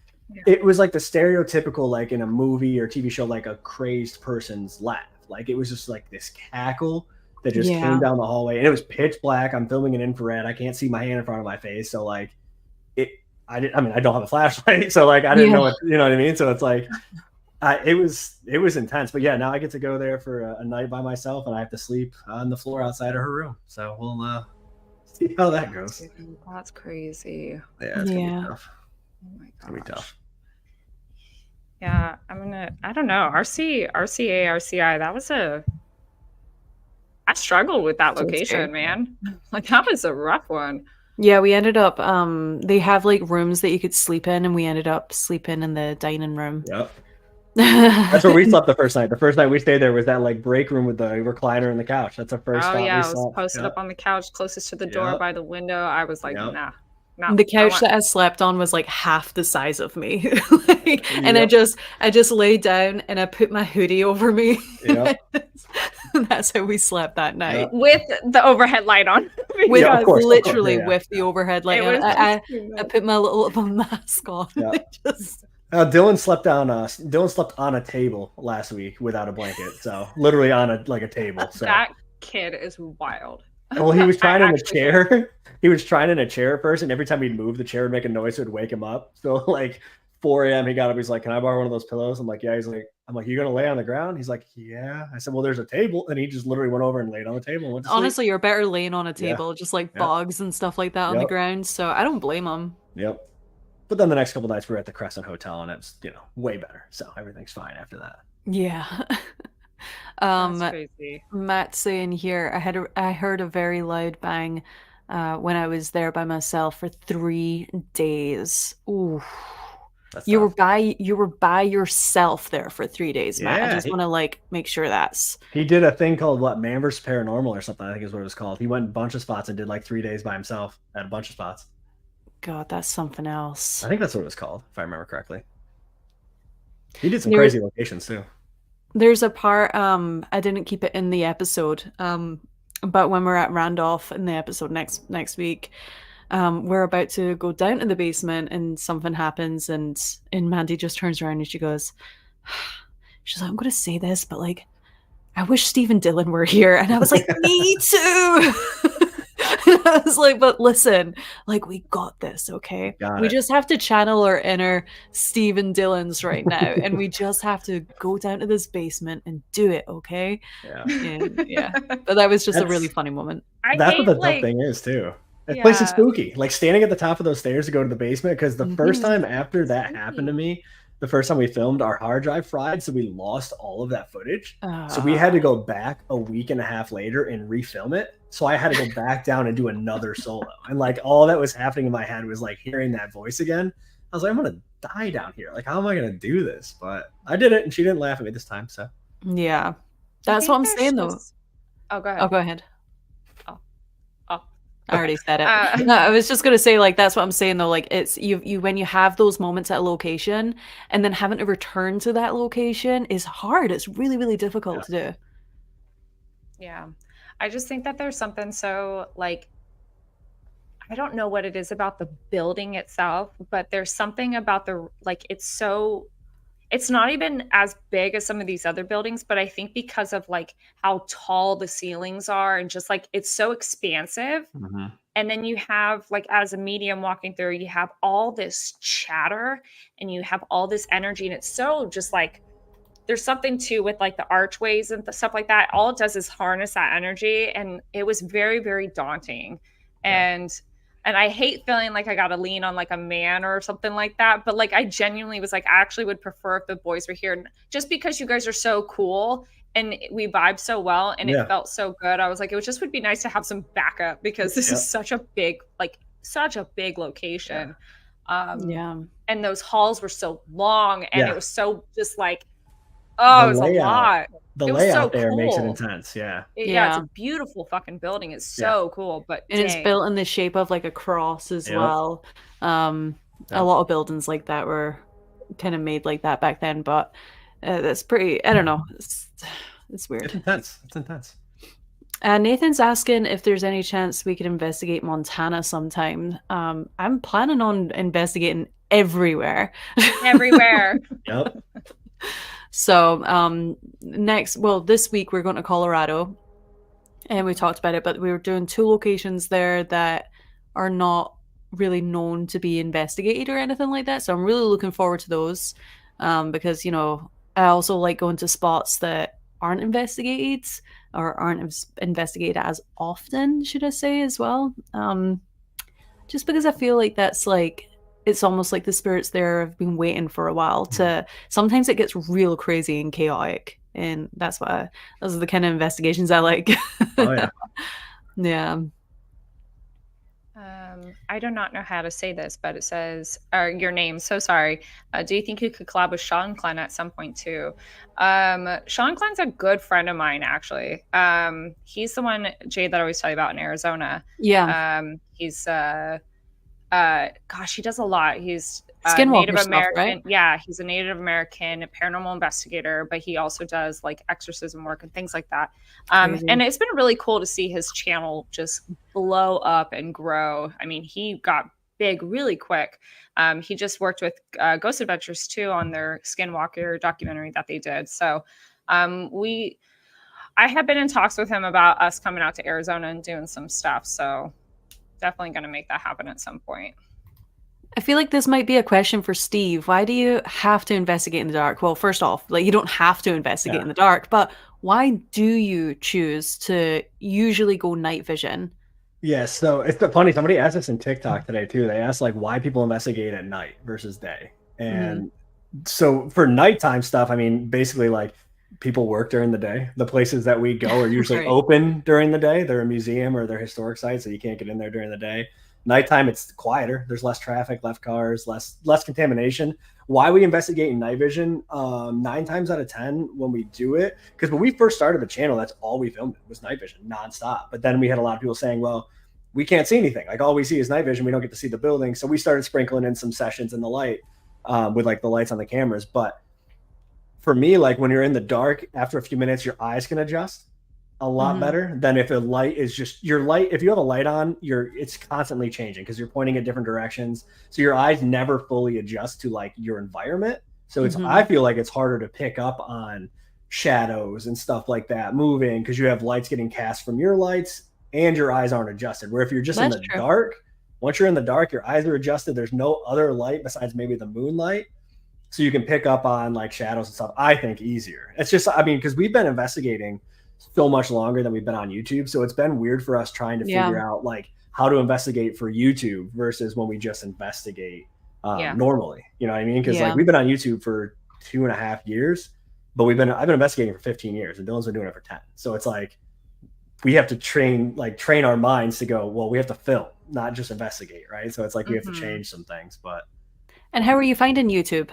it was like the stereotypical, like in a movie or TV show, like a crazed person's laugh. Like, it was just like this cackle, that just Yeah. came down the hallway, and it was pitch black. I'm filming in infrared. I can't see my hand in front of my face, so like I don't have a flashlight, so like I didn't know what, you know what I mean. So it's like it was intense. But yeah, now I get to go there for a night by myself, and I have to sleep on the floor outside of her room. So we'll see how that goes. That's crazy. Yeah, it's gonna be tough. Oh my god, it's gonna be tough. Yeah, I don't know. RCI, that was I struggled with that So location, scary. man. Like that was a rough one. Yeah, we ended up they have like rooms that you could sleep in, and we ended up sleeping in the dining room. Yep. That's where we slept the first night. The first night we stayed there was that like break room with the recliner and the couch. That's the first spot I we was slept. posted up on the couch closest to the door by the window. I was like, nah. The couch that I slept on was like half the size of me. And I just laid down and I put my hoodie over me. Yep. That's how we slept that night. With the overhead light on. With of course, literally yeah. with the overhead light. It was I put my little mask on. Yeah. Just... Dylan slept on a table last week without a blanket. So literally on a table. So that kid is wild. well, he was trying in a chair. He was trying in a chair at first, and every time he'd move, the chair would make a noise, so it'd wake him up. So like 4 a.m. he got up. He's like, "Can I borrow one of those pillows?" I'm like, "Yeah." I'm like, "You gonna lay on the ground?" He's like, "Yeah." I said, "Well, there's a table," and he just literally went over and laid on the table. And went to sleep. Honestly, you're better laying on a table, just like bugs and stuff like that on the ground. So I don't blame him. Yep. But then the next couple nights we were at the Crescent Hotel, and it's way better. So everything's fine after that. Yeah. That's crazy. Matt saying here, I heard a very loud bang when I was there by myself for 3 days. Ooh. You were by yourself there for 3 days, Matt. I just want to like make sure that's. He did a thing called Man vs. Paranormal or something, I think is what it was called. He went in a bunch of spots and did like 3 days by himself at a bunch of spots. God, that's something else. I think that's what it was called, if I remember correctly. He did some crazy locations too. There's a part I didn't keep it in the episode, but when we're at Randolph in the episode next week, we're about to go down to the basement and something happens, and Mandy just turns around and she's like, "I'm gonna say this, but like, I wish Steve and Dylan were here." And I was like, "Me too." I was like, "But listen, like, we got this, okay? We just have to channel our inner Steve and Dylan's right now, and we just have to go down to this basement and do it, okay?" Yeah. But that was just a really funny moment. That's what the tough thing is too. That place is spooky. Like standing at the top of those stairs to go to the basement, because the first time after that happened to me, the first time we filmed, our hard drive fried, so we lost all of that footage. So we had to go back a week and a half later and refilm it. So I had to go back down and do another solo. And like all that was happening in my head was like hearing that voice again. I was like, I'm gonna die down here. Like, how am I gonna do this? But I did it, and she didn't laugh at me this time. So yeah, that's what I'm saying though. Oh, go ahead. Oh, go ahead. Oh. I already said it. No, I was just gonna say, like, that's what I'm saying though. Like, it's you when you have those moments at a location and then having to return to that location is hard. It's really, really difficult to do. Yeah. I just think that there's something so like, I don't know what it is about the building itself, but there's something about it's not even as big as some of these other buildings, but I think because of like how tall the ceilings are and just like it's so expansive. Mm-hmm. And then you have like as a medium walking through, you have all this chatter and you have all this energy, and it's so just like there's something too with like the archways and stuff like that. All it does is harness that energy, and it was very, very daunting. And I hate feeling like I got to lean on like a man or something like that. But like, I genuinely was like, I actually would prefer if the boys were here. And just because you guys are so cool and we vibe so well and it felt so good, I was like, it would be nice to have some backup, because this is such a big location. And those halls were so long, and it was so just like, it was a lot. The layout there makes it intense. Yeah, it's a beautiful fucking building. It's so cool, but it's built in the shape of like a cross as well. A lot of buildings like that were kind of made like that back then, but that's pretty. I don't know. It's weird. It's intense. It's intense. Nathan's asking if there's any chance we could investigate Montana sometime. I'm planning on investigating everywhere. Yep. So this week we're going to Colorado, and we talked about it, but we were doing 2 locations there that are not really known to be investigated or anything like that. So I'm really looking forward to those, because I also like going to spots that aren't investigated or aren't investigated as often, should I say, as well. Just because I feel like that's like, it's almost like the spirits there have been waiting for a while to. Sometimes it gets real crazy and chaotic, and those are the kind of investigations I like. Oh yeah. Yeah. I do not know how to say this, but it says, your name, so sorry. Do you think you could collab with Sean Klein at some point too? Sean Klein's a good friend of mine, actually. He's the one, Jade, that I always tell you about in Arizona. Yeah. He's gosh, he does a lot. He's Skinwalker Native stuff, American. right? Yeah, he's a Native American paranormal investigator, but he also does like exorcism work and things like that. Crazy. And it's been really cool to see his channel just blow up and grow. I mean, he got big really quick. He just worked with Ghost Adventures too on their Skinwalker documentary that they did. So I have been in talks with him about us coming out to Arizona and doing some stuff. So definitely going to make that happen at some point. I feel like this might be a question for Steve. Why do you have to investigate in the dark? Well, first off, like, you don't have to investigate in the dark, but why do you choose to usually go night vision? Yeah, so it's funny. Somebody asked us in TikTok today too. They asked like why people investigate at night versus day. And so for nighttime stuff, I mean, basically like people work during the day. The places that we go are usually Right. open during the day. They're a museum or they're historic sites, so you can't get in there during the day. Nighttime, it's quieter. There's less traffic, less cars, less contamination. Why we investigate in night vision? 9 times out of 10 when we do it, because when we first started the channel, that's all we filmed was night vision nonstop. But then we had a lot of people saying, well, we can't see anything. Like all we see is night vision. We don't get to see the building. So we started sprinkling in some sessions in the light with like the lights on the cameras. But for me, like when you're in the dark, after a few minutes, your eyes can adjust a lot better than if a light is just your light. If you have a light on, it's constantly changing because you're pointing in different directions. So your eyes never fully adjust to like your environment. So I feel like it's harder to pick up on shadows and stuff like that moving because you have lights getting cast from your lights and your eyes aren't adjusted. Where if you're just in the dark, once you're in the dark, your eyes are adjusted. There's no other light besides maybe the moonlight. So you can pick up on like shadows and stuff, I think, easier. It's just, I mean, because we've been investigating so much longer than we've been on YouTube. So it's been weird for us trying to figure out like how to investigate for YouTube versus when we just investigate normally. You know what I mean? Because like we've been on YouTube for 2.5 years, but I've been investigating for 15 years and Dylan's been doing it for 10. So it's like we have to train our minds to go, well, we have to film, not just investigate, right? So it's like we have to change some things. But and how are you finding YouTube?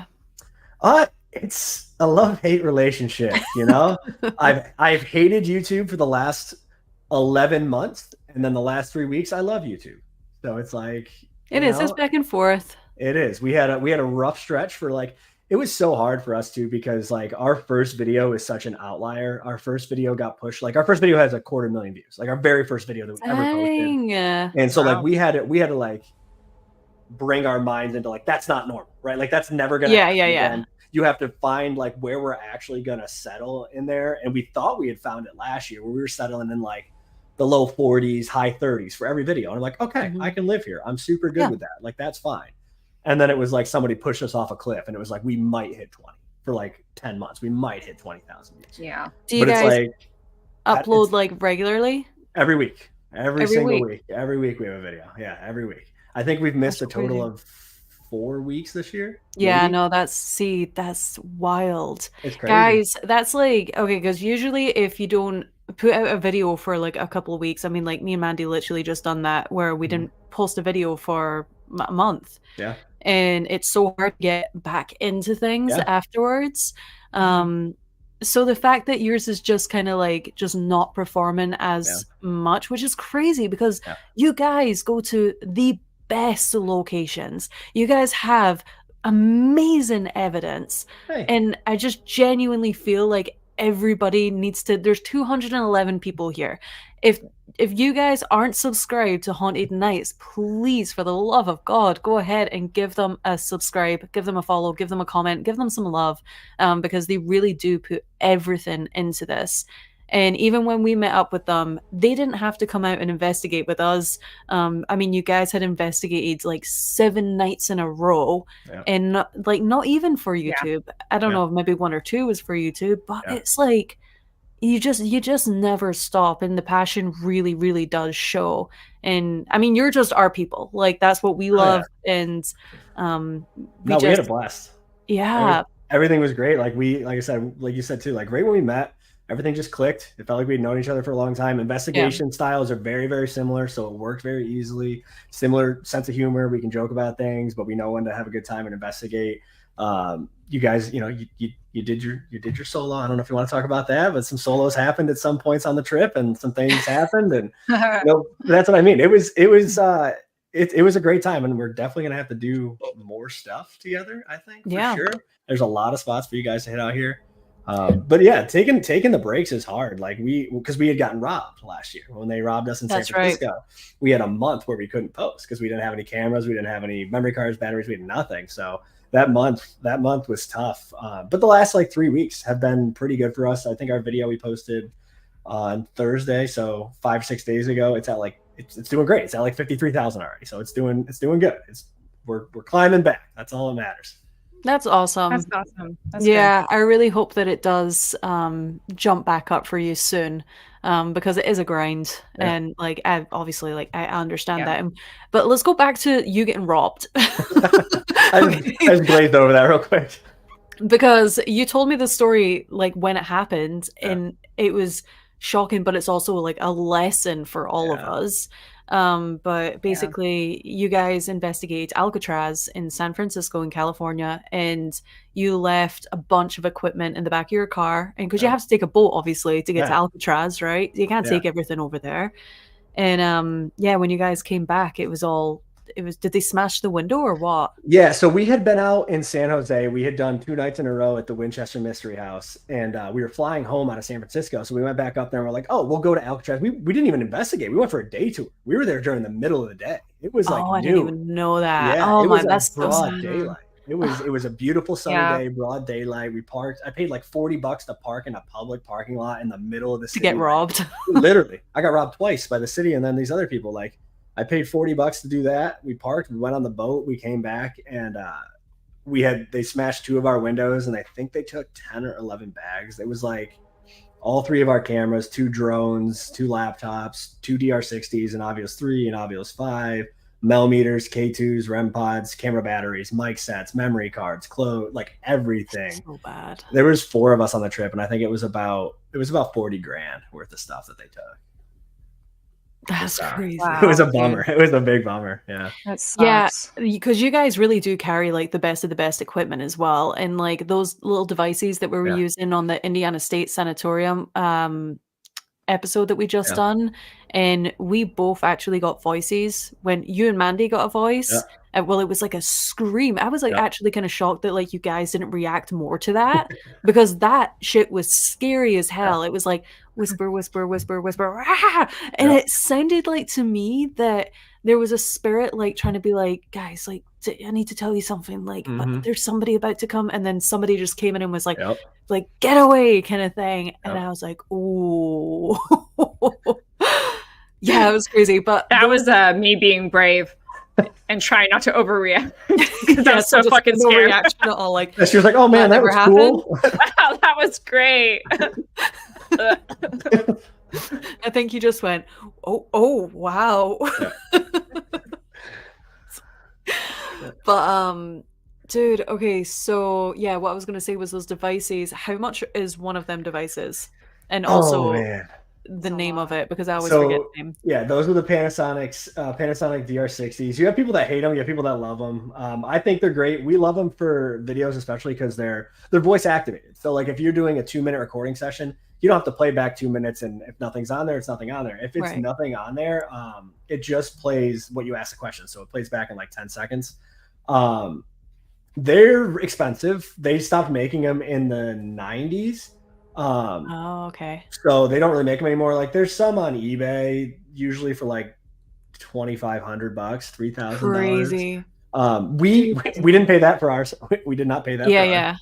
It's a love-hate relationship, you know. I've hated YouTube for the last 11 months, and then the last 3 weeks I love YouTube. So it's like it's back and forth. It is. We had a rough stretch for like, it was so hard for us too because like our first video is such an outlier. Our first video got pushed. Like our first video has 250,000 views. Like our very first video that we ever posted. And so like we had to like bring our minds into like that's not normal, right? Like that's never gonna happen again. You have to find like where we're actually gonna settle in there. And we thought we had found it last year where we were settling in like the low 40s, high 30s for every video. And I'm like, okay, I can live here. I'm super good with that. Like that's fine. And then it was like somebody pushed us off a cliff and it was like we might hit 20 for like 10 months. We might hit 20,000 views. Yeah. Do you guys upload like regularly? Every week. Every single week. Every week we have a video. Yeah, every week. I think we've missed a total of 4 weeks this year. Yeah, maybe? No, that's wild. It's crazy. Guys, that's like, okay, because usually if you don't put out a video for like a couple of weeks, I mean, like me and Mandy literally just done that where we didn't post a video for a month. Yeah. And it's so hard to get back into things afterwards. So the fact that yours is just kind of like just not performing as much, which is crazy because you guys go to the best locations. You guys have amazing evidence. And I just genuinely feel like everybody needs to, there's 211 people here. If you guys aren't subscribed to Haunted Nights, please, for the love of God, go ahead and give them a subscribe, give them a follow, give them a comment, give them some love, because they really do put everything into this. And even when we met up with them, they didn't have to come out and investigate with us. I mean, you guys had investigated like 7 nights in a row, and not even for YouTube. I don't know if maybe 1 or 2 was for YouTube, but it's like you just never stop, and the passion really, really does show. And I mean, you're just our people. Like, that's what we love. And we had a blast. Yeah. Everything was great. Like I said, like you said too, like right when we met, everything just clicked. It felt like we'd known each other for a long time. Investigation styles are very, very similar, so it worked very easily. Similar sense of humor. We can joke about things, but we know when to have a good time and investigate. You guys, you did your solo. I don't know if you want to talk about that, but some solos happened at some points on the trip, and some things happened, and that's what I mean. It was a great time, and we're definitely gonna have to do more stuff together. I think for sure. There's a lot of spots for you guys to hit out here. But yeah, taking the breaks is hard. Like because we had gotten robbed last year when they robbed us in San Francisco. Right. We had a month where we couldn't post because we didn't have any cameras, we didn't have any memory cards, batteries, we had nothing. So that month was tough. But the last like 3 weeks have been pretty good for us. I think our video we posted on Thursday, so 5-6 days ago, it's at like it's doing great. It's at like 53,000 already. So it's doing good. We're climbing back. That's all that matters. That's awesome. That's awesome. That's good. I really hope that it does jump back up for you soon, because it is a grind, and like I understand that. But let's go back to you getting robbed. I just glazed over that real quick because you told me the story like when it happened, and it was shocking, but it's also like a lesson for all of us. But basically you guys investigate Alcatraz in San Francisco in California, and you left a bunch of equipment in the back of your car, and because you have to take a boat obviously to get to Alcatraz, right? You can't take everything over there. And when you guys came back, did they smash the window or what? Yeah, so we had been out in San Jose. We had done 2 nights in a row at the Winchester Mystery House, and we were flying home out of San Francisco. So we went back up there and we're like, oh, we'll go to Alcatraz. We didn't even investigate. We went for a day tour. We were there during the middle of the day. It was like I didn't even know that. Yeah, it was broad daylight. It was a beautiful sunny day, broad daylight. We parked. I paid like $40 to park in a public parking lot in the middle of the city. To get robbed. Literally. I got robbed twice by the city, and then these other people. Like, I paid $40 to do that. We parked, we went on the boat, we came back, and they smashed 2 of our windows, and I think they took 10 or 11 bags. It was like all 3 of our cameras, 2 drones, 2 laptops, 2 DR60s, an Obvious 3, an Obvious 5, Melmeters, K2s, REM pods, camera batteries, mic sets, memory cards, clothes, like everything. So bad. There was 4 of us on the trip, and I think it was about $40,000 worth of stuff that they took. That's crazy. It was a bummer. It was a big bummer. Yeah. That sucks. Yeah, because you guys really do carry like the best of the best equipment as well, and like those little devices that we were using on the Indiana State Sanatorium episode that we just done, and we both actually got voices when you and Mandy got a voice. Well, it was like a scream. I was like actually kind of shocked that like you guys didn't react more to that because that shit was scary as hell. It was like whisper, whisper, whisper, whisper, and it sounded like to me that there was a spirit like trying to be like, guys, like I need to tell you something, like but there's somebody about to come, and then somebody just came in and was like like get away kind of thing, and I was like, ooh. Yeah, it was crazy, but that was me being brave and trying not to overreact. That's so fucking no scary. Reaction at all. Like she was like, "Oh man, that was cool." Wow, that was great. I think you just went, "Oh, wow." But dude, okay, so yeah, what I was gonna say was those devices. How much is one of them devices? And also the name of it, because I always forget the name. Yeah, those were the Panasonic DR60s. You have people that hate them, you have people that love them. I think they're great. We love them for videos, especially because they're voice activated. So like if you're doing a 2-minute recording session, you don't have to play back 2 minutes, and if nothing's on there, it's nothing on there. If it's nothing on there, it just plays what you ask the question. So it plays back in like 10 seconds. They're expensive. They stopped making them in the 90s. Okay. So they don't really make them anymore. Like there's some on eBay, usually for like $2,500, $3,000. Crazy. We didn't pay that for ours. We did not pay that. Yeah.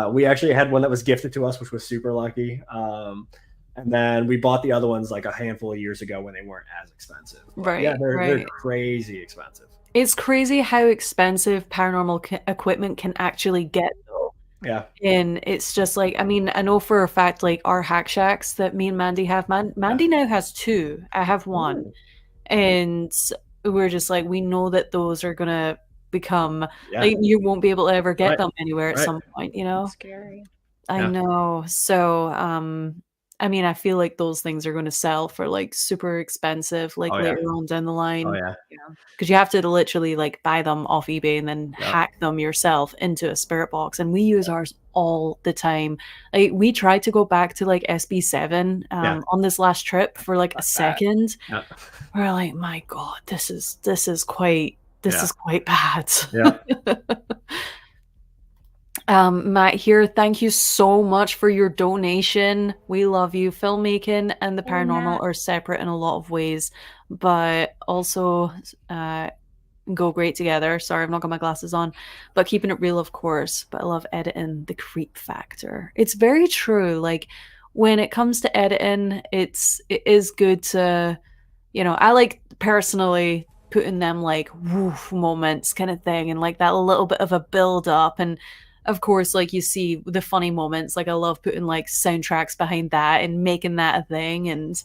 We actually had one that was gifted to us, which was super lucky. And then we bought the other ones like a handful of years ago when they weren't as expensive. But Right, yeah, they're right. crazy expensive. It's crazy how expensive paranormal equipment can actually get, though. Yeah. And it's just like, I mean, I know for a fact, like our hack shacks that me and Mandy have, Mandy now has 2. I have 1. Ooh. And we're just like, we know that those are gonna become Yeah. like, you won't be able to ever get Right, them anywhere at right. some point, you know? Scary. I Yeah. know. So, I mean, I feel like those things are gonna sell for like super expensive, like Oh, yeah. later on down the Oh line. yeah. Because you have to literally like buy them off eBay and then Yeah. hack them yourself into a spirit box. And we use ours all the time. Like we tried to go back to like SB7 Yeah. on this last trip for like a Fuck that. second. Yeah. We're like, my God, this is quite Yeah. bad. Yeah. Matt here, thank you so much for your donation. We love you. Filmmaking and the Oh, paranormal Matt. are separate in a lot of ways, but also go great together. Sorry, I've not got my glasses on, but keeping it real, of course. But I love editing, the creep factor. It's very true. Like when it comes to editing, it is good to, you know, I like personally putting them like woof moments kind of thing, and like that little bit of a build up. And of course, like you see the funny moments, like I love putting like soundtracks behind that and making that a thing. And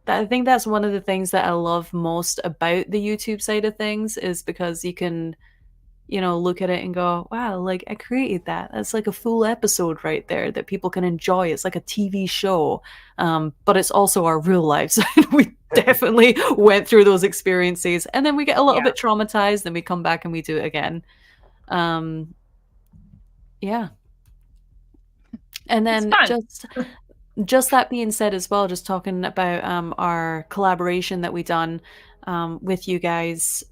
I think that's one of the things that I love most about the YouTube side of things, is because you can, you know, look at it and go, wow, like I created that. That's like a full episode right there that people can enjoy. It's like a TV show, but it's also our real lives. We definitely went through those experiences, and then we get a little bit traumatized, then we come back and we do it again. Yeah. And then just that being said as well, just talking about our collaboration that we done with you guys,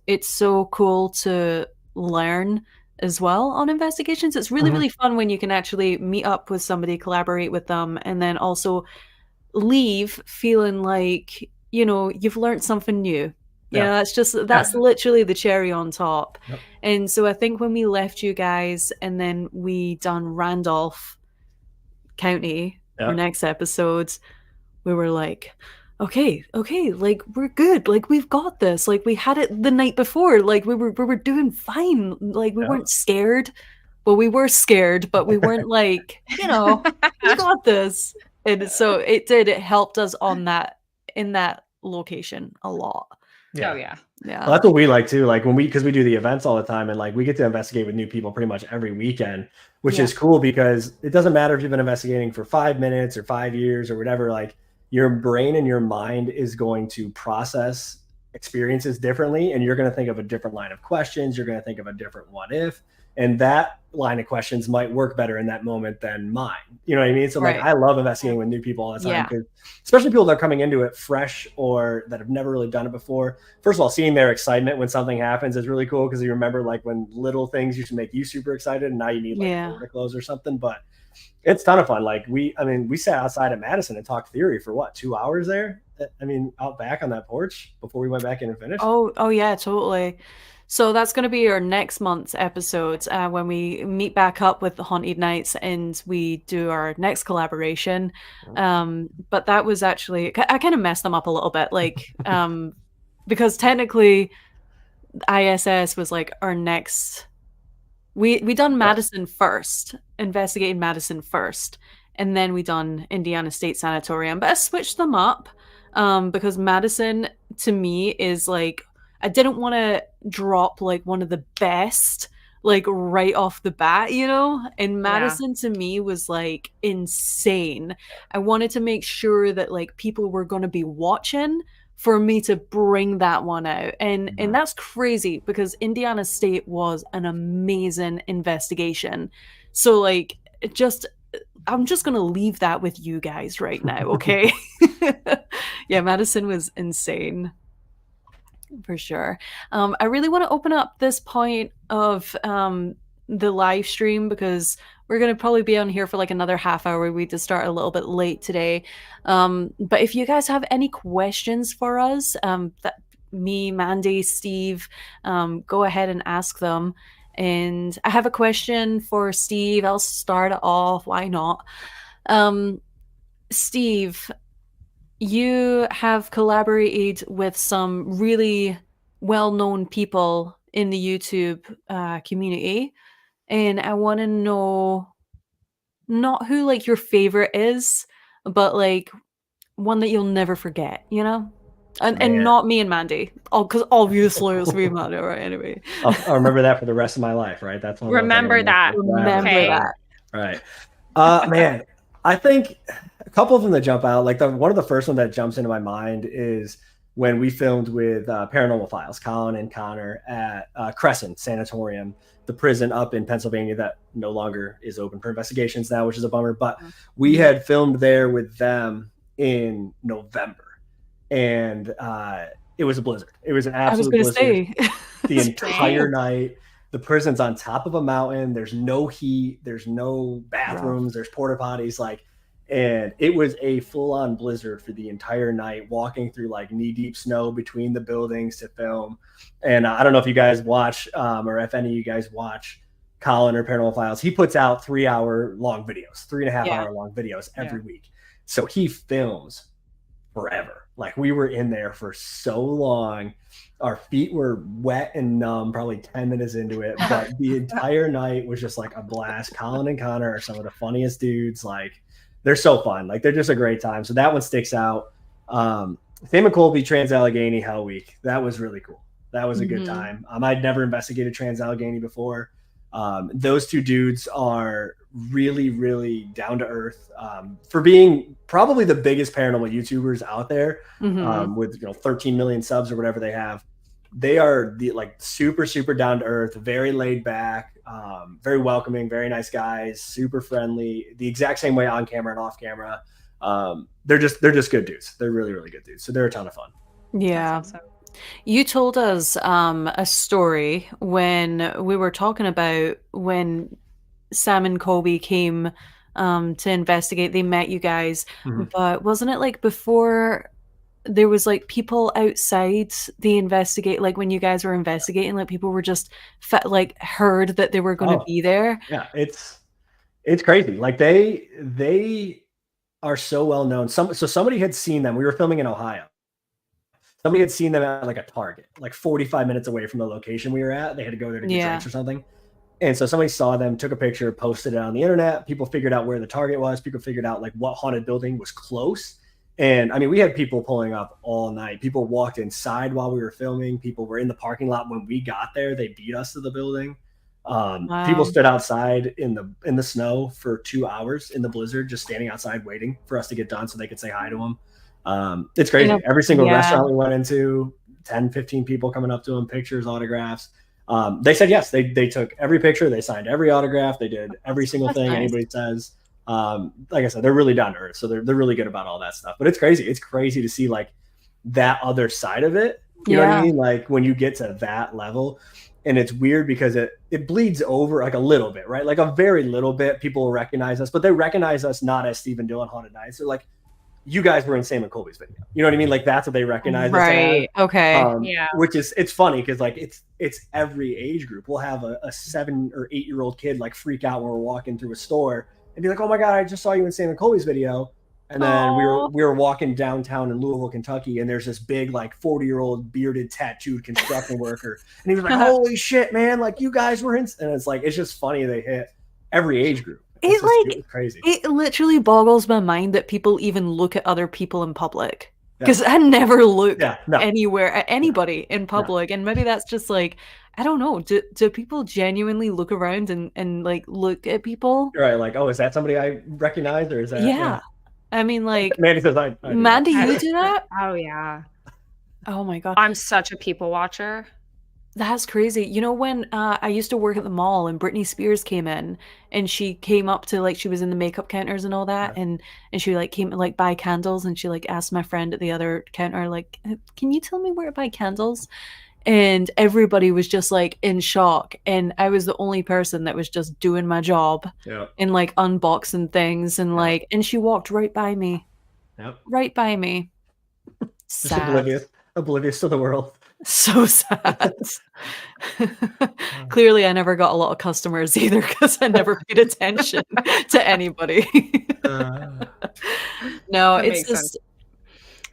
it's so cool to learn as well on investigations. It's really, really fun when you can actually meet up with somebody, collaborate with them, and then also leave feeling like, you know, you've learned something new. Yeah, that's literally the cherry on top. Yep. And so I think when we left you guys and then we done Randolph County for next episodes, we were like, okay, like we're good, like we've got this, like we had it the night before, like we were doing fine, like we weren't scared. Well, we were scared, but we weren't like, you know, we got this. And so it helped us on that, in that location a lot. Yeah. Oh yeah. Yeah. Well, that's what we like too. Like because we do the events all the time, and like we get to investigate with new people pretty much every weekend, which is cool because it doesn't matter if you've been investigating for 5 minutes or 5 years or whatever. Like your brain and your mind is going to process experiences differently, and you're going to think of a different line of questions. You're going to think of a different what if, and that line of questions might work better in that moment than mine. You know what I mean? So like I love investigating with new people all the time, because especially people that are coming into it fresh or that have never really done it before. First of all, seeing their excitement when something happens is really cool, because you remember like when little things used to make you super excited and now you need like a door to close or something. But it's a ton of fun. Like we sat outside at Madison and talked theory for what, 2 hours there? I mean, out back on that porch before we went back in and finished. Oh yeah, totally. So that's going to be our next month's episode when we meet back up with the Haunted Nights and we do our next collaboration. But that was actually, I kind of messed them up a little bit, like because technically ISS was like our next. We done Madison first, investigated Madison first, and then we done Indiana State Sanatorium. But I switched them up because Madison to me is like, I didn't want to drop like one of the best like right off the bat, you know? And Madison to me was like insane. I wanted to make sure that like people were going to be watching for me to bring that one out. And that's crazy because Indiana State was an amazing investigation. So like I'm just going to leave that with you guys right now, okay? Yeah, Madison was insane. For sure. I really want to open up this point of the live stream because we're going to probably be on here for like another half hour. We just start a little bit late today. But if you guys have any questions for us, that me, Mandy, Steve, go ahead and ask them. And I have a question for Steve. I'll start it off. Why not? Steve, you have collaborated with some really well-known people in the YouTube community, and I want to know not who like your favorite is, but like one that you'll never forget, you know? And Man. not me and Mandy. Oh, because obviously it's me and Mandy, right? Anyway. I'll remember that for the rest of my life, right? That's one. Remember that. Remember Okay. that. Right. Man, I think a couple of them that jump out, like one of the first one that jumps into my mind is when we filmed with Paranormal Files, Colin and Connor at Crescent Sanatorium, the prison up in Pennsylvania that no longer is open for investigations now, which is a bummer. But we had filmed there with them in November, and it was a blizzard. It was an absolute blizzard. Say. The entire night. The prison's on top of a mountain. There's no heat. There's no bathrooms. There's porta potties. And it was a full-on blizzard for the entire night, walking through like knee-deep snow between the buildings to film. And I don't know if you guys watch or if any of you guys watch Colin or Paranormal Files. He puts out 3-hour-long videos, 3.5-hour-long videos every week. So he films forever. Like we were in there for so long. Our feet were wet and numb probably 10 minutes into it, but the entire night was just like a blast. Colin and Connor are some of the funniest dudes. Like they're so fun. Like they're just a great time. So that one sticks out. Sam and Colby Trans-Allegheny Hell Week. That was really cool. That was a good time. I'd never investigated Trans-Allegheny before. Those two dudes are really, really down to earth for being probably the biggest paranormal YouTubers out there with 13 million subs or whatever they have. They are super, super down to earth, very laid back, very welcoming, very nice guys, super friendly, the exact same way on camera and off camera. They're just good dudes. They're really, really good dudes. So they're a ton of fun. Yeah. Awesome. You told us a story when we were talking about when Sam and Colby came to investigate. They met you guys, but wasn't it like before there was like people outside the investigate, like when you guys were investigating, like people were just heard that they were going to be there? Yeah, it's crazy. Like they are so well known. So somebody had seen them. We were filming in Ohio. Somebody had seen them at like a Target, like 45 minutes away from the location we were at. They had to go there to get drinks or something. And so somebody saw them, took a picture, posted it on the internet. People figured out where the Target was. People figured out like what haunted building was close. And I mean, we had people pulling up all night. People walked inside while we were filming. People were in the parking lot when we got there. They beat us to the building. People stood outside in the snow for 2 hours in the blizzard, just standing outside waiting for us to get done so they could say hi to them. It's crazy. Every single restaurant we went into, 10, 15 people coming up to them, pictures, autographs. They said yes. They took every picture. They signed every autograph. They did every single thing anybody says. Like I said, they're really down to earth. So they're really good about all that stuff. But it's crazy. It's crazy to see like that other side of it. You know what I mean? Like when you get to that level. And it's weird because it bleeds over like a little bit, right? Like a very little bit. People will recognize us, but they recognize us not as Steve and Dylan Haunted Nights. They're like, you guys were in Sam and Colby's video. You know what I mean? Like that's what they recognize. Right. Okay. Which is, it's funny because like it's every age group. We'll have a 7 or 8-year-old kid like freak out when we're walking through a store and be like, oh my God, I just saw you in Sam and Colby's video. And then we were walking downtown in Louisville, Kentucky, and there's this big like 40-year-old bearded tattooed construction worker. And he was like, holy shit, man, like you guys were in, and it's like, it's just funny they hit every age group. It's crazy. It literally boggles my mind that people even look at other people in public. Because I never look anywhere at anybody in public. And maybe that's just like, I don't know. Do people genuinely look around and like look at people? Right. Like, oh, is that somebody I recognize or is that? Yeah. I mean, like, Mandy says, I Mandy, you do that? Oh, yeah. Oh, my God. I'm such a people watcher. That's crazy. You know, when I used to work at the mall and Britney Spears came in and she came up to like, she was in the makeup counters and all that. And she like came like buy candles and she like asked my friend at the other counter, like, can you tell me where to buy candles? And everybody was just like in shock. And I was the only person that was just doing my job and like unboxing things and like, and she walked right by me. Right by me. Just oblivious to the world. So sad. Clearly, I never got a lot of customers either because I never paid attention to anybody. No, That it's makes sense. just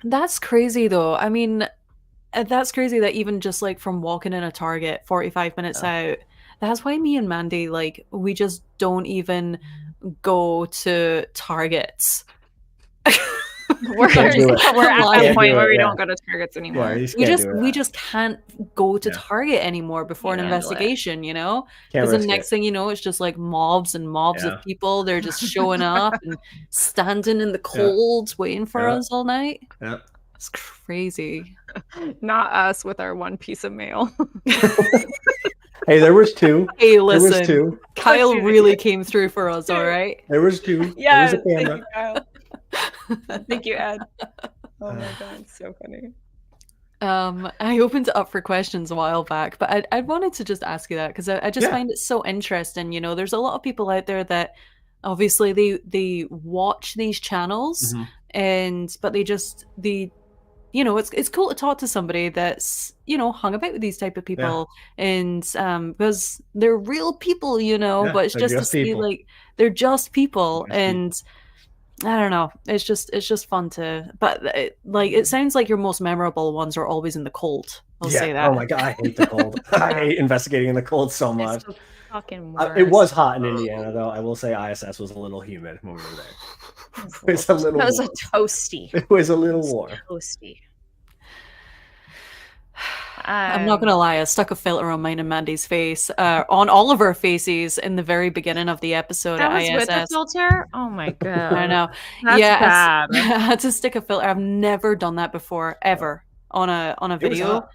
that's crazy though. I mean, that's crazy that even just like from walking in a Target 45 minutes out, that's why me and Mandy, like, we just don't even go to Targets. We're Can't do it. at that Can't point do where it, we yeah. don't go to Targets anymore. you just we can't just do we that. just can't go to Yeah. Target anymore before an Can't handle it. investigation, you know? Can't Because the risk next it. thing you know, it's just like mobs and mobs Yeah. of people. They're just showing up and standing in the cold, waiting for Yeah. us all night. Yeah. It's crazy. Not us with our one piece of mail. Hey, there was two. Hey, There was listen, two. Kyle Dude. really came through for us, all right? There was two. Yes, There was a thank camera. you, Kyle. Thank you, Ed. Oh my god, it's so funny. I opened it up for questions a while back, but I wanted to just ask you that because I just Yeah. find it so interesting. You know, there's a lot of people out there that obviously they watch these channels but they you know, it's cool to talk to somebody that's, you know, hung about with these type of people and because they're real people, you know, Yeah, but it's they're just to just see people. like they're just people Just people. and I don't know. It's just fun to, but it sounds like your most memorable ones are always in the cold. I'll say that. Oh my god, I hate the cold. I hate investigating in the cold so much. It's the fucking It was worst. hot in Indiana, though. I will say ISS was a little humid when we were there. It's It was a little That was a warm. toasty. It was a little warm. Toasty. I'm not gonna lie, I stuck a filter on mine and Mandy's face, on all of our faces in the very beginning of the episode That at was with the ISS. filter? Oh my god. I know. That's yeah, bad. I had to stick a filter. I've never done that before, ever, on a It was video. hot.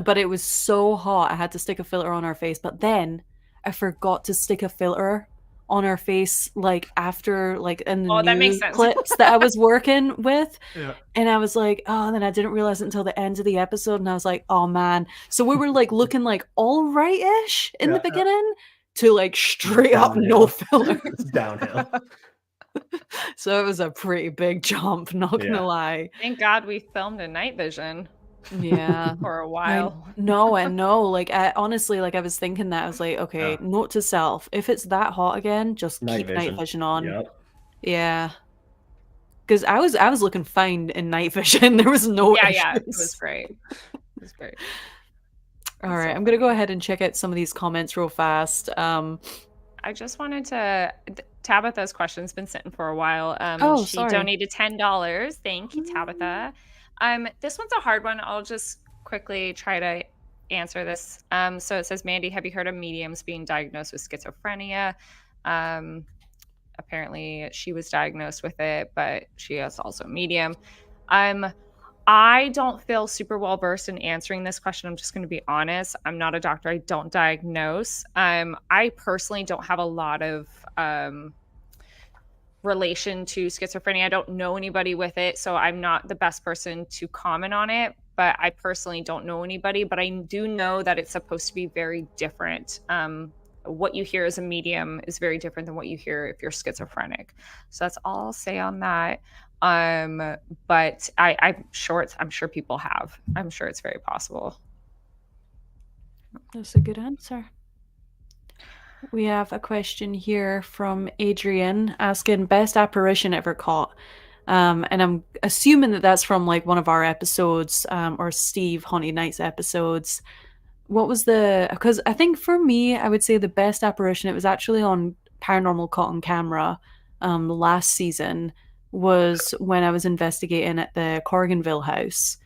But it was so hot, I had to stick a filter on our face. But then I forgot to stick a filter on our face, like after, like in the That makes new sense. clips that I was working with. Yeah. And I was like, oh, and then I didn't realize it until the end of the episode. And I was like, oh man. So we were like looking like all right-ish in the beginning to like straight up no filter. It's downhill. So it was a pretty big jump, not gonna lie. Thank God we filmed in night vision Yeah. for a while. I know. Like, I honestly, like, I was thinking that. I was like, okay, note to self: if it's that hot again, just keep night vision on. Yep. Yeah. Because I was looking fine in night vision. There was no issues. It was great. It was great. All right, I'm gonna go ahead and check out some of these comments real fast. I just wanted to. Tabitha's question's been sitting for a while. She sorry. donated $10. Thank you, Tabitha. This one's a hard one. I'll just quickly try to answer this. So it says, Mandy, have you heard of mediums being diagnosed with schizophrenia? Apparently she was diagnosed with it, but she is also a medium. I don't feel super well versed in answering this question. I'm just going to be honest. I'm not a doctor. I don't diagnose. I personally don't have a lot of relation to schizophrenia. I don't know anybody with it, so I'm not the best person to comment on it. But I personally don't know anybody. But I do know that it's supposed to be very different. What you hear as a medium is very different than what you hear if you're schizophrenic. So that's all I'll say on that. But I'm sure people have. I'm sure it's very possible. That's a good answer. We have a question here from Adrian asking best apparition ever caught. And I'm assuming that that's from like one of our episodes, or Steve Haunted Nights episodes. What was because I think for me, I would say the best apparition, it was actually on Paranormal Caught on Camera last season, was when I was investigating at the Corriganville house.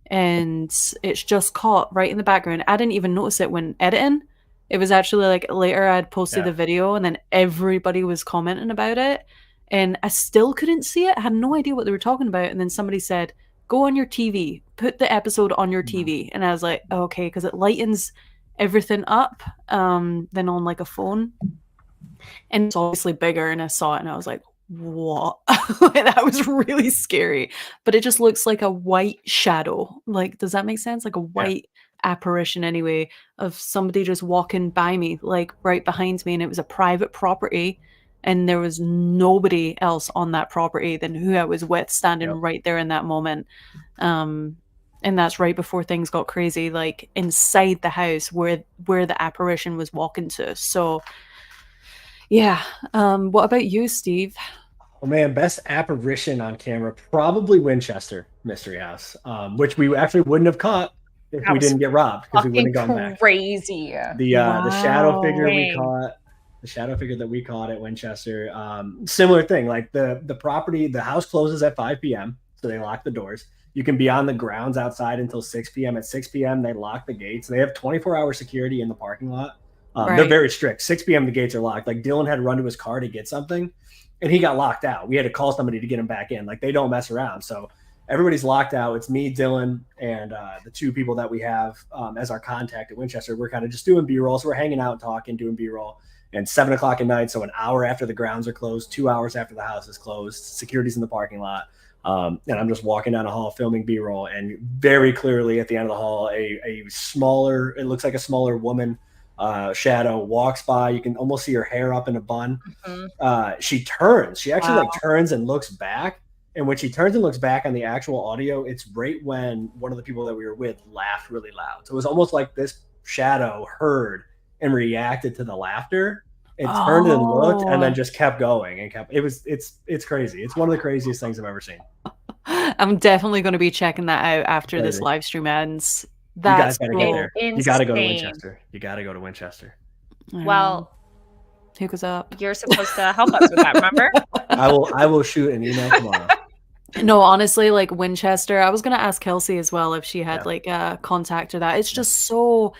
And it's just caught right in the background. I didn't even notice it when editing. It was actually like later I'd posted the video and then everybody was commenting about it. And I still couldn't see it. I had no idea what they were talking about. And then somebody said, go on your TV, put the episode on your TV. And I was like, okay, because it lightens everything up than on like a phone. And it's obviously bigger. And I saw it and I was like, what? That was really scary. But it just looks like a white shadow. Like, does that make sense? Like a white apparition anyway of somebody just walking by me, like right behind me. And it was a private property. And there was nobody else on that property than who I was with standing right there in that moment. And that's right before things got crazy, like inside the house where the apparition was walking to. So yeah. What about you, Steve? Oh man, best apparition on camera, probably Winchester Mystery House, which we actually wouldn't have caught if That we was didn't get robbed, because we fucking wouldn't have gone back. crazy. The shadow figure we Dang. caught, the shadow figure that we caught at Winchester, similar thing. Like the property, the house closes at 5 p.m., so they lock the doors. You can be on the grounds outside until 6 p.m. At 6 p.m., they lock the gates. They have 24-hour security in the parking lot. They're Right. very strict. 6 p.m., the gates are locked. Like Dylan had to run to his car to get something, and he got locked out. We had to call somebody to get him back in. Like, they don't mess around. So everybody's locked out. It's me, Dylan, and the two people that we have as our contact at Winchester. We're kind of just doing B-roll. So we're hanging out, talking, doing B-roll. And 7 o'clock at night, so an hour after the grounds are closed, 2 hours after the house is closed, security's in the parking lot. And I'm just walking down the hall filming B-roll. And very clearly at the end of the hall, a smaller, it looks like a smaller woman shadow walks by. You can almost see her hair up in a bun. She turns. She actually like turns and looks back. And when she turns and looks back on the actual audio, it's right when one of the people that we were with laughed really loud. So it was almost like this shadow heard and reacted to the laughter. It turned and looked and then just kept going and kept. It's crazy. It's one of the craziest things I've ever seen. I'm definitely going to be checking that out after this Crazy. live stream ends. You That's guys gotta cool. get there. You gotta go to Insane. Winchester. You gotta go to Winchester. Well, hook us up. you're supposed to help us with that, remember? I will shoot an email tomorrow. No, honestly, like Winchester, I was gonna ask Kelsey as well if she had Yeah. like a contact or that. It's just so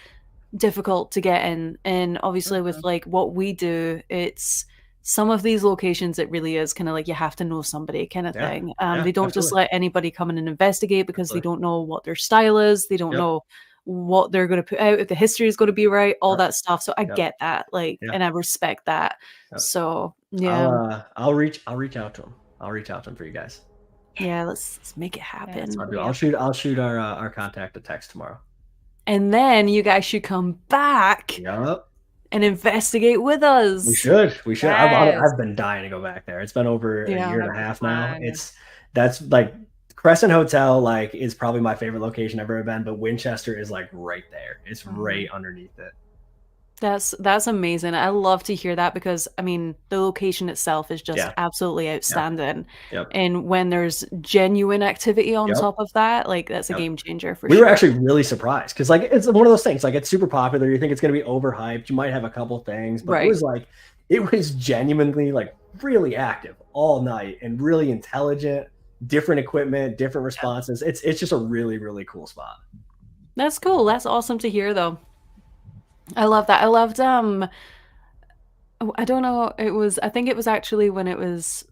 difficult to get in, and obviously with like what we do, it's some of these locations it really is kind of like you have to know somebody kind of Yeah. thing. Yeah, They don't just absolutely. let anybody come in and investigate because they Absolutely. don't know what their style is. They don't Yep. know what they're going to put out, if the history is going to be right, all Yep. that stuff. So I Yep. get that, like, Yeah. and I respect that. Yep. So yeah, I'll reach out to him. I'll reach out to him for you guys. yeah, let's make it happen. Yeah. I'll shoot our contact a text tomorrow. And then you guys should come back Yep. and investigate with us. We should. Yes. I've been dying to go back there. It's been over a Yeah. year and a That'd be half now. fun. That's like Crescent Hotel, like, is probably my favorite location I've ever been, but Winchester is like right there. It's right underneath it. That's amazing. I love to hear that because I mean the location itself is just Yeah. absolutely outstanding. Yep. And when there's genuine activity on Yep. top of that, like that's a Yep. game changer for We sure. were actually really surprised because like it's one of those things, like it's super popular. You think it's gonna be overhyped. You might have a couple things, but Right. it was genuinely like really active all night and really intelligent, different equipment, different responses. It's just a really, really cool spot. That's cool. That's awesome to hear though. I love that. I loved I don't know, I think it was actually when it was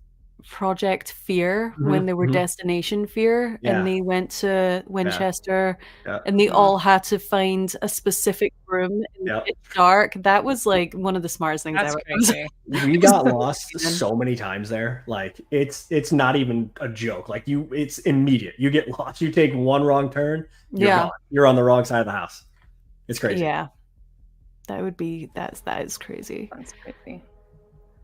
Project Fear, when they were Mhm. Destination Fear, Yeah. and they went to Winchester, Yeah. and they Mhm. all had to find a specific room in Yep. pitch dark. That was like one of the smartest things That's ever. crazy. We got lost amazing. so many times there. Like it's not even a joke. Like it's immediate. You get lost. You take one wrong turn, you're Yeah. gone. You're on the wrong side of the house. It's crazy. Yeah. That is crazy. That's crazy.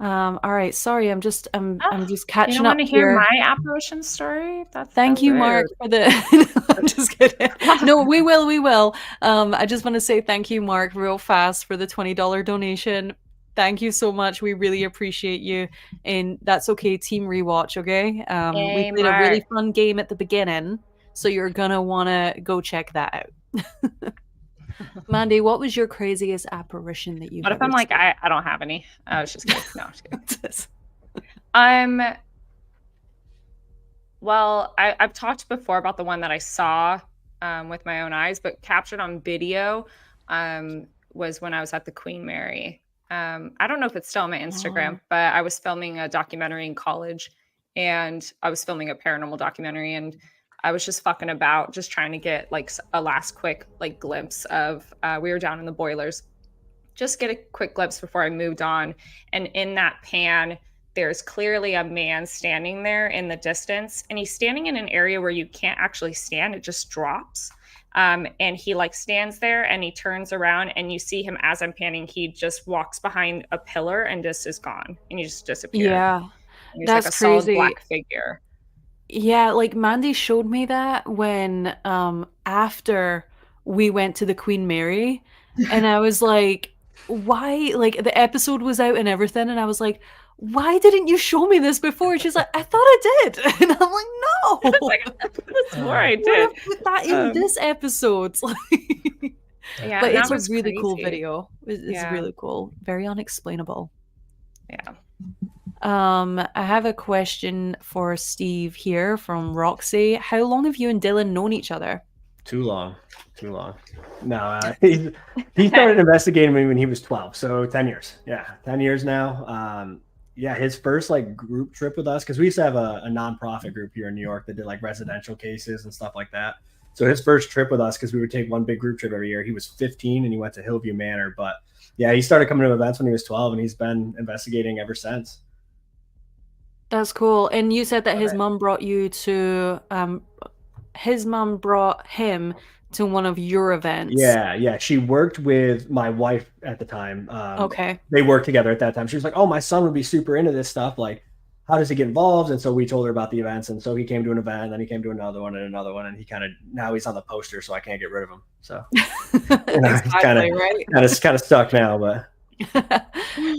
All right, sorry, I'm just You catching don't up want to hear here. my apparition story? That's Thank so you, Mark, rude. for the. I'm just kidding. No, we will. I just want to say thank you, Mark, real fast for the $20 donation. Thank you so much. We really appreciate you. And that's okay, Team Rewatch. Okay. We Yay, played a really Mark. fun game at the beginning, so you're gonna want to go check that out. Mandy, what was your craziest apparition that you've What if ever I'm like, seen? I don't have any? I was just kidding. No, I'm just kidding. Well, I've talked before about the one that I saw with my own eyes, but captured on video was when I was at the Queen Mary. I don't know if it's still on my Instagram, but I was filming a documentary in college, and I was filming a paranormal documentary, and I was just fucking about, just trying to get like a last quick like glimpse of. We were down in the boilers, just get a quick glimpse before I moved on, and in that pan, there's clearly a man standing there in the distance, and he's standing in an area where you can't actually stand. It just drops. And he like stands there and he turns around and you see him as I'm panning, he just walks behind a pillar and just is gone and he just disappears. Yeah, And he's that's like a solid crazy. black figure. Yeah, like Mandy showed me that when after we went to the Queen Mary, and I was like, why? Like the episode was out and everything, and I was like, why didn't you show me this before? And she's like, I thought I did. And I'm like, no. It's like, I swore I Why did. put that in this episode? Yeah, But and it's that a was really cool crazy. video. It's Yeah. really cool. Very unexplainable. Yeah. I have a question for Steve here from Roxy. How long have you and Dylan known each other? Too long. No, he started investigating me when he was 12, so 10 years. Yeah, 10 years now. Yeah, his first like group trip with us, because we used to have a nonprofit group here in New York that did like residential cases and stuff like that. So his first trip with us, because we would take one big group trip every year, he was 15 and he went to Hillview Manor. But yeah, he started coming to events when he was 12 and he's been investigating ever since. That's cool. And you said that his mum brought you to his mum brought him to one of your events. Yeah. She worked with my wife at the time. Okay. They worked together at that time. She was like, oh, my son would be super into this stuff. Like, how does he get involved? And so we told her about the events. And so he came to an event, and then he came to another one and another one. And he now he's on the poster, so I can't get rid of him. So Exactly, right? He's kind of stuck now, but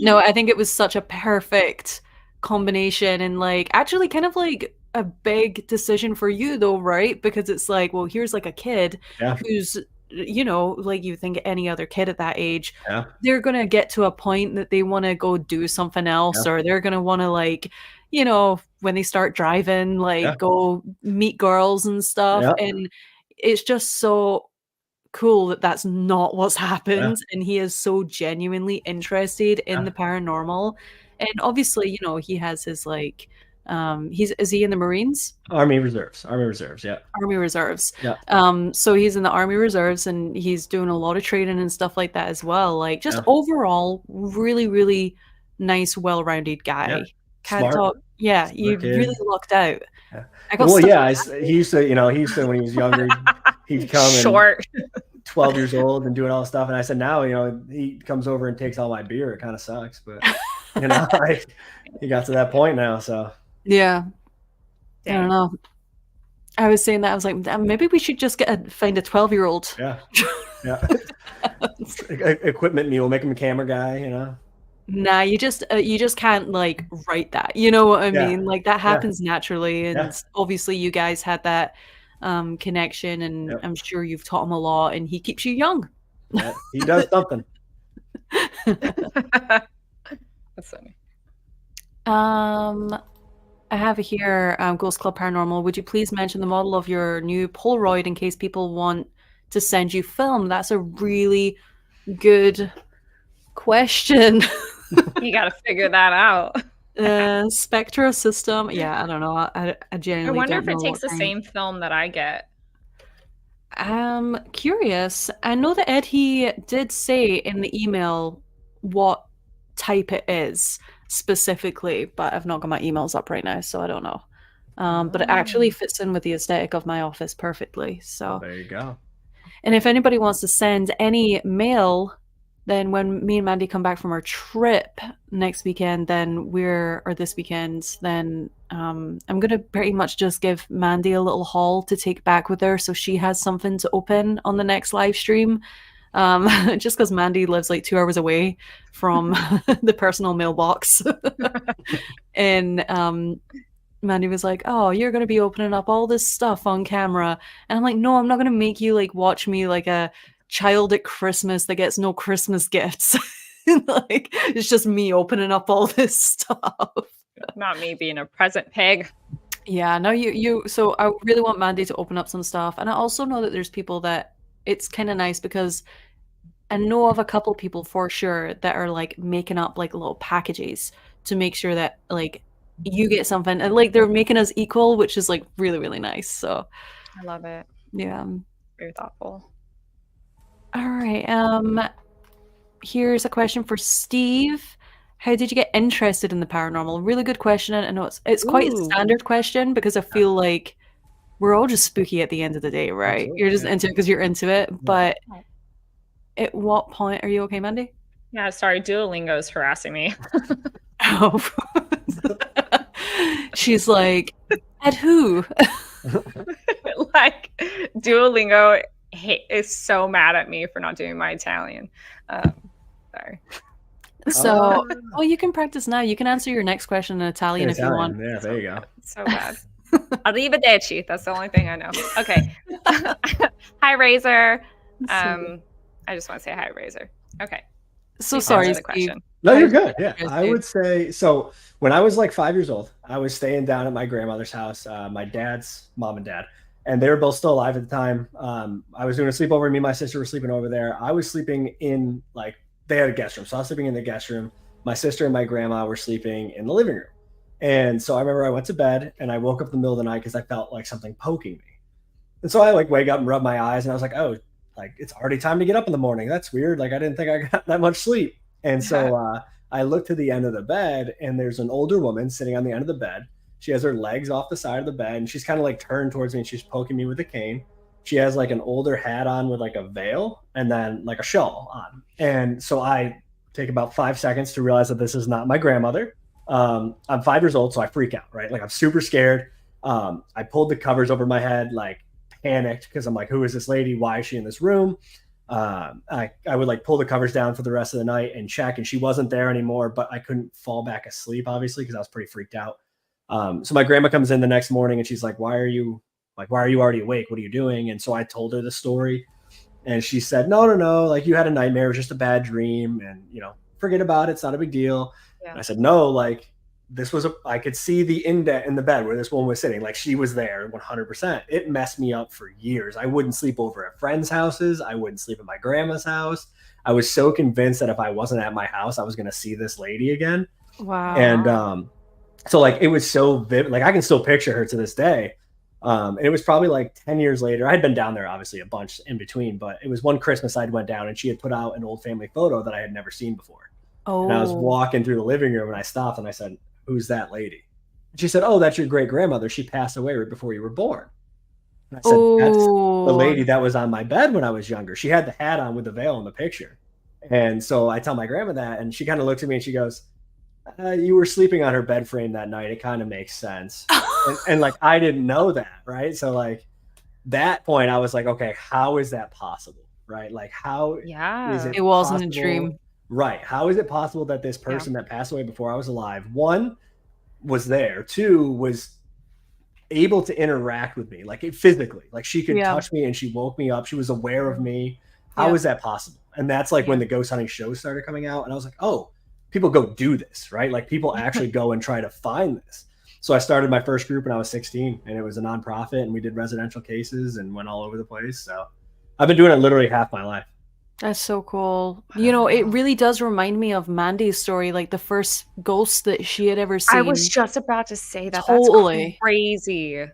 no, I think it was such a perfect combination, and like actually kind of like a big decision for you though, right? Because it's like, well, here's like a kid who's, you know, like you think any other kid at that age, they're gonna get to a point that they want to go do something else, or they're gonna want to, like, you know, when they start driving, like go meet girls and stuff. And it's just so cool that that's not what's happened, and he is so genuinely interested in the paranormal. And obviously, you know, he has his like is he in the Marines? Army Reserves, yeah. Army Reserves. Yeah. So he's in the Army Reserves, and he's doing a lot of training and stuff like that as well. Like, just overall, really, really nice, well-rounded guy. Yeah. Can't Smart. talk. Yeah, you really lucked out. Yeah. I got he used to when he was younger, he'd come short. 12 years old and doing all this stuff. And I said, now, you know, he comes over and takes all my beer. It kind of sucks, but you know, he got to that point now. So yeah, I don't know. I was saying that, I was like, maybe we should just find a 12-year-old. Yeah. Equipment mule, make him a camera guy, you know. Nah, you just can't like write that. You know what I mean? Like that happens naturally, and obviously you guys had that connection, and I'm sure you've taught him a lot, and he keeps you young. Yeah, he does something. That's funny. I have here, Ghost Club Paranormal. Would you please mention the model of your new Polaroid in case people want to send you film? That's a really good question. You got to figure that out. Spectra system. Yeah, I don't know. I genuinely wonder don't if it know takes the same film that I get. I'm curious. I know that Eddie did say in the email what type it is specifically, but I've not got my emails up right now, so I don't know. But it actually fits in with the aesthetic of my office perfectly. So there you go. And if anybody wants to send any mail, then when me and Mandy come back from our trip next weekend, this weekend, then I'm going to pretty much just give Mandy a little haul to take back with her, so she has something to open on the next live stream. Just because Mandy lives like 2 hours away from the personal mailbox. And Mandy was like, oh, you're going to be opening up all this stuff on camera. And I'm like, no, I'm not going to make you like watch me like a child at Christmas that gets no Christmas gifts. Like, it's just me opening up all this stuff. Not me being a present pig. Yeah, no, so I really want Mandy to open up some stuff. And I also know that there's people that it's kind of nice, because I know of a couple people for sure that are like making up like little packages to make sure that like you get something, and like they're making us equal, which is like really, really nice. So I love it. Yeah. Very thoughtful. All right. Here's a question for Steve. How did you get interested in the paranormal? Really good question. And I know it's quite a standard question, because I feel like we're all just spooky at the end of the day, right? Absolutely, you're just into it because you're into it. Yeah. But at what point are you okay, Mandy? Yeah, sorry, Duolingo's harassing me. Oh. She's like, At who? Like Duolingo is so mad at me for not doing my Italian. Sorry. So, well, you can practice now. You can answer your next question in Italian if you want. Yeah, there you go. So bad. Arrivederci. That's the only thing I know. Okay. Hi, Razor. I just want to say hi, Razor. Okay. So sorry, the Steve. question. No, you're good. Yeah, Yes, I dude. would say so. When I was like 5 years old, I was staying down at my grandmother's house, my dad's mom and dad, and they were both still alive at the time. I was doing a sleepover. Me and my sister were sleeping over there. I was sleeping in like they had a guest room, so I was sleeping in the guest room. My sister and my grandma were sleeping in the living room. And so I remember I went to bed and I woke up in the middle of the night because I felt like something poking me. And so I like wake up and rub my eyes and I was like, oh, like it's already time to get up in the morning. That's weird. Like I didn't think I got that much sleep. And so I looked to the end of the bed and there's an older woman sitting on the end of the bed. She has her legs off the side of the bed and she's kind of like turned towards me and she's poking me with a cane. She has like an older hat on with like a veil and then like a shawl on. And so I take about 5 seconds to realize that this is not my grandmother. I'm 5 years old, so I freak out, right? Like I'm super scared. I pulled the covers over my head, like panicked because I'm like, who is this lady? Why is she in this room? I would like pull the covers down for the rest of the night and check, and she wasn't there anymore, but I couldn't fall back asleep, obviously, because I was pretty freaked out. So my grandma comes in the next morning and she's like, why are you already awake? What are you doing? And so I told her the story and she said, no, like you had a nightmare. It was just a bad dream and, forget about it. It's not a big deal. Yeah. And I said, no, like this was I could see the indent in the bed where this woman was sitting. Like she was there 100%. It messed me up for years. I wouldn't sleep over at friends' houses. I wouldn't sleep at my grandma's house. I was so convinced that if I wasn't at my house, I was going to see this lady again. Wow. And, so like it was so vivid, like I can still picture her to this day. And it was probably like 10 years later. I had been down there obviously a bunch in between, but it was one Christmas I'd went down and she had put out an old family photo that I had never seen before. Oh. And I was walking through the living room and I stopped and I said, who's that lady? And she said, oh, that's your great grandmother. She passed away right before you were born. And I said, that's the lady that was on my bed when I was younger. She had the hat on with the veil in the picture. And so I tell my grandma that and she kind of looks at me and she goes, you were sleeping on her bed frame that night. It kind of makes sense. and like, I didn't know that. Right. So like that point, I was like, okay, how is that possible? Right. Like how is it wasn't possible? A dream. Right. How is it possible that this person that passed away before I was alive, one was there, two was able to interact with me, like physically, like she could touch me and she woke me up. She was aware of me. How is that possible? And that's like when the ghost hunting shows started coming out. And I was like, oh, people go do this, right? Like people actually go and try to find this. So I started my first group when I was 16 and it was a nonprofit and we did residential cases and went all over the place. So I've been doing it literally half my life. That's so cool. It really does remind me of Mandy's story, like the first ghost that she had ever seen. I was just about to say that. Totally. That's crazy.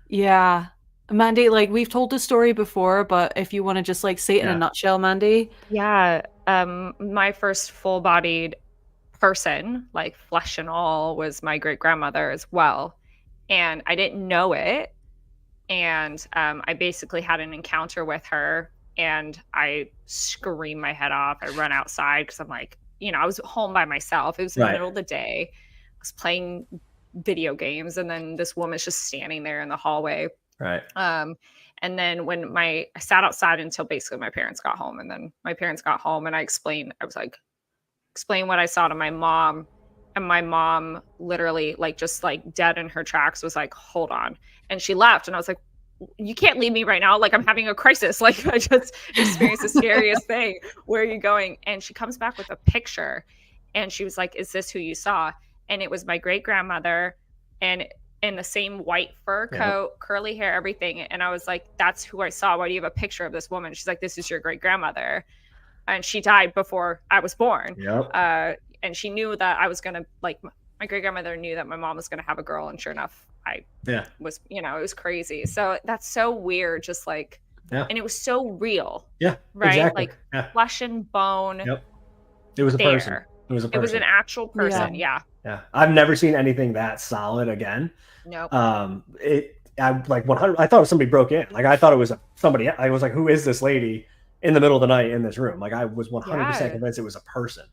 Yeah. Mandy, like we've told the story before, but if you want to just like say it in a nutshell, Mandy. Yeah. My first full-bodied person, like flesh and all, was my great-grandmother as well. And I didn't know it. And I basically had an encounter with her. And I scream my head off. I run outside because I'm like, I was home by myself. It was in the middle of the day. I was playing video games. And then this woman's just standing there in the hallway. Right. And then when I sat outside until basically my parents got home. And then my parents got home and I explained what I saw to my mom. And my mom literally just dead in her tracks was like, hold on. And she left. And I was like, you can't leave me right now. Like I'm having a crisis. Like I just experienced the scariest thing. Where are you going? And she comes back with a picture and she was like, is this who you saw? And it was my great grandmother and in the same white fur coat, curly hair, everything. And I was like, that's who I saw. Why do you have a picture of this woman? She's like, this is your great grandmother. And she died before I was born. Yep. And she knew that I was going to my great grandmother knew that my mom was going to have a girl. And sure enough, I was, it was crazy. So that's so weird. Just and it was so real. Yeah. Right. Exactly. Flesh and bone. Yep. It was a person. It was an actual person. Yeah. Yeah. I've never seen anything that solid again. Nope. I 100. I thought somebody broke in. Like I thought it was somebody. I was like, who is this lady in the middle of the night in this room? Like I was 100% convinced it was a person.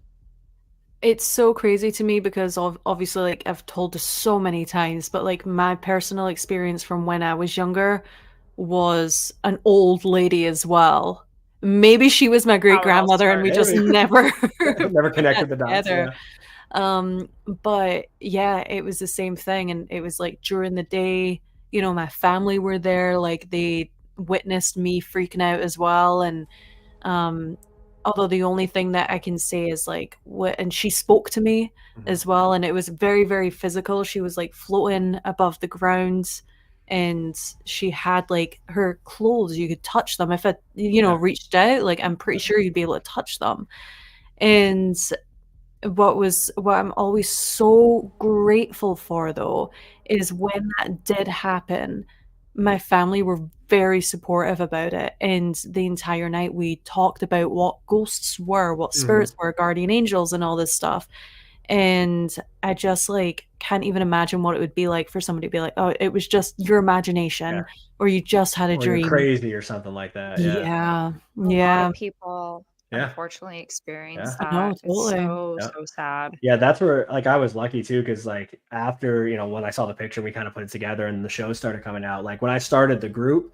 It's so crazy to me because obviously, like, I've told this so many times, but like my personal experience from when I was younger was an old lady as well. Maybe she was my great How it all grandmother and we started. just Maybe. never Never put that connected the dots. together. Yeah. But yeah, it was the same thing, and it was like during the day, you know, my family were there, like they witnessed me freaking out as well, and um although the only thing that I can say is like what, and she spoke to me as well, and it was very, very physical. She was like floating above the ground, and she had like her clothes, you could touch them if it, you know, Yeah. reached out, like I'm pretty sure you'd be able to touch them. And what I'm always so grateful for though is when that did happen, my family were very supportive about it, and the entire night we talked about what ghosts were, what spirits were, guardian angels and all this stuff. And I just like can't even imagine what it would be like for somebody to be like, oh, it was just your imagination, Yeah. or you just had a Or you're dream. crazy or something like that. Yeah. Yeah, A lot yeah, of people Yeah. unfortunately experience Yeah. I know, that. It's totally. so, Yep. so sad. Yeah, that's where like I was lucky too, because like after, you know, when I saw the picture, we kind of put it together and the show started coming out. Like when I started the group,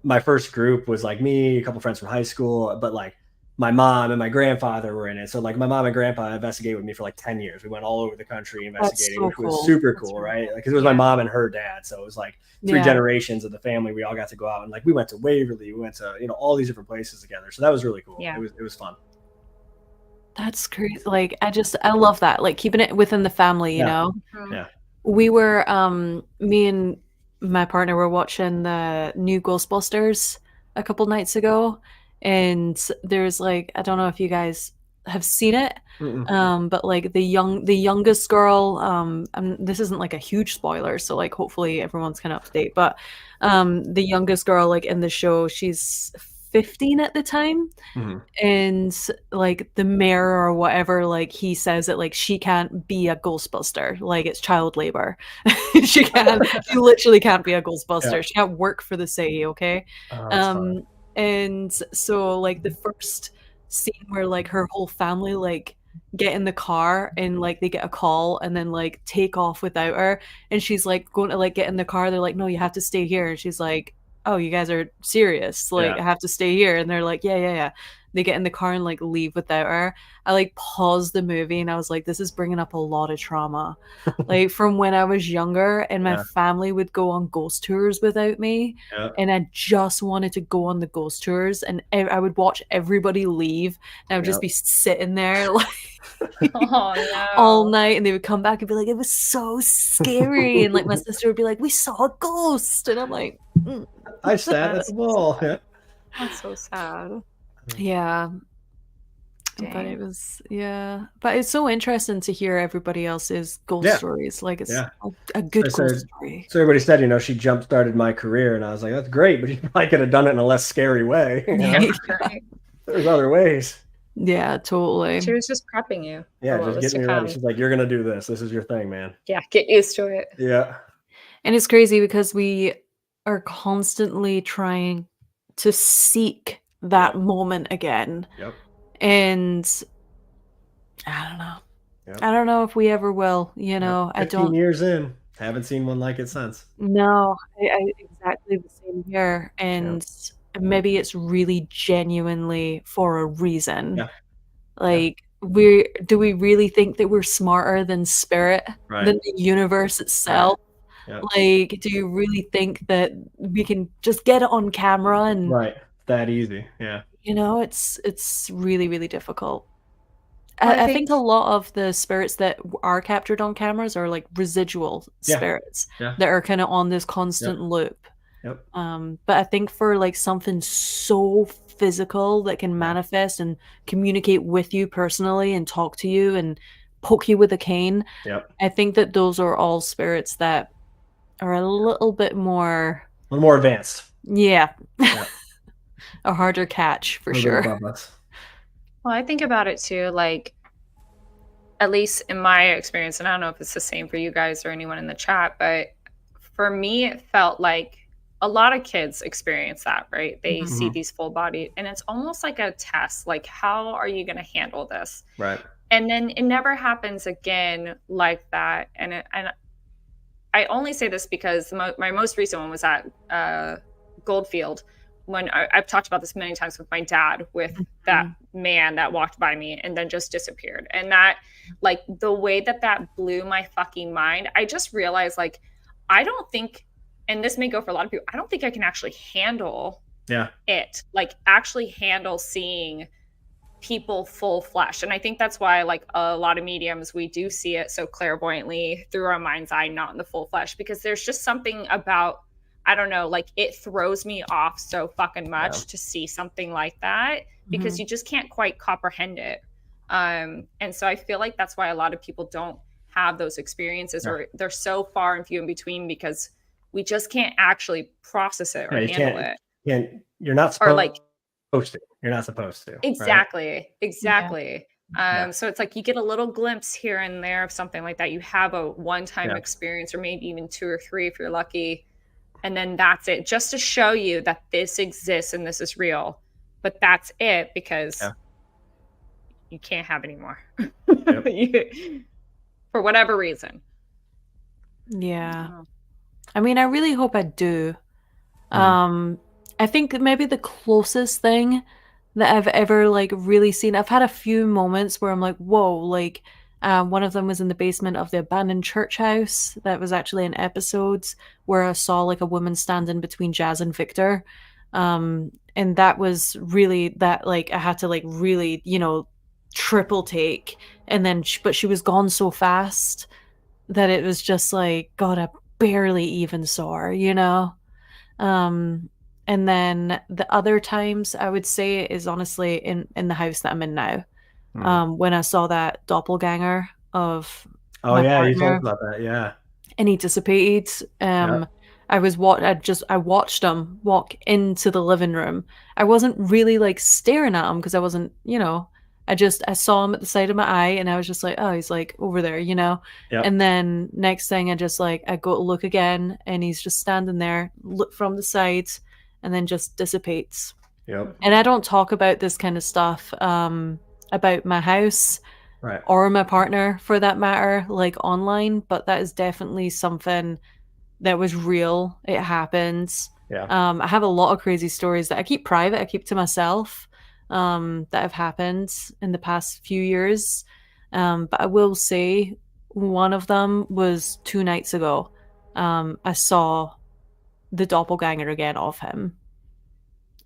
my first group was like me, a couple friends from high school, but like my mom and my grandfather were in it. So like my mom and grandpa investigated with me for like 10 years. We went all over the country investigating, so which was cool. super That's cool, really right? cool. Because it was my Yeah. mom and her dad. So it was like three Yeah. generations of the family. We all got to go out and like we went to Waverly, we went to, you know, all these different places together. So that was really cool. Yeah. It was fun. That's crazy. Like I love that. Like keeping it within the family, you Yeah. know. Mhm. Yeah. We were me and my partner were watching the new Ghostbusters a couple nights ago, and there's like, I don't know if you guys have seen it, Mm-mm. but like the youngest girl, this isn't like a huge spoiler, so like hopefully everyone's kind of up to date, but the youngest girl like in the show, she's 15 at the time, Mhm. and like the mayor or whatever, like he says that like she can't be a Ghostbuster, like it's child labor. She literally can't be a Ghostbuster. Yeah. She can't work for the city, okay? Oh, that's fun. And so like the first scene where like her whole family like get in the car and like they get a call and then like take off without her, and she's like going to like get in the car, they're like, no, you have to stay here, and she's like, oh, you guys are serious, like Yeah. I have to stay here, and they're like, yeah. They get in the car and like leave without her. I like paused the movie and I was like, this is bringing up a lot of trauma, like from when I was younger, and my Yeah. family would go on ghost tours without me, Yeah. and I just wanted to go on the ghost tours, and I would watch everybody leave, and I would just Yep. be sitting there like Oh no. all night, and they would come back and be like, it was so scary, and like my sister would be like, we saw a ghost, and I'm like, I sat at That's the wall. sad. Yeah. That's so sad. yeah. But Dang. it was, yeah. But it's so interesting to hear everybody else's ghost Yeah. stories. Like it's Yeah. a good So- ghost story. So everybody said, you know, she jump started my career, and I was like, that's great, but you probably could have done it in a less scary way. You know? Yeah, Right. There's other ways. yeah, totally. She was just prepping you Yeah, for what just was getting to me come. ready. She's like, you're gonna do this. This is your thing, man. Yeah, get used to it. Yeah. And it's crazy because we are constantly trying to seek that moment again. Yep. And I don't know. Yep. I don't know if we ever will, you know. I 15 don't years in, haven't seen one like it since. know. I exactly the same here. And maybe it's really genuinely for a reason. Yeah. Like do we really think that we're smarter than spirit, Right. than the universe itself? Yeah. Like, do you really think that we can just get it on camera and Right. That easy. Yeah. you know, it's really, really difficult. Well, I I think a lot of the spirits that are captured on cameras are like residual Yeah. spirits Yeah. that are kind of on this constant loop. Yep. But I think for like something so physical that can manifest and communicate with you personally and talk to you and poke you with a cane, Yep. I think that those are all spirits that are a little bit more, A little more advanced. yeah, Yeah. a harder catch for A little bit sure. above us. Well, I think about it too, like, at least in my experience, and I don't know if it's the same for you guys or anyone in the chat, but for me, it felt like a lot of kids experience that, right? They see Mhm. these full body, and it's almost like a test. Like, how are you going to handle this? Right. And then it never happens again like that. And I only say this because my most recent one was at Goldfield, when I've talked about this many times with my dad, with that man that walked by me and then just disappeared. And that, like, the way that blew my fucking mind, I just realized, like, I don't think, and this may go for a lot of people, I don't think I can actually handle it, like actually handle seeing people full flesh. And I think that's why, like, a lot of mediums, we do see it so clairvoyantly through our mind's eye, not in the full flesh, because there's just something about, I don't know, like, it throws me off so fucking much to see something like that, because you just can't quite comprehend it. And so I feel like that's why a lot of people don't have those experiences, or they're so far and few in between, because we just can't actually process it or handle it. You're not supposed to. You're not supposed to. Exactly. So it's like you get a little glimpse here and there of something like that. You have a one-time experience, or maybe even 2 or 3 if you're lucky. And then that's it, just to show you that this exists and this is real. But that's it, because you can't have any more. For whatever reason. Yeah. I mean, I really hope I do. I think maybe the closest thing that I've ever, like, really seen, I've had a few moments where I'm like, whoa, like, one of them was in the basement of the abandoned church house. That was actually an episode where I saw, like, a woman standing between Jazz and Victor. And that was really that, like, I had to, like, really, you know, triple take. And then, but she was gone so fast that it was just like, God, I barely even saw her, you know? And then the other times I would say is honestly in the house that I'm in now. When I saw that doppelganger of my partner, you talked about that, and he dissipated. I watched him walk into the living room. I wasn't really, like, staring at him because I wasn't, you know, I saw him at the side of my eye, and I was just like, oh, he's, like, over there, you know? And then next thing I go to look again, and he's just standing there, look from the side, and then just dissipates. And I don't talk about this kind of stuff about my house or my partner, for that matter, like, online, but that is definitely something that was real. It happens. I have a lot of crazy stories that I keep private, I keep to myself, that have happened in the past few years. But I will say one of them was 2 nights ago. I saw the doppelganger again of him.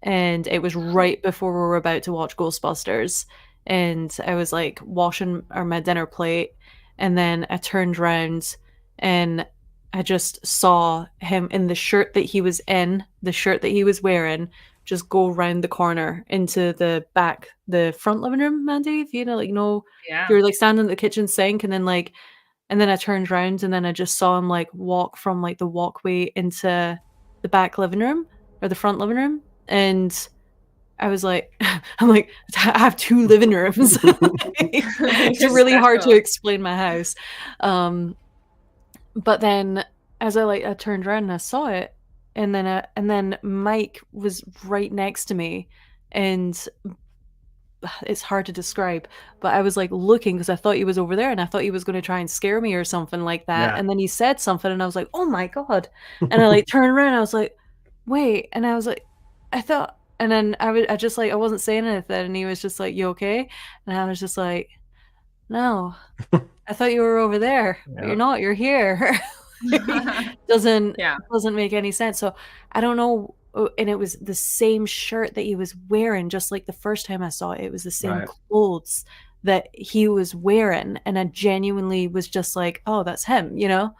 And it was right before we were about to watch Ghostbusters. And I was, like, washing my dinner plate. And then I turned around and I just saw him in the shirt that he was wearing, just go around the corner into the front living room, Mandy. If you know, like, you're, like, standing at the kitchen sink, and then, like, and then I turned around, and then I just saw him, like, walk from, like, the walkway into the back living room, or the front living room. And I was like, I'm like, I have 2 living rooms. It's really hard to explain my house. But then as I turned around and I saw it, and then Mike was right next to me, and it's hard to describe, but I was, like, looking because I thought he was over there, and I thought he was going to try and scare me or something like that. And then he said something, and I was like, oh my God. And I, like, turned around, and I was like, wait. And I was like, I thought, and then I wasn't saying anything, and he was just like, you okay? And I was just like, no, I thought you were over there, but you're not, you're here. Doesn't make any sense. So I don't know. And it was the same shirt that he was wearing, just like the first time I saw it. It was the same clothes that he was wearing, and I genuinely was just like, oh, that's him, you know?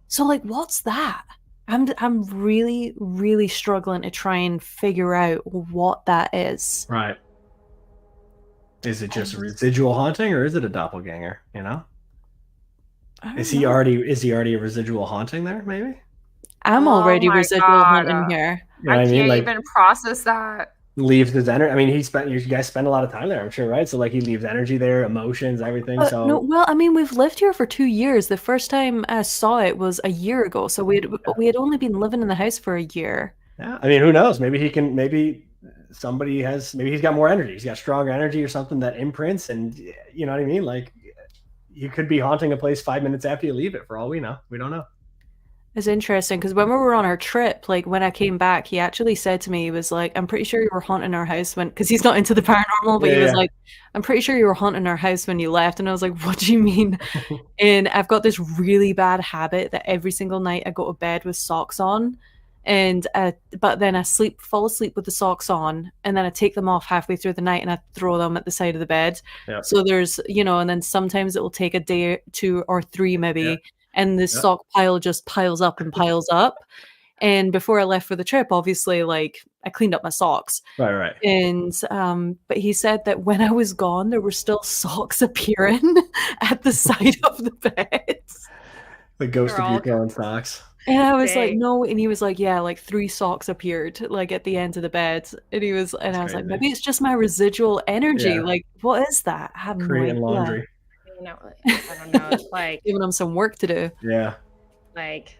So, like, what's that? I'm really, really struggling to try and figure out what that is. Right. Is it just a residual haunting, or is it a doppelganger, you know? Is he already a residual haunting there, maybe? I'm already residual haunting here. You know I what can't Like, even process that. leaves his energy. I mean, you guys spend a lot of time there, I'm sure, right? So, like, he leaves energy there, emotions, everything. So no, well, I mean, we've lived here for 2 years. The first time I saw it was a year ago, so we had only been living in the house for a year. Yeah, I mean, who knows? Maybe he can. Maybe somebody has, maybe he's got more energy. He's got stronger energy or something that imprints, and you know what I mean? Like, you could be haunting a place 5 minutes after you leave it, for all we know. We don't know. It's interesting because when we were on our trip, like when I came back, he actually said to me, he was like, I'm pretty sure you were haunting our house because he's not into the paranormal, but he was like, I'm pretty sure you were haunting our house when you left. And I was like, what do you mean? And I've got this really bad habit that every single night I go to bed with socks on. And but then I fall asleep with the socks on, and then I take them off halfway through the night and I throw them at the side of the bed. Yeah. So there's, and then sometimes it will take a day or 2 or 3 maybe. Yeah. And this sock pile just piles up and piles up. And before I left for the trip, obviously, like, I cleaned up my socks. Right. And but he said that when I was gone, there were still socks appearing at the side of the bed. The ghost of you throwing socks. And I was like, no. And he was like, yeah, like 3 socks appeared like at the end of the bed. And I was like, maybe it's just my residual energy. Yeah. Like, what is that? I have Creating no idea. Laundry. I don't know. It's like giving them some work to do. Yeah. Like,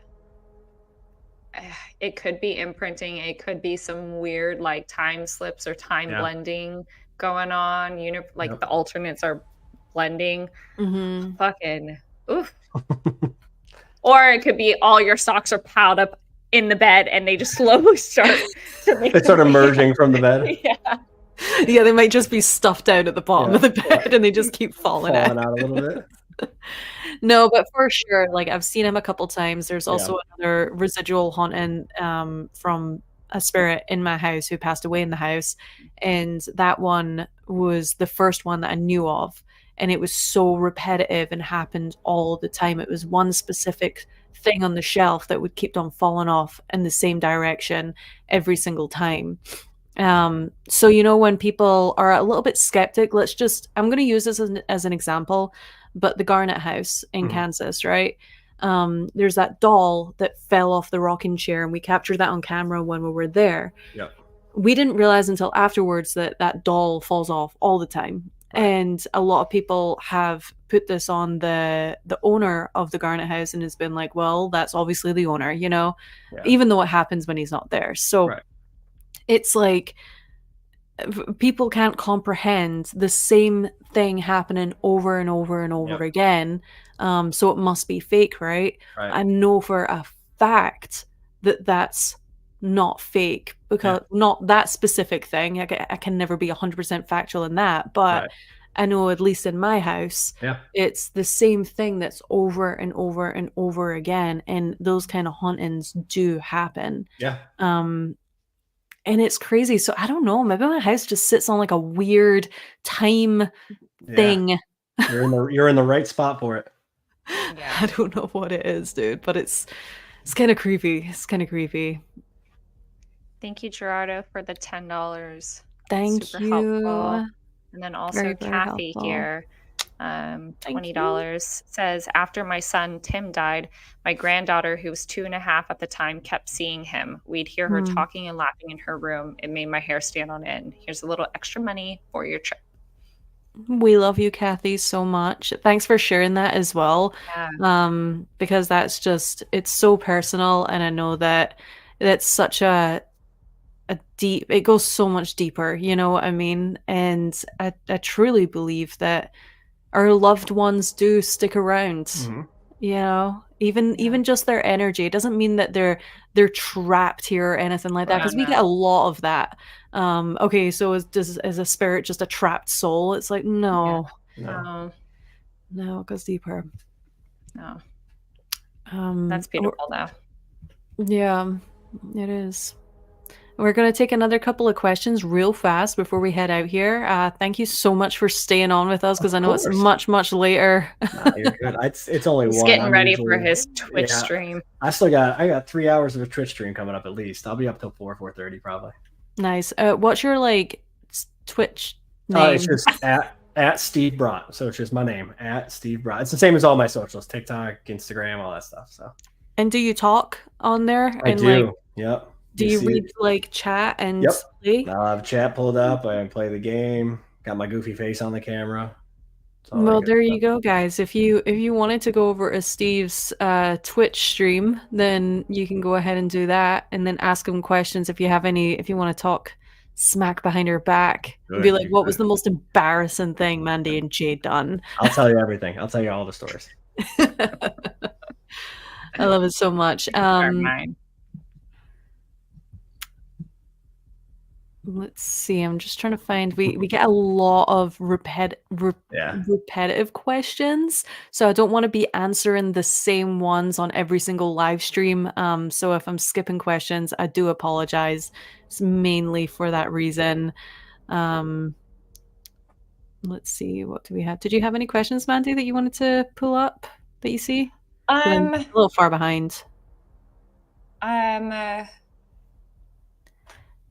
it could be imprinting. It could be some weird like time slips or time blending going on. The alternates are blending. Mm-hmm. Fucking oof. Or it could be all your socks are piled up in the bed and they just slowly start to make they start emerging from the bed. Yeah, they might just be stuffed down at the bottom of the bed and they just keep falling out a little bit. No, but for sure, like, I've seen him a couple times. There's also another residual haunting from a spirit in my house who passed away in the house, and that one was the first one that I knew of, and it was so repetitive and happened all the time. It was one specific thing on the shelf that would keep on falling off in the same direction every single time. So when people are a little bit skeptic, I'm going to use this as an example, but the Garnet House in Kansas, right? There's that doll that fell off the rocking chair, and we captured that on camera when we were there. Yeah. We didn't realize until afterwards that doll falls off all the time. Right. And a lot of people have put this on the owner of the Garnet House and has been like, well, that's obviously the owner, even though it happens when he's not there. So it's like people can't comprehend the same thing happening over and over and over again. So it must be fake, right? I know for a fact that that's not fake, because not that specific thing. I can never be 100% factual in that, but I know at least in my house, it's the same thing that's over and over and over again, and those kind of hauntings do happen. And it's crazy. So I don't know, maybe my house just sits on like a weird time thing. You're in the right spot for it. I don't know what it is, dude, but it's kind of creepy. It's kind of creepy. Thank you, Gerardo, for the $10. Thank Super you. Helpful. And then also very, very Kathy helpful. Here, $20, says, after my son Tim died, my granddaughter, who was 2.5 at the time, kept seeing him. We'd hear her talking and laughing in her room. It made my hair stand on end. Here's a little extra money for your trip. We love you, Kathy, so much. Thanks for sharing that as well. Because that's just, it's so personal, and I know that that's such a deep, it goes so much deeper, you know what I mean? And I truly believe that our loved ones do stick around, even just their energy. It doesn't mean that they're trapped here or anything like that, because we get a lot of that. Okay, so is a spirit just a trapped soul? It's like, no, it goes deeper. No. That's beautiful though. Yeah, it is. We're going to take another couple of questions real fast before we head out here. Thank you so much for staying on with us, because I know it's much, much later. Nah, you're good. It's only He's one. Getting ready for his Twitch stream. I got 3 hours of a Twitch stream coming up at least. I'll be up till 4:30 probably. Nice. What's your Twitch name? It's just at Steve Brott. So it's just my name, at Steve Brott. It's the same as all my socials: TikTok, Instagram, all that stuff. So. And do you talk on there? I do. Yep. Do you read chat and play? I have chat pulled up. I play the game. Got my goofy face on the camera. Well, there you go, guys. If you wanted to go over to Steve's Twitch stream, then you can go ahead and do that, and then ask him questions if you want to talk smack behind her back and be like, what was the most embarrassing thing Mandy and Jade done? I'll tell you everything. I'll tell you all the stories. I love it so much. Mine. Let's see. I'm just trying to find. We get a lot of repetitive questions, so I don't want to be answering the same ones on every single live stream. So if I'm skipping questions, I do apologize. It's mainly for that reason. Let's see. What do we have? Did you have any questions, Mandy, that you wanted to pull up that you see? I'm a little far behind.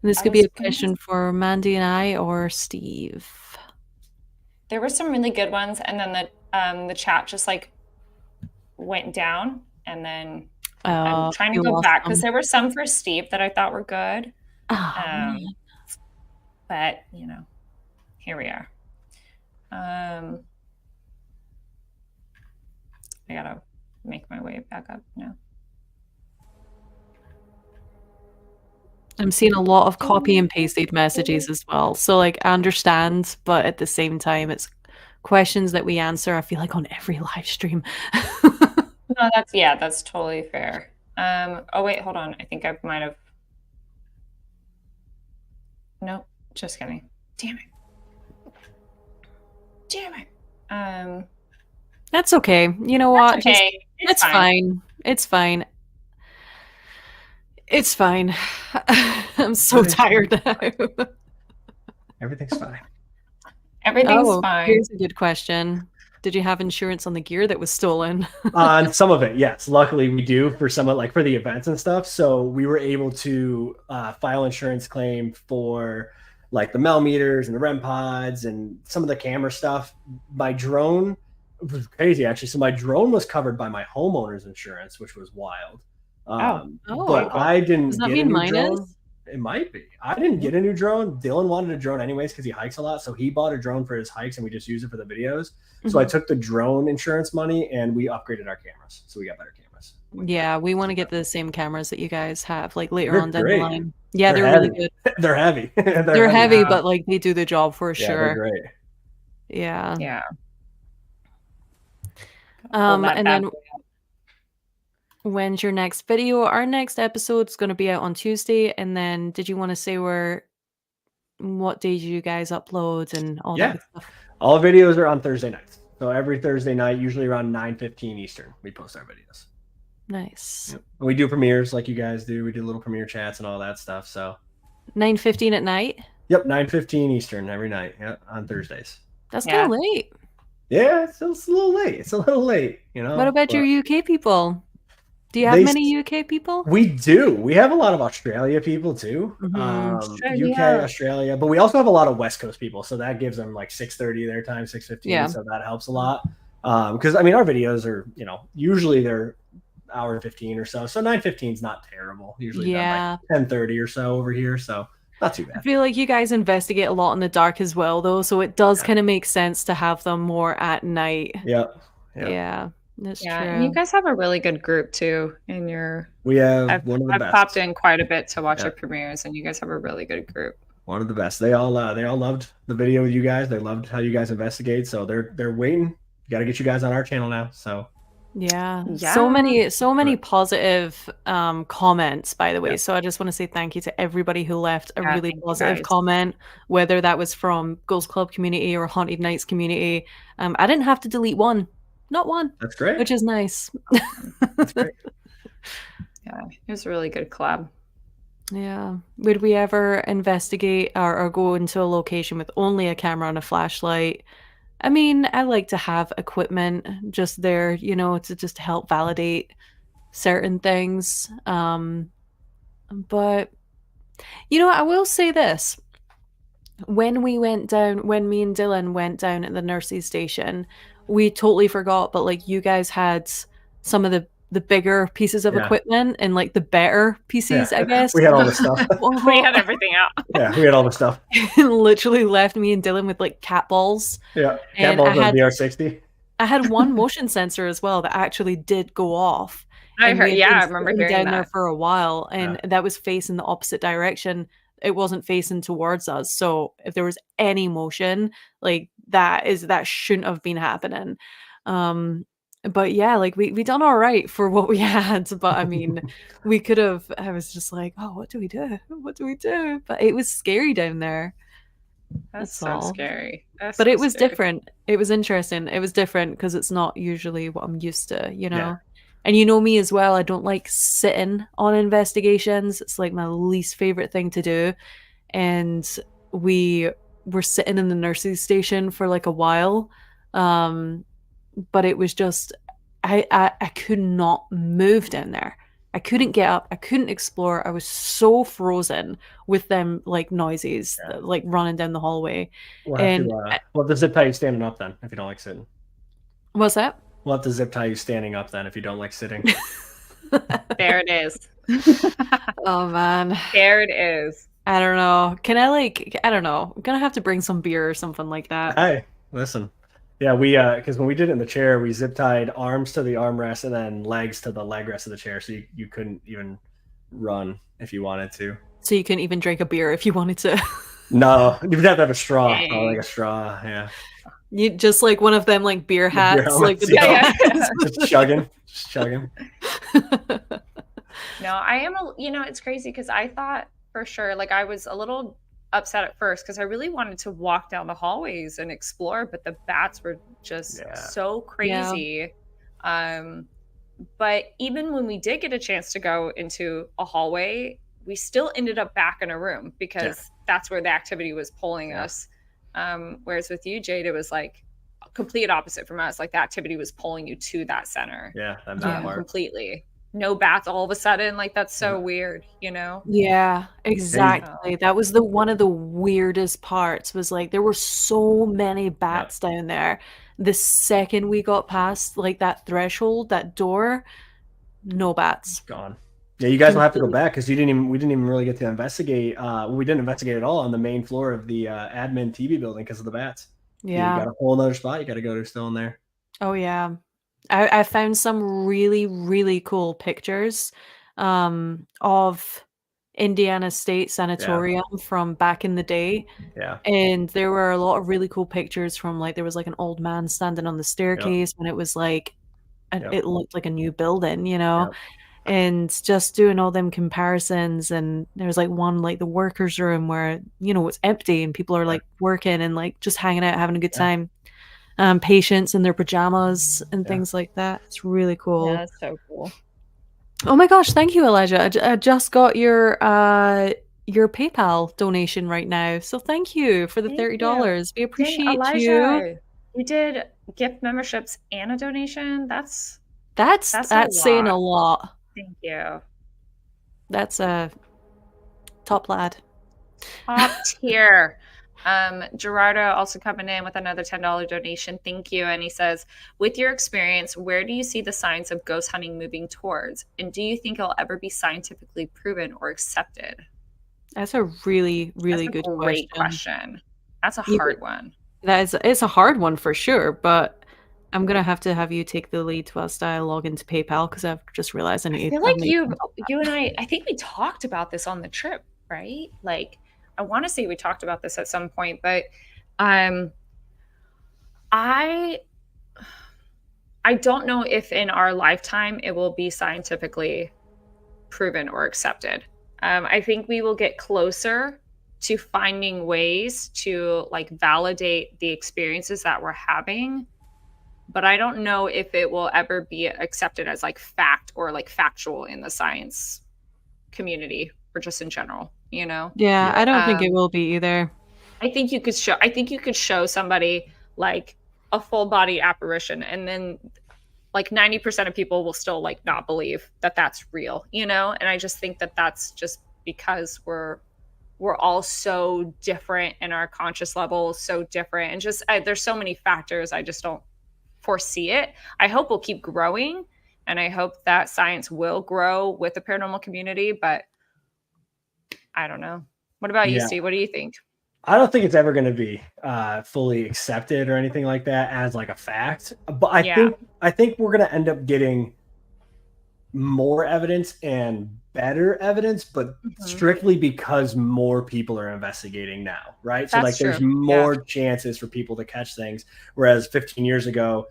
This could be a question for Mandy and I or Steve. There were some really good ones, and then the chat just like went down, and then I'm trying to go back because there were some for Steve that I thought were good. But you know, here we are. I gotta make my way back up now. I'm seeing a lot of copy and pasted messages as well. So like I understand, but at the same time, it's questions that we answer, I feel like, on every live stream. No, that's totally fair. Oh wait, hold on. I think I might have. Nope, just kidding. Damn it. That's okay. You know what? Okay. It's fine. It's fine. It's fine. I'm so tired now. Everything's fine. Everything's fine. Here's a good question. Did you have insurance on the gear that was stolen? On some of it, yes. Luckily, we do for some of, like, for the events and stuff. So we were able to file insurance claim for like the Mel meters and the REM pods and some of the camera stuff. My drone was crazy, actually. So my drone was covered by my homeowner's insurance, which was wild. But I didn't get a new drone. It might be. I didn't get a new drone. Dylan wanted a drone anyways because he hikes a lot. So he bought a drone for his hikes and we just use it for the videos. So I took the drone insurance money and we upgraded our cameras. So we got better cameras. Yeah, we want to get the same cameras that you guys have, like later on down the line. Yeah, they're really good. They're heavy. They're heavy, but like they do the job for sure. They're great. Yeah. Yeah. And then when's your next video? Our next episode is going to be out on Tuesday. And then did you want to say what days you guys upload and all that stuff? All videos are on Thursday nights. So every Thursday night, usually around 9:15 Eastern, we post our videos. Nice. Yep. And we do premieres like you guys do. We do little premiere chats and all that stuff. So 9:15 at night? Yep, 9:15 Eastern every night. Yep, on Thursdays. That's kind of late. Yeah, it's a little late. It's a little late, you know. What about your UK people? Do you have many UK people? We do. We have a lot of Australia people too. UK, Australia, but we also have a lot of West Coast people. So that gives them like 6:30 their time, 6:15. Yeah. So that helps a lot. Because I mean, our videos are, usually they're hour 15 or so. So 9:15 is not terrible. Usually done like 10:30 or so over here. So not too bad. I feel like you guys investigate a lot in the dark as well, though. So it does kind of make sense to have them more at night. Yep. Yeah. That's true. And you guys have a really good group too in your. We have one of the best. I've popped in quite a bit to watch your premieres, and you guys have a really good group. One of the best. They all loved the video with you guys. They loved how you guys investigate. So they're waiting. Got to get you guys on our channel now. So. Yeah. So many positive comments, by the way. So I just want to say thank you to everybody who left a really positive comment, whether that was from Ghost Club community or Haunted Nights community. I didn't have to delete one. Not one. That's great. Which is nice. That's great. Yeah, it was a really good collab. Yeah. Would we ever investigate or go into a location with only a camera and a flashlight? I mean, I like to have equipment just there, to just help validate certain things. But, I will say this. When me and Dylan went down at the nurse's station, we totally forgot, but like you guys had some of the bigger pieces of equipment and like the better pieces, I guess. We had all the stuff. We had everything out. Yeah, we had all the stuff. Literally left me and Dylan with like cat balls. Yeah, cat balls on VR60. I had one motion sensor as well that actually did go off. I remember hearing down that. there for a while, and that was facing the opposite direction. facing towards us. So if there was any motion, like that shouldn't have been happening. But yeah, like we done all right for what we had. But I mean, we could have. I was just like, oh, what do we do? What do we do? But it was scary down there. That's That's so all. scary. That's But so it was scary. different. It was interesting. It was different because it's not usually what I'm used to, you know? Yeah. And you know me as well. I don't like sitting on investigations. It's like my least favorite thing to do. And we were sitting in the nurse's station for like a while. But it was just, I could not move down there. I couldn't get up. I couldn't explore. I was so frozen with them like noises, like running down the hallway. We'll have And to, well, the zip tie you standing up then if you don't like sitting. what's that? We'll have to zip tie you standing up then if you don't like sitting. There it is. Oh man. There it is. I don't know. Can I I don't know. I'm gonna have to bring some beer or something like that. Hey, listen. Yeah, we because when we did it in the chair, we zip tied arms to the armrest and then legs to the leg rest of the chair, so you couldn't even run if you wanted to. So you couldn't even drink a beer if you wanted to. No, you'd have to have a straw. Dang. Oh, like a straw, yeah. You just like one of them like beer hats, like helmets, with yeah. Just chugging. No, I am it's crazy because I thought for sure, like I was a little upset at first because I really wanted to walk down the hallways and explore, but the bats were just so crazy. But even when we did get a chance to go into a hallway, we still ended up back in a room because that's where the activity was pulling us. Whereas with you, Jade, it was like a complete opposite from us. Like the activity was pulling you to that center. Yeah, completely. No bats all of a sudden. Like that's so weird, you know? Yeah, exactly. That was one of the weirdest parts was like there were so many bats down there. The second we got past like that threshold, that door, no bats. Gone. Yeah, you guys will have to go back because we didn't even really get to investigate. We didn't investigate at all on the main floor of the admin TV building because of the bats. Yeah. You got a whole other spot you got to go to still in there. Oh yeah. I found some really, really cool pictures of Indiana State Sanatorium from back in the day. Yeah. And there were a lot of really cool pictures from like there was like an old man standing on the staircase when it was like it looked like a new building, you know. And just doing all them comparisons, and there was like one like the workers' room where it's empty and people are like working and like just hanging out having a good time. Patients in their pajamas and things like that. It's really cool. Yeah, that's so cool. Oh my gosh, thank you, Elijah. I just got your PayPal donation right now. So thank you for the $30. We appreciate Elijah, you. You did gift memberships and a donation. That's saying a lot. Thank you. That's a top lad. Top tier. Gerardo also coming in with another $10 donation. Thank you. And he says, with your experience, where do you see the signs of ghost hunting moving towards? And do you think it'll ever be scientifically proven or accepted? That's a really, really good great question. That's a hard one. It's a hard one for sure, but I'm going to have you take the lead whilst I log into PayPal because I've just realized I need to. I feel like you and I think we talked about this on the trip, right? Like, I want to say we talked about this at some point, but I don't know if in our lifetime it will be scientifically proven or accepted. I think we will get closer to finding ways to like validate the experiences that we're having, but I don't know if it will ever be accepted as like fact or like factual in the science community or just in general. Yeah, I don't think it will be either. I think you could show somebody like a full body apparition and then like 90% of people will still like not believe that that's real, and I just think that that's just because we're all so different in our conscious level, so different, and just there's so many factors. I just don't foresee it. I hope we'll keep growing, and I hope that science will grow with the paranormal community, but I don't know. What about you, Steve? What do you think? I don't think it's ever going to be fully accepted or anything like that as like a fact. But I think we're going to end up getting more evidence and better evidence, but strictly because more people are investigating now, right? So That's there's true. more chances for people to catch things, whereas 15 years ago,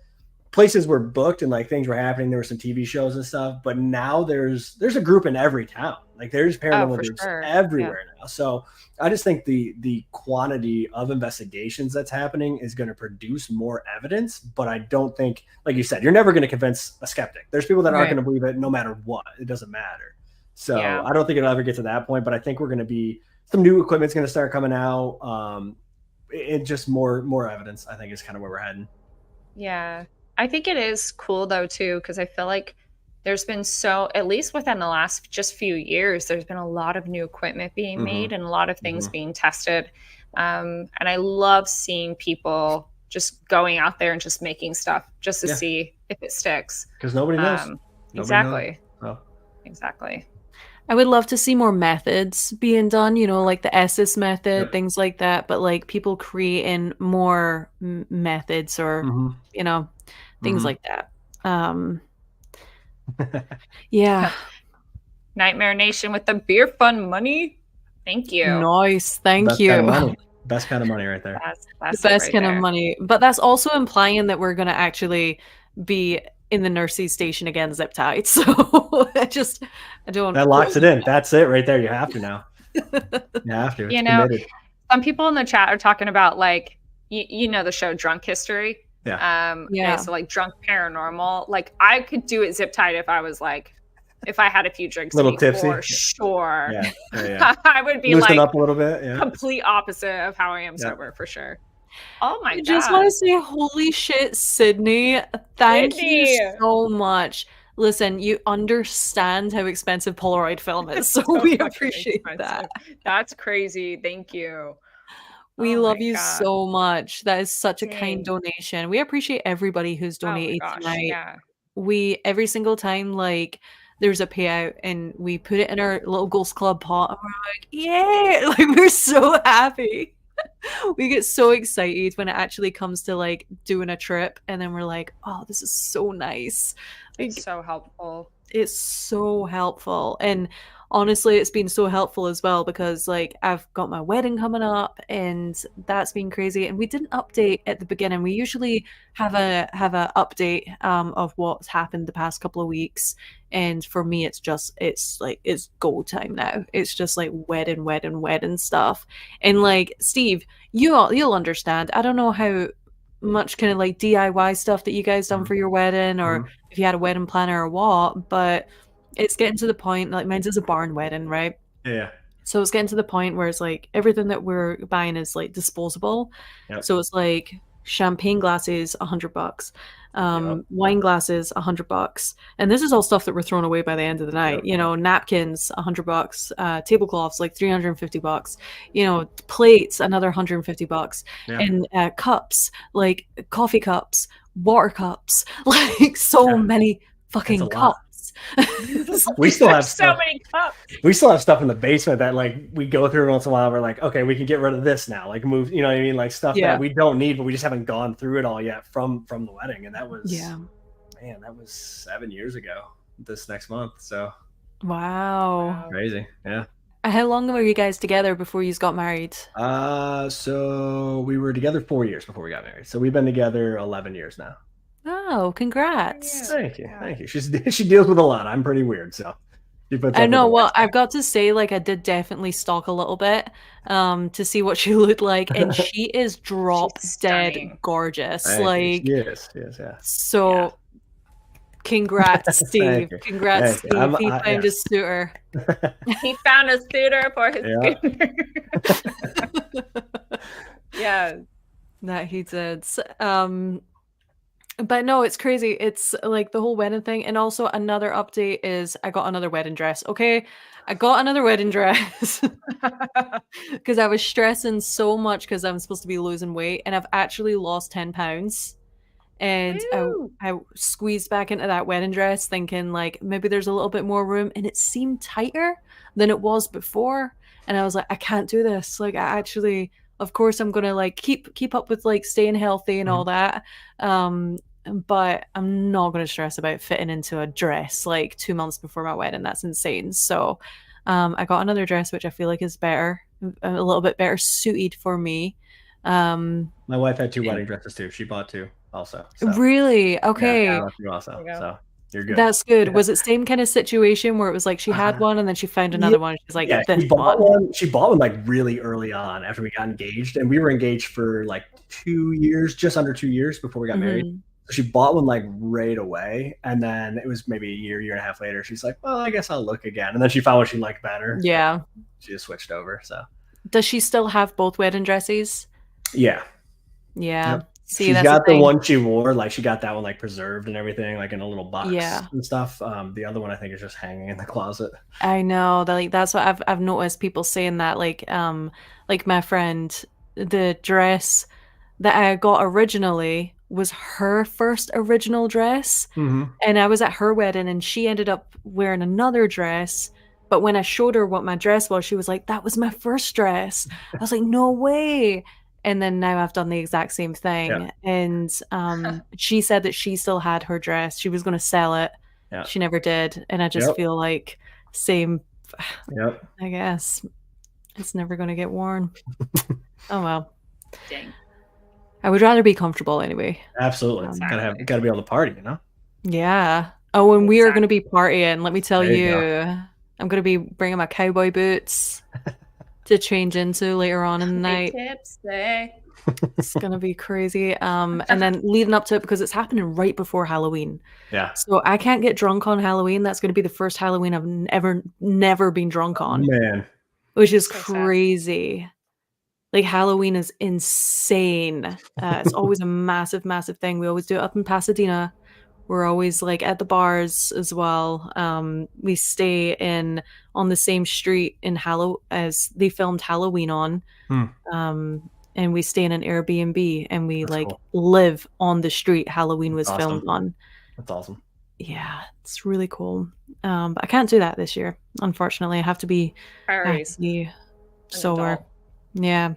places were booked and like things were happening. There were some TV shows and stuff, but now there's a group in every town. Like there's paranormal groups everywhere now. So I just think the quantity of investigations that's happening is going to produce more evidence. But I don't think, like you said, you're never going to convince a skeptic. There's people that aren't going to believe it no matter what. It doesn't matter. So I don't think it'll ever get to that point. But I think we're going to be, some new equipment's going to start coming out. It just more evidence, I think, is kind of where we're heading. Yeah. I think it is cool though too, because I feel like there's been at least within the last just few years, there's been a lot of new equipment being made and a lot of things being tested. And I love seeing people just going out there and just making stuff just to see if it sticks. Because nobody knows. Exactly. Knows. Oh. Exactly. I would love to see more methods being done, you know, like the SS method, things like that, but like people creating more methods or, you know, things like that. Yeah. Nightmare Nation with the beer fund money. Thank you. Nice. Thank you. Kind of money. Best kind of money right there. That's the best kind of money. But that's also implying that we're going to actually be in the nurse's station again, zip tied. So I don't. That locks it in. That's it right there. You have to now. You have to. It's committed. Some people in the chat are talking about like, you know, the show Drunk History. Yeah. Okay, so like Drunk Paranormal. Like I could do it zip tied if I was like, if I had a few drinks, a little tipsy, for sure. Yeah. I would be loosen like up a little bit. Yeah. Complete opposite of how I am sober for sure. Oh my god! I just want to say, holy shit, Sydney! Thank you so much. Listen, you understand how expensive Polaroid film is, so we appreciate that. That's crazy. Thank you. We love you so much. That is such a kind donation. We appreciate everybody who's donated tonight. We every single time like there's a payout and we put it in our little Ghost Club pot and we're like, yeah, like we're so happy. We get so excited when it actually comes to like doing a trip and then we're like, oh, this is so nice. Like, it's so helpful. It's so helpful. And honestly, it's been so helpful as well because like I've got my wedding coming up and that's been crazy. And we didn't update at the beginning. We usually have a update of what's happened the past couple of weeks. And for me, it's go time now. It's just like wedding stuff. And like Steve, you'll understand. I don't know how much kind of like DIY stuff that you guys done for your wedding or if you had a wedding planner or what, but it's getting to the point, like mine's is a barn wedding, right? Yeah. So it's getting to the point where it's like everything that we're buying is like disposable. Yep. So it's like champagne glasses, $100, wine glasses, $100, and this is all stuff that we're throwing away by the end of the night. You know, napkins, $100, tablecloths, like $350. You know, plates, another $150, and cups, like coffee cups, water cups, like so many fucking cups. We still have so many cups. We still have stuff in the basement that like we go through once in a while. We're like, okay, we can get rid of this now. Like move, you know what I mean? Like stuff that we don't need, but we just haven't gone through it all yet from the wedding. And that was man, that was 7 years ago this next month. So wow. Crazy. Yeah. How long were you guys together before you got married? So we were together 4 years before we got married. So we've been together 11 years now. Oh, congrats. Thank you. She deals with a lot. I'm pretty weird, so I know. Well, I've got to say, like, I did definitely stalk a little bit to see what she looked like, and she is drop dead gorgeous. Yes. So congrats, Steve. Congrats, Steve. He found a suitor. He found a suitor for his suitor. Yeah. That he did. But no, it's crazy. It's like the whole wedding thing. And also another update is I got another wedding dress. Okay. I got another wedding dress because I was stressing so much because I'm supposed to be losing weight and I've actually lost 10 pounds. And I squeezed back into that wedding dress thinking like maybe there's a little bit more room and it seemed tighter than it was before. And I was like, I can't do this. Like I actually... Of course, I'm gonna like keep up with like staying healthy and all that. but I'm not going to stress about fitting into a dress like 2 months before my wedding. That's insane. So I got another dress, which I feel like is better, a little bit better suited for me. My wife had 2 wedding dresses too. She bought 2 also. So. Really? Okay. Yeah, you also. So you're good. That's good. Yeah. Was it same kind of situation where it was like she had one and then she found another one? She's like, this one. She bought one like really early on after we got engaged, and we were engaged for like 2 years, just under 2 years before we got married. So she bought one like right away, and then it was maybe a year and a half later. She's like, well, I guess I'll look again, and then she found what she liked better. Yeah. She just switched over. So does she still have both wedding dresses? Yeah. Yep. See, she's got the one she wore, like she got that one like preserved and everything, like in a little box and stuff. The other one I think is just hanging in the closet. I know that, like, that's what I've noticed people saying that, like my friend, the dress that I got originally was her first original dress, and I was at her wedding and she ended up wearing another dress. But when I showed her what my dress was, she was like, "That was my first dress." I was like, "No way." And then now I've done the exact same thing. Yeah. And she said that she still had her dress. She was going to sell it. Yeah. She never did. And I just feel like same, I guess. It's never going to get worn. Oh, well. Dang. I would rather be comfortable anyway. Absolutely. Gotta be able to party, you know? Yeah. Oh, and we are going to be partying. Let me tell you. I'm going to be bringing my cowboy boots to change into later on in the night. It's gonna be crazy. And then leading up to it, because it's happening right before Halloween. Yeah. So I can't get drunk on Halloween. That's gonna be the first Halloween I've never been drunk on. Man. Which is crazy. Sad. Like Halloween is insane. It's always a massive, massive thing. We always do it up in Pasadena. We're always like at the bars as well. We stay on the same street in as they filmed Halloween on. And we stay in an Airbnb and we live on the street Halloween was filmed on. That's awesome. Yeah, it's really cool. But I can't do that this year. Unfortunately, I have to be sober. Yeah.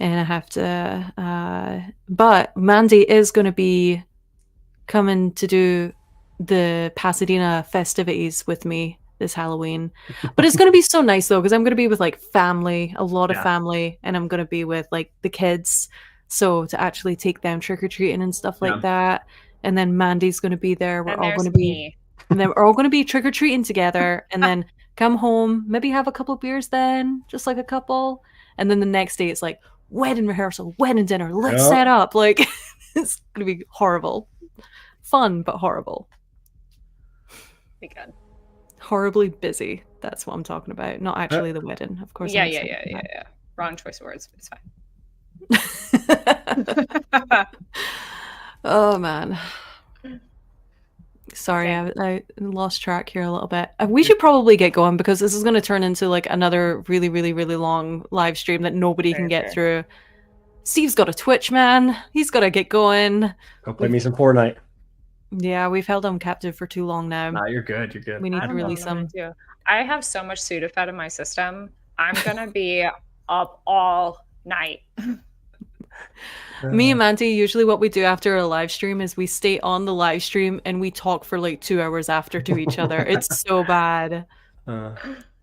And I have to but Mandy is going to be coming to do the Pasadena festivities with me this Halloween. But it's going to be so nice though, because I'm going to be with like family, a lot of family, and I'm going to be with like the kids. So to actually take them trick-or-treating and stuff like that. And then Mandy's going to be there. We're all going to be and then we're all going to be trick-or-treating together and then come home, maybe have a couple beers then, just like a couple. And then the next day it's like wedding rehearsal, wedding dinner, let's set up. Like it's going to be horrible. Fun, but horrible. Be good. Horribly busy. That's what I'm talking about. Not actually the wedding, of course. Yeah. Wrong choice of words. It's fine. Oh, man. Sorry, I lost track here a little bit. We should probably get going because this is going to turn into like another really, really, really long live stream that nobody can get through. Steve's got a Twitch, man. He's got to get going. Go play me some Fortnite. Yeah, we've held him captive for too long now. Nah, you're good. You're good. We need to release him. I have so much Sudafed in my system. I'm gonna be up all night. Me and Mandy, usually what we do after a live stream is we stay on the live stream and we talk for like 2 hours after to each other. It's so bad.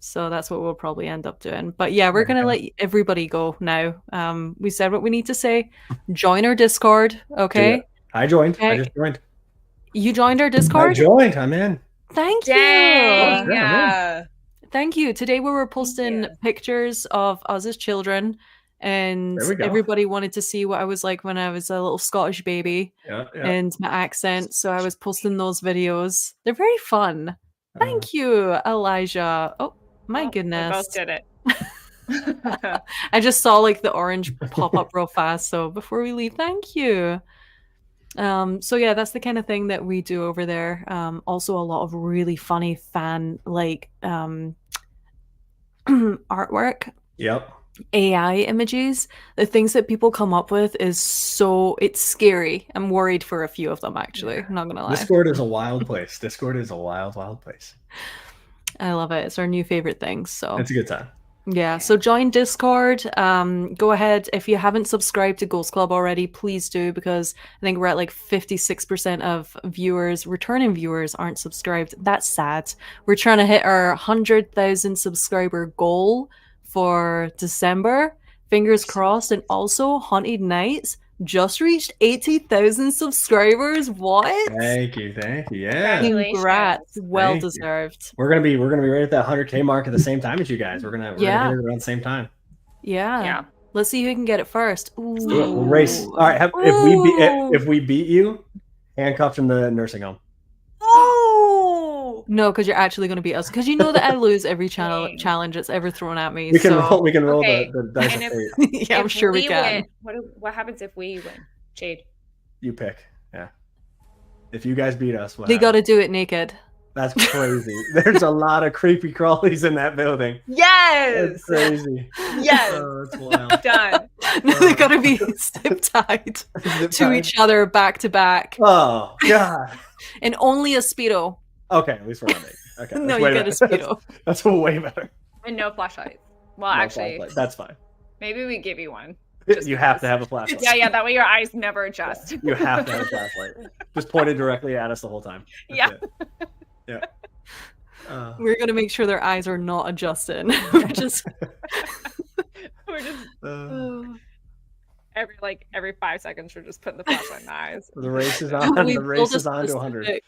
So that's what we'll probably end up doing. But yeah, we're going to let everybody go now. We said what we need to say. Join our Discord, okay? I joined. Okay. I just joined. You joined our Discord? I joined. I'm in. Thank you. Yeah. Thank you. Today we were posting pictures of us as children, and everybody wanted to see what I was like when I was a little Scottish baby and my accent. So I was posting those videos. They're very fun. Thank you, Elijah. Oh, my goodness. We both did it. I just saw like the orange pop up real fast. So before we leave, thank you. So yeah, that's the kind of thing that we do over there. Also a lot of really funny fan like artwork. Yep. AI images. The things that people come up with is it's scary. I'm worried for a few of them actually. I'm not gonna lie. Discord is a wild place. Discord is a wild place. I love it. It's our new favorite thing. So it's a good time. Yeah, so join Discord. Go ahead. If you haven't subscribed to Ghost Club already, please do, because I think we're at like 56% of viewers, returning viewers, aren't subscribed. That's sad. We're trying to hit our 100,000 subscriber goal for December. Fingers crossed. And also, Haunted Nights just reached 80,000 subscribers. What? Thank you. Yeah. Congrats. Well Thank you. deserved. We're gonna be right at that 100K mark at the same time as you guys. We're gonna hit it around the same time. Yeah. Let's see who can get it first. Ooh. Let's do it. We'll race. All right. If we beat you, handcuffed in the nursing home. Oh no, because you're actually going to beat us. Because you know that I lose every challenge that's ever thrown at me. We can roll. Okay. The dice. And of fate. Yeah, I'm sure we can. What happens if we win, Jade? You pick. Yeah. If you guys beat us, They got to do it naked. That's crazy. There's a lot of creepy crawlies in that building. Yes. That's crazy. Yes. Oh, that's wild. Done. They got to be zip tied to each other back to back. Oh God. And only a Speedo. Okay, at least we're not naked. Okay. No, you get a Speedo. That's way better. And no flashlights. Well, No actually, flashlight. That's fine. maybe we give you one. You have to have a flashlight. Yeah. That way your eyes never adjust. You have to have a flashlight. Just pointed directly at us the whole time. That's it. Yeah. We're going to make sure their eyes are not adjusting. We're just every 5 seconds we're just putting the flashlight in the eyes. The race is on. We The race is on to build 100.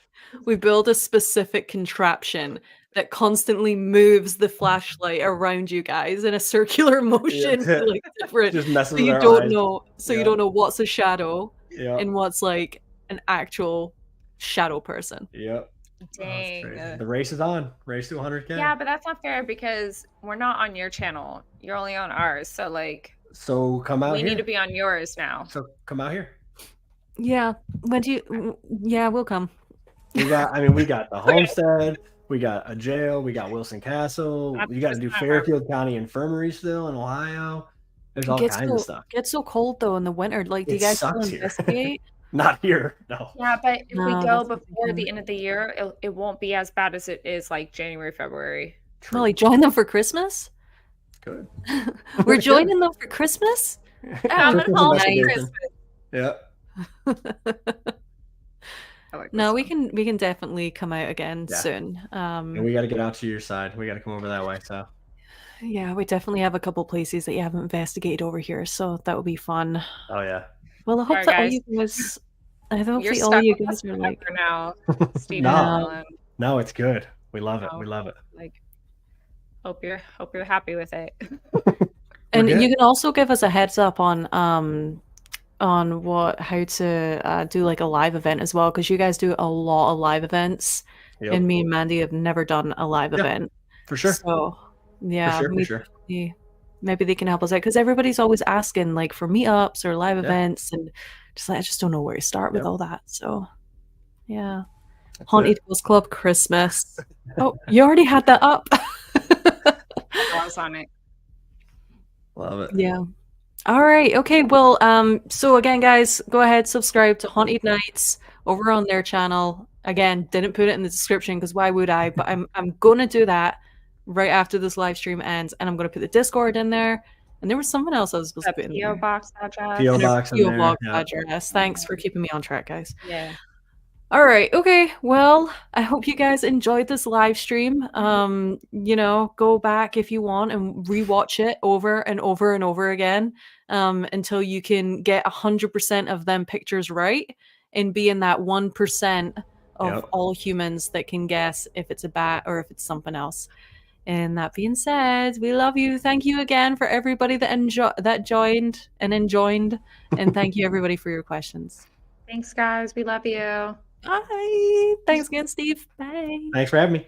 We build a specific contraption that constantly moves the flashlight around you guys in a circular motion. Yeah. Like different. Just messes So with you our don't eyes. know. So you Yeah. don't know what's a shadow Yeah. and what's like an actual shadow person. Yep. Dang. The race is on. Race to 100K. Yeah, but that's not fair because we're not on your channel. You're only on ours. So like So come out we here. need to be on yours now. So come out here. Yeah. When do you? Yeah, we'll come. We got the homestead. We got a jail. We got Wilson Castle. That's You got to just do not Fairfield County Infirmary still in Ohio. There's all kinds of stuff. Gets so cold though in the winter. Like, do you It guys still sucks here. investigate? Not here. No. Yeah, but if we No, go that's what before we the can. end of the year, it won't be as bad as it is like January, February. No, like join them for Christmas. Good. We're joining them for Christmas. I'm Christmas home investigation. Christmas. Yeah. I like No, this one. we can definitely come out again Yeah. soon. And we got to get out to your side. We got to come over that way. So Yeah, we definitely have a couple places that you haven't investigated over here, so that would be fun. oh yeah. Well, I hope Alright, that all guys. you guys, I You're hopefully stuck all you with guys us are like, forever now, Steve No. and Ellen. No, it's good. We love it. No. We love it. Like, hope you're happy with it. and good. you can also give us a heads up on how to do like a live event as well, because you guys do a lot of live events, Yep. and me and Mandy have never done a live Yeah, event. For sure. So yeah, For sure. maybe they can help us out, because everybody's always asking like for meetups or live Yeah. events, and just like, I just don't know where to start with Yep. all that. So yeah, That's Haunted it. Ghost Club Christmas. Oh, you already had that up. I was on it. Love it. Yeah. All right. Okay. Well, so again, guys, go ahead, subscribe to Haunted Nights over on their channel. Again, didn't put it in the description because why would I? But I'm gonna do that right after this live stream ends, and I'm gonna put the Discord in there. And there was someone else I was supposed to put in PO there. box address. PO And a box in PO there, box yeah. address. Thanks for keeping me on track, guys. Yeah. All right. Okay. Well, I hope you guys enjoyed this live stream. Go back if you want and rewatch it over and over and over again until you can get 100% of them pictures right and be in that 1% of Yep. all humans that can guess if it's a bat or if it's something else. And that being said, we love you. Thank you again for everybody that joined and enjoyed, and thank you everybody for your questions. Thanks, guys. We love you. Bye. Thanks again, Steve. Bye. Thanks for having me.